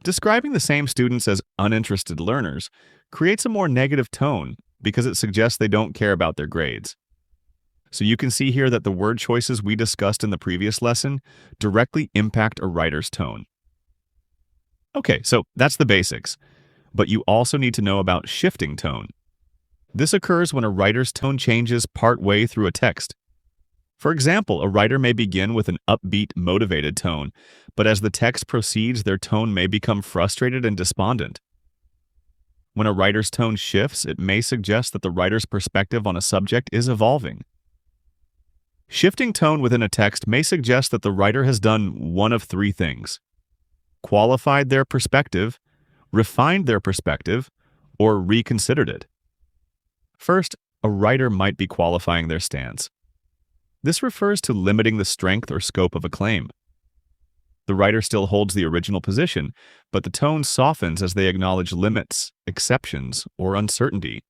Describing the same students as uninterested learners creates a more negative tone because it suggests they don't care about their grades. So you can see here that the word choices we discussed in the previous lesson directly impact a writer's tone. Okay, so that's the basics, but you also need to know about shifting tone. This occurs when a writer's tone changes partway through a text. For example, a writer may begin with an upbeat, motivated tone, but as the text proceeds, their tone may become frustrated and despondent. When a writer's tone shifts, it may suggest that the writer's perspective on a subject is evolving. Shifting tone within a text may suggest that the writer has done one of three things: qualified their perspective, refined their perspective, or reconsidered it. First, a writer might be qualifying their stance. This refers to limiting the strength or scope of a claim. The writer still holds the original position, but the tone softens as they acknowledge limits, exceptions, or uncertainty.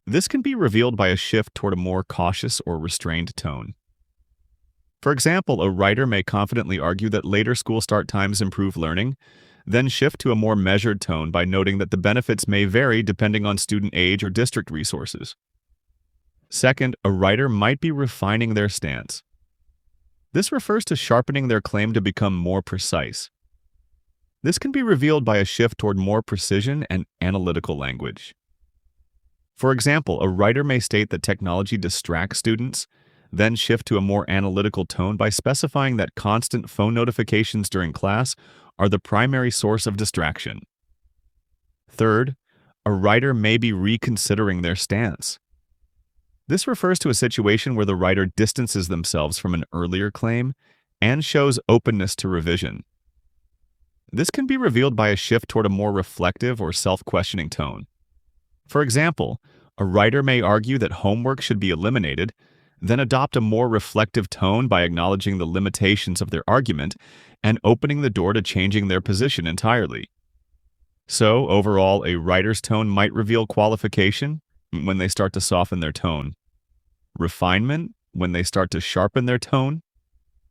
This can be revealed by a shift toward a more cautious or restrained tone. For example, a writer may confidently argue that later school start times improve learning, then shift to a more measured tone by noting that the benefits may vary depending on student age or district resources. Second, a writer might be refining their stance. This refers to sharpening their claim to become more precise. This can be revealed by a shift toward more precision and analytical language. For example, a writer may state that technology distracts students, then shift to a more analytical tone by specifying that constant phone notifications during class are the primary source of distraction. Third, a writer may be reconsidering their stance. This refers to a situation where the writer distances themselves from an earlier claim and shows openness to revision. This can be revealed by a shift toward a more reflective or self-questioning tone. For example, a writer may argue that homework should be eliminated, then adopt a more reflective tone by acknowledging the limitations of their argument and opening the door to changing their position entirely. So, overall, a writer's tone might reveal qualification when they start to soften their tone, refinement when they start to sharpen their tone,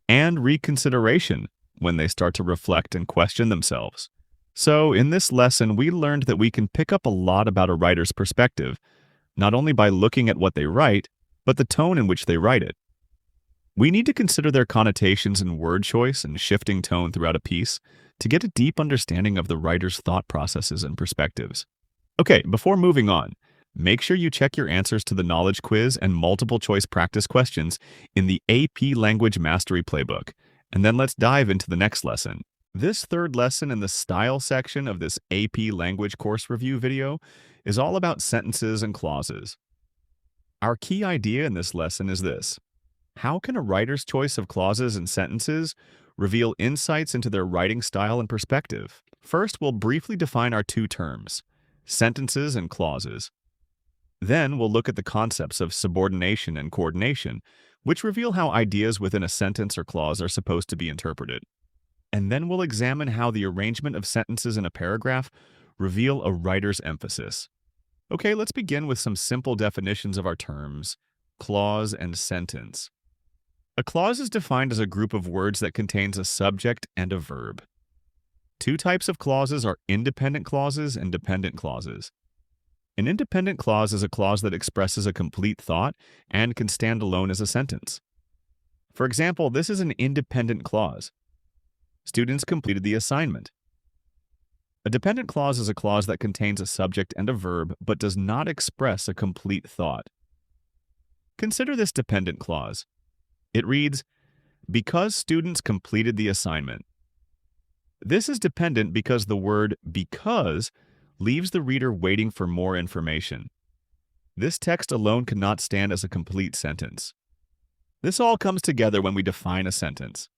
and reconsideration when they start to reflect and question themselves. So, in this lesson, we learned that we can pick up a lot about a writer's perspective, not only by looking at what they write, but the tone in which they write it. We need to consider their connotations and word choice and shifting tone throughout a piece to get a deep understanding of the writer's thought processes and perspectives. Okay, before moving on, make sure you check your answers to the knowledge quiz and multiple choice practice questions in the AP Language Mastery Playbook, and then let's dive into the next lesson. This third lesson in the style section of this AP Language course review video is all about sentences and clauses. Our key idea in this lesson is this: how can a writer's choice of clauses and sentences reveal insights into their writing style and perspective? First, we'll briefly define our two terms, sentences and clauses. Then we'll look at the concepts of subordination and coordination, which reveal how ideas within a sentence or clause are supposed to be interpreted. And then we'll examine how the arrangement of sentences in a paragraph reveal a writer's emphasis. Okay, let's begin with some simple definitions of our terms, clause and sentence. A clause is defined as a group of words that contains a subject and a verb. Two types of clauses are independent clauses and dependent clauses. An independent clause is a clause that expresses a complete thought and can stand alone as a sentence. For example, this is an independent clause. Students completed the assignment. A dependent clause is a clause that contains a subject and a verb but does not express a complete thought. Consider this dependent clause. It reads, "Because students completed the assignment." This is dependent because the word "because" leaves the reader waiting for more information. This text alone cannot stand as a complete sentence. This all comes together when we define a sentence.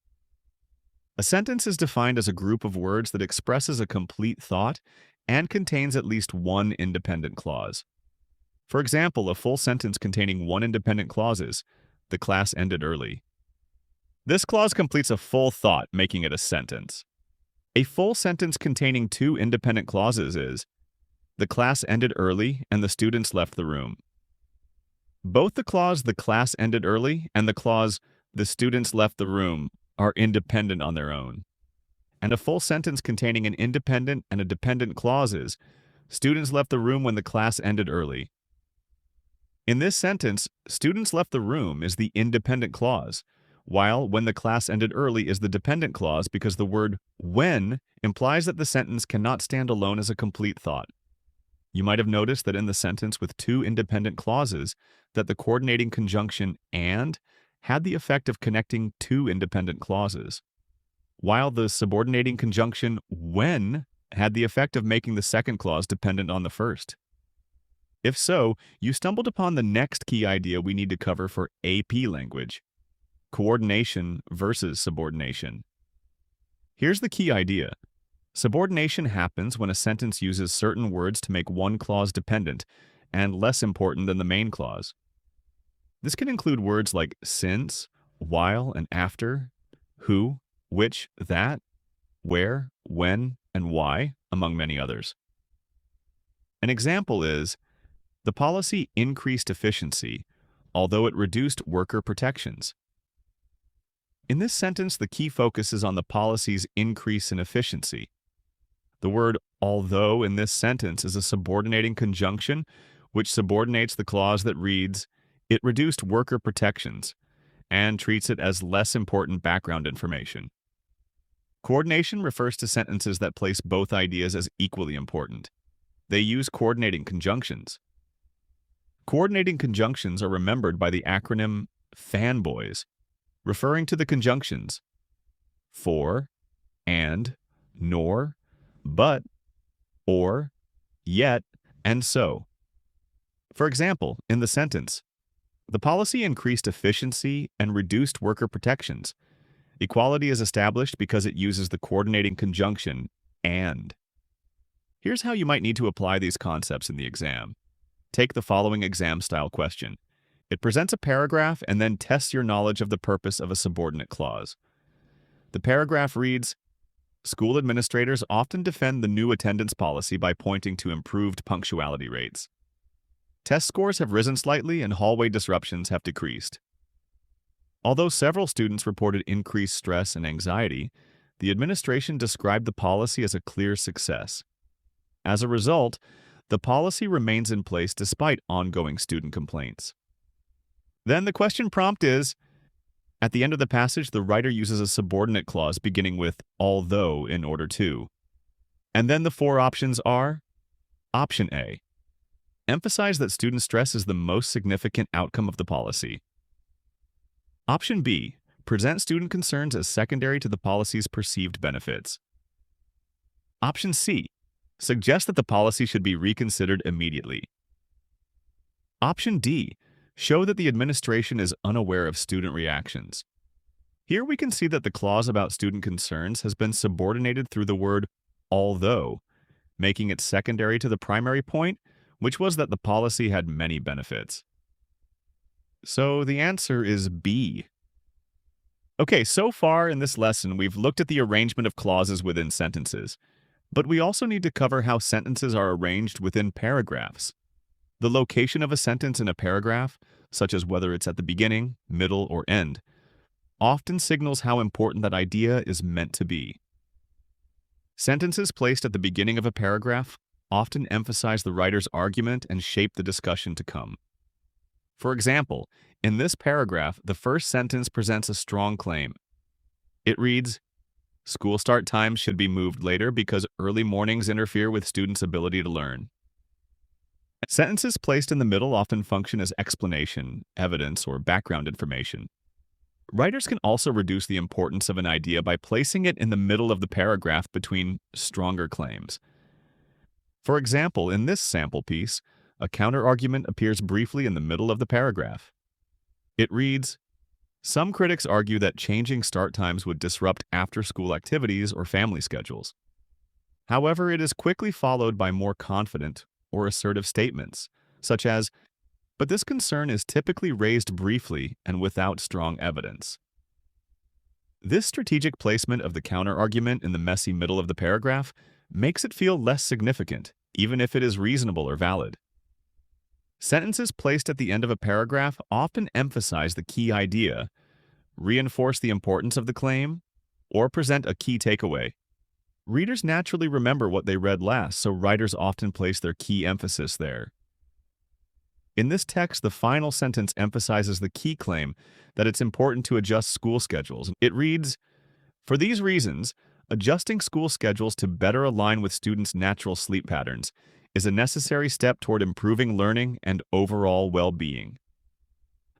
A sentence is defined as a group of words that expresses a complete thought and contains at least one independent clause. For example, a full sentence containing one independent clause is, "The class ended early." This clause completes a full thought, making it a sentence. A full sentence containing two independent clauses is, "The class ended early and the students left the room." Both the clause "the class ended early" and the clause "the students left the room" are independent on their own. and a full sentence containing an independent and a dependent clauses. Students left the room when the class ended early. In this sentence, students left the room is the independent clause, while when the class ended early is the dependent clause because the word when implies that the sentence cannot stand alone as a complete thought. You might have noticed that in the sentence with two independent clauses, that the coordinating conjunction and had the effect of connecting two independent clauses, while the subordinating conjunction when had the effect of making the second clause dependent on the first. If so, you stumbled upon the next key idea we need to cover for AP language: coordination versus subordination. Here's the key idea. Subordination happens when a sentence uses certain words to make one clause dependent and less important than the main clause. This can include words like since, while and after, who, which, that, where, when, and why, among many others. An example is, the policy increased efficiency, although it reduced worker protections. In this sentence, the key focus is on the policy's increase in efficiency. The word although in this sentence is a subordinating conjunction which subordinates the clause that reads, it reduced worker protections, and treats it as less important background information. Coordination refers to sentences that place both ideas as equally important. They use coordinating conjunctions. Coordinating conjunctions are remembered by the acronym fanboys, referring to the conjunctions for, and, nor, but, or, yet, and so. For example, in the sentence, the policy increased efficiency and reduced worker protections. Equality is established because it uses the coordinating conjunction and. Here's how you might need to apply these concepts in the exam. Take the following exam-style question. It presents a paragraph and then tests your knowledge of the purpose of a subordinate clause. The paragraph reads, school administrators often defend the new attendance policy by pointing to improved punctuality rates. Test scores have risen slightly and hallway disruptions have decreased. Although several students reported increased stress and anxiety, the administration described the policy as a clear success. As a result, the policy remains in place despite ongoing student complaints. Then the question prompt is, at the end of the passage, the writer uses a subordinate clause beginning with although in order to. And then the four options are: Option A. Emphasize that student stress is the most significant outcome of the policy. Option B. Present student concerns as secondary to the policy's perceived benefits. Option C. Suggest that the policy should be reconsidered immediately. Option D. Show that the administration is unaware of student reactions. Here we can see that the clause about student concerns has been subordinated through the word although, making it secondary to the primary point, which was that the policy had many benefits. So the answer is B. Okay, so far in this lesson, we've looked at the arrangement of clauses within sentences, but we also need to cover how sentences are arranged within paragraphs. The location of a sentence in a paragraph, such as whether it's at the beginning, middle, or end, often signals how important that idea is meant to be. Sentences placed at the beginning of a paragraph often emphasize the writer's argument and shape the discussion to come. For example, in this paragraph, the first sentence presents a strong claim. It reads, school start times should be moved later because early mornings interfere with students' ability to learn. Sentences placed in the middle often function as explanation, evidence, or background information. Writers can also reduce the importance of an idea by placing it in the middle of the paragraph between stronger claims. For example, in this sample piece, a counterargument appears briefly in the middle of the paragraph. It reads, some critics argue that changing start times would disrupt after-school activities or family schedules. However, it is quickly followed by more confident or assertive statements, such as, but this concern is typically raised briefly and without strong evidence. This strategic placement of the counterargument in the messy middle of the paragraph makes it feel less significant, even if it is reasonable or valid. Sentences placed at the end of a paragraph often emphasize the key idea, reinforce the importance of the claim, or present a key takeaway. Readers naturally remember what they read last, so writers often place their key emphasis there. In this text, the final sentence emphasizes the key claim that it's important to adjust school schedules. It reads, "For these reasons, adjusting school schedules to better align with students' natural sleep patterns is a necessary step toward improving learning and overall well-being."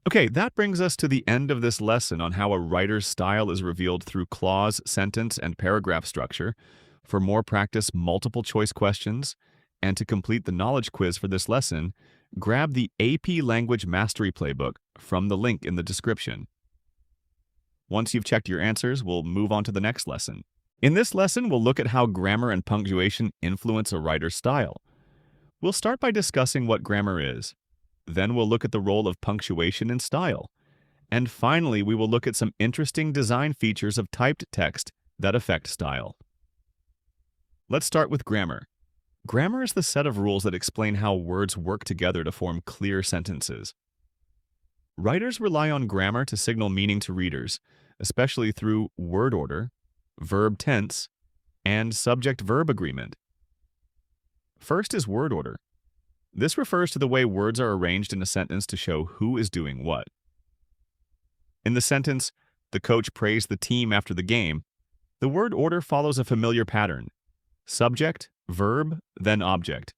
Okay, that brings us to the end of this lesson on how a writer's style is revealed through clause, sentence, and paragraph structure. For more practice multiple choice questions, and to complete the knowledge quiz for this lesson, grab the AP Language Mastery Playbook from the link in the description. Once you've checked your answers, we'll move on to the next lesson. In this lesson, we'll look at how grammar and punctuation influence a writer's style. We'll start by discussing what grammar is. Then we'll look at the role of punctuation in style. And finally, we will look at some interesting design features of typed text that affect style. Let's start with grammar. Grammar is the set of rules that explain how words work together to form clear sentences. Writers rely on grammar to signal meaning to readers, especially through word order, verb tense, and subject-verb agreement. First is word order. This refers to the way words are arranged in a sentence to show who is doing what. In the sentence, "The coach praised the team after the game," the word order follows a familiar pattern: subject, verb, then object.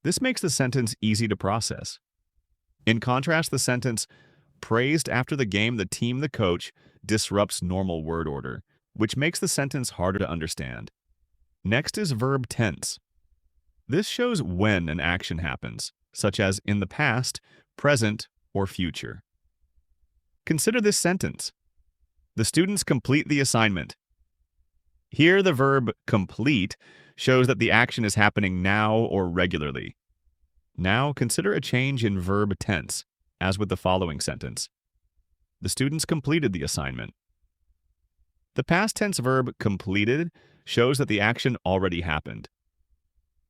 This makes the sentence easy to process. In contrast, the sentence, "Praised after the game the team the coach," disrupts normal word order, which makes the sentence harder to understand. Next is verb tense. This shows when an action happens, such as in the past, present, or future. Consider this sentence. The students complete the assignment. Here, the verb complete shows that the action is happening now or regularly. Now, consider a change in verb tense, as with the following sentence. The students completed the assignment. The past tense verb completed shows that the action already happened.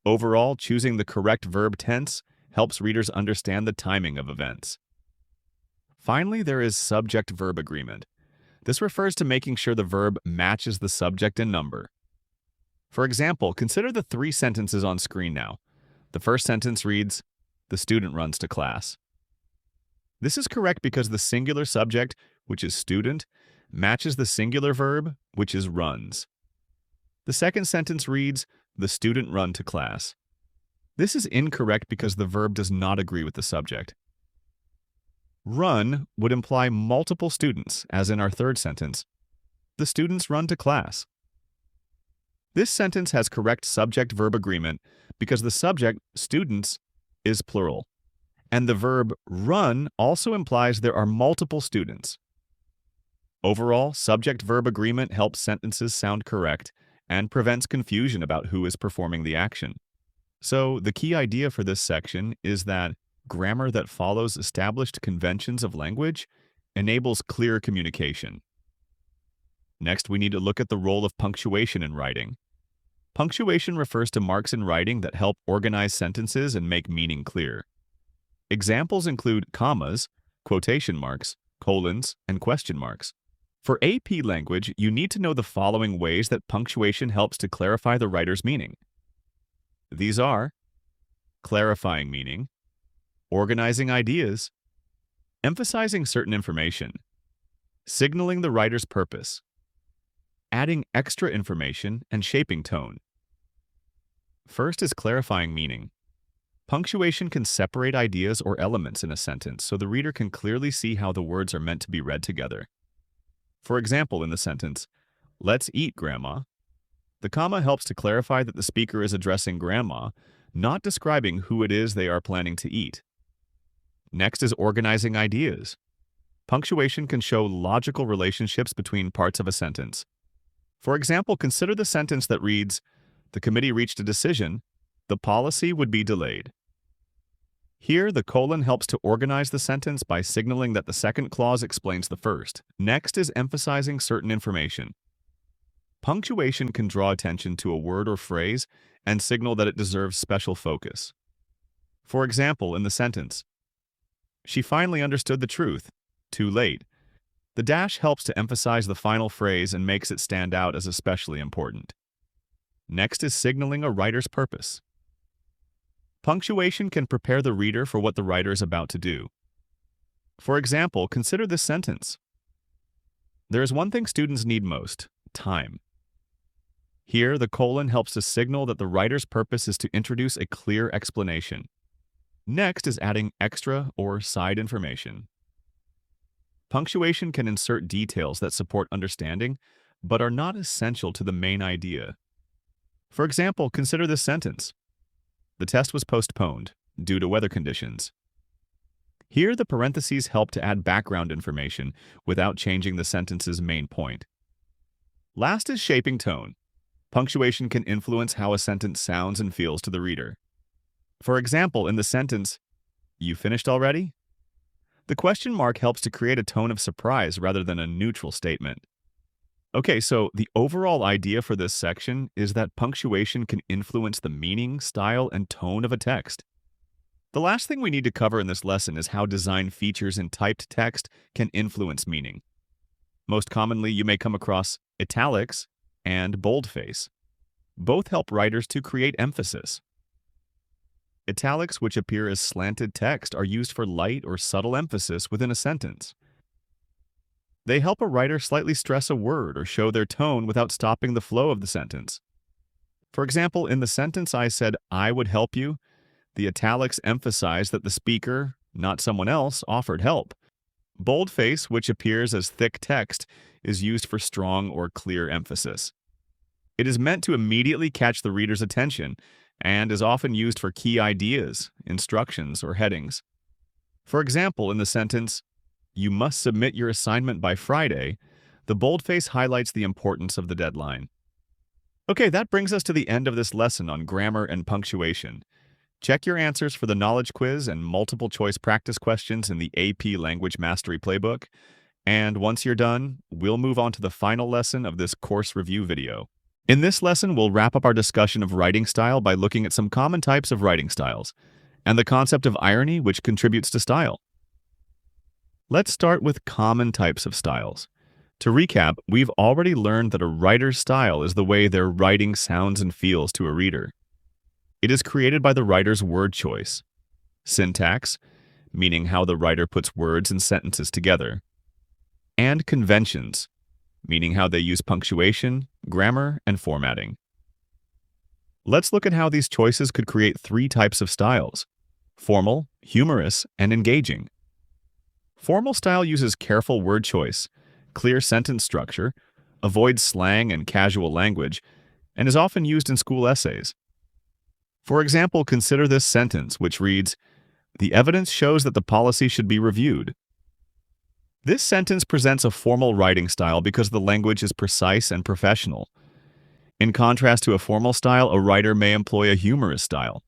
Overall, choosing the correct verb tense helps readers understand the timing of events. Finally, there is subject-verb agreement. This refers to making sure the verb matches the subject and number. For example, consider the 3 sentences on screen now. The first sentence reads, "The student runs to class." This is correct because the singular subject, which is student, matches the singular verb, which is runs. The second sentence reads, "The student run to class." This is incorrect because the verb does not agree with the subject. Run would imply multiple students, as in our third sentence. The students run to class. This sentence has correct subject-verb agreement because the subject, students, is plural, and the verb run also implies there are multiple students. Overall, subject-verb agreement helps sentences sound correct and prevents confusion about who is performing the action. So, the key idea for this section is that grammar that follows established conventions of language enables clear communication. Next, we need to look at the role of punctuation in writing. Punctuation refers to marks in writing that help organize sentences and make meaning clear. Examples include commas, quotation marks, colons, and question marks. For AP language, you need to know the following ways that punctuation helps to clarify the writer's meaning. These are clarifying meaning, organizing ideas, emphasizing certain information, signaling the writer's purpose, adding extra information, and shaping tone. First is clarifying meaning. Punctuation can separate ideas or elements in a sentence so the reader can clearly see how the words are meant to be read together. For example, in the sentence, "Let's eat, Grandma," the comma helps to clarify that the speaker is addressing Grandma, not describing who it is they are planning to eat. Next is organizing ideas. Punctuation can show logical relationships between parts of a sentence. For example, consider the sentence that reads, "The committee reached a decision, the policy would be delayed." Here, the colon helps to organize the sentence by signaling that the second clause explains the first. Next is emphasizing certain information. Punctuation can draw attention to a word or phrase and signal that it deserves special focus. For example, in the sentence, "She finally understood the truth. Too late." The dash helps to emphasize the final phrase and makes it stand out as especially important. Next is signaling a writer's purpose. Punctuation can prepare the reader for what the writer is about to do. For example, consider this sentence. There is one thing students need most: time. Here, the colon helps to signal that the writer's purpose is to introduce a clear explanation. Next is adding extra or side information. Punctuation can insert details that support understanding, but are not essential to the main idea. For example, consider this sentence. The test was postponed due to weather conditions. Here, the parentheses help to add background information without changing the sentence's main point. Last is shaping tone. Punctuation can influence how a sentence sounds and feels to the reader. For example, in the sentence, "You finished already?" the question mark helps to create a tone of surprise rather than a neutral statement. Okay, so the overall idea for this section is that punctuation can influence the meaning, style, and tone of a text. The last thing we need to cover in this lesson is how design features in typed text can influence meaning. Most commonly, you may come across italics and boldface. Both help writers to create emphasis. Italics, which appear as slanted text, are used for light or subtle emphasis within a sentence. They help a writer slightly stress a word or show their tone without stopping the flow of the sentence. For example, in the sentence I said, "I would help you," the italics emphasize that the speaker, not someone else, offered help. Boldface, which appears as thick text, is used for strong or clear emphasis. It is meant to immediately catch the reader's attention and is often used for key ideas, instructions, or headings. For example, in the sentence, "You must submit your assignment by Friday," the boldface highlights the importance of the deadline. Okay, that brings us to the end of this lesson on grammar and punctuation. Check your answers for the knowledge quiz and multiple choice practice questions in the AP Language Mastery Playbook. And once you're done, we'll move on to the final lesson of this course review video. In this lesson, we'll wrap up our discussion of writing style by looking at some common types of writing styles and the concept of irony, which contributes to style. Let's start with common types of styles. To recap, we've already learned that a writer's style is the way their writing sounds and feels to a reader. It is created by the writer's word choice. Syntax, meaning how the writer puts words and sentences together. And conventions, meaning how they use punctuation, grammar, and formatting. Let's look at how these choices could create three types of styles: formal, humorous, and engaging. Formal style uses careful word choice, clear sentence structure, avoids slang and casual language, and is often used in school essays. For example, consider this sentence, which reads, "The evidence shows that the policy should be reviewed." This sentence presents a formal writing style because the language is precise and professional. In contrast to a formal style, a writer may employ a humorous style.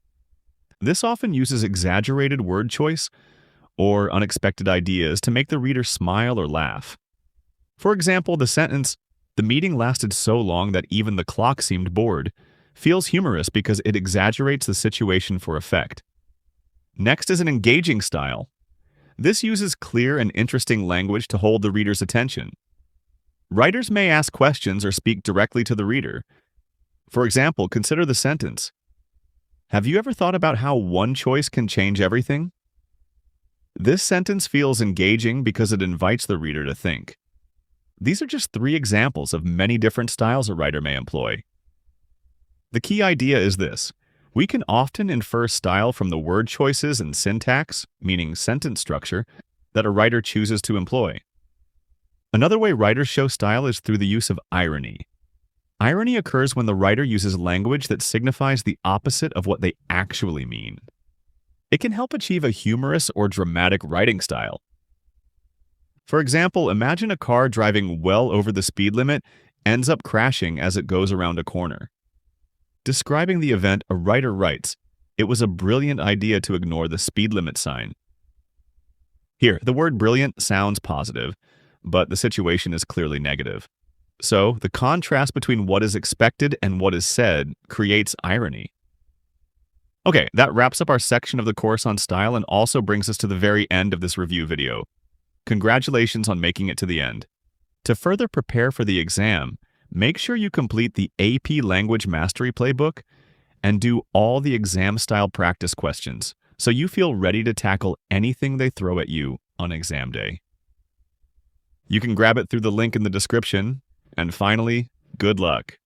This often uses exaggerated word choice or unexpected ideas to make the reader smile or laugh. For example, the sentence, "The meeting lasted so long that even the clock seemed bored," feels humorous because it exaggerates the situation for effect. Next is an engaging style. This uses clear and interesting language to hold the reader's attention. Writers may ask questions or speak directly to the reader. For example, consider the sentence, "Have you ever thought about how one choice can change everything?" This sentence feels engaging because it invites the reader to think. These are just three examples of many different styles a writer may employ. The key idea is this: we can often infer style from the word choices and syntax, meaning sentence structure, that a writer chooses to employ. Another way writers show style is through the use of irony. Irony occurs when the writer uses language that signifies the opposite of what they actually mean. It can help achieve a humorous or dramatic writing style. For example, imagine a car driving well over the speed limit ends up crashing as it goes around a corner. Describing the event, a writer writes, "It was a brilliant idea to ignore the speed limit sign." Here, the word brilliant sounds positive, but the situation is clearly negative. So, the contrast between what is expected and what is said creates irony. Okay, that wraps up our section of the course on style and also brings us to the very end of this review video. Congratulations on making it to the end. To further prepare for the exam, Make sure you complete the AP Language Mastery Playbook and do all the exam-style practice questions so you feel ready to tackle anything they throw at you on exam day. You can grab it through the link in the description. And finally, good luck.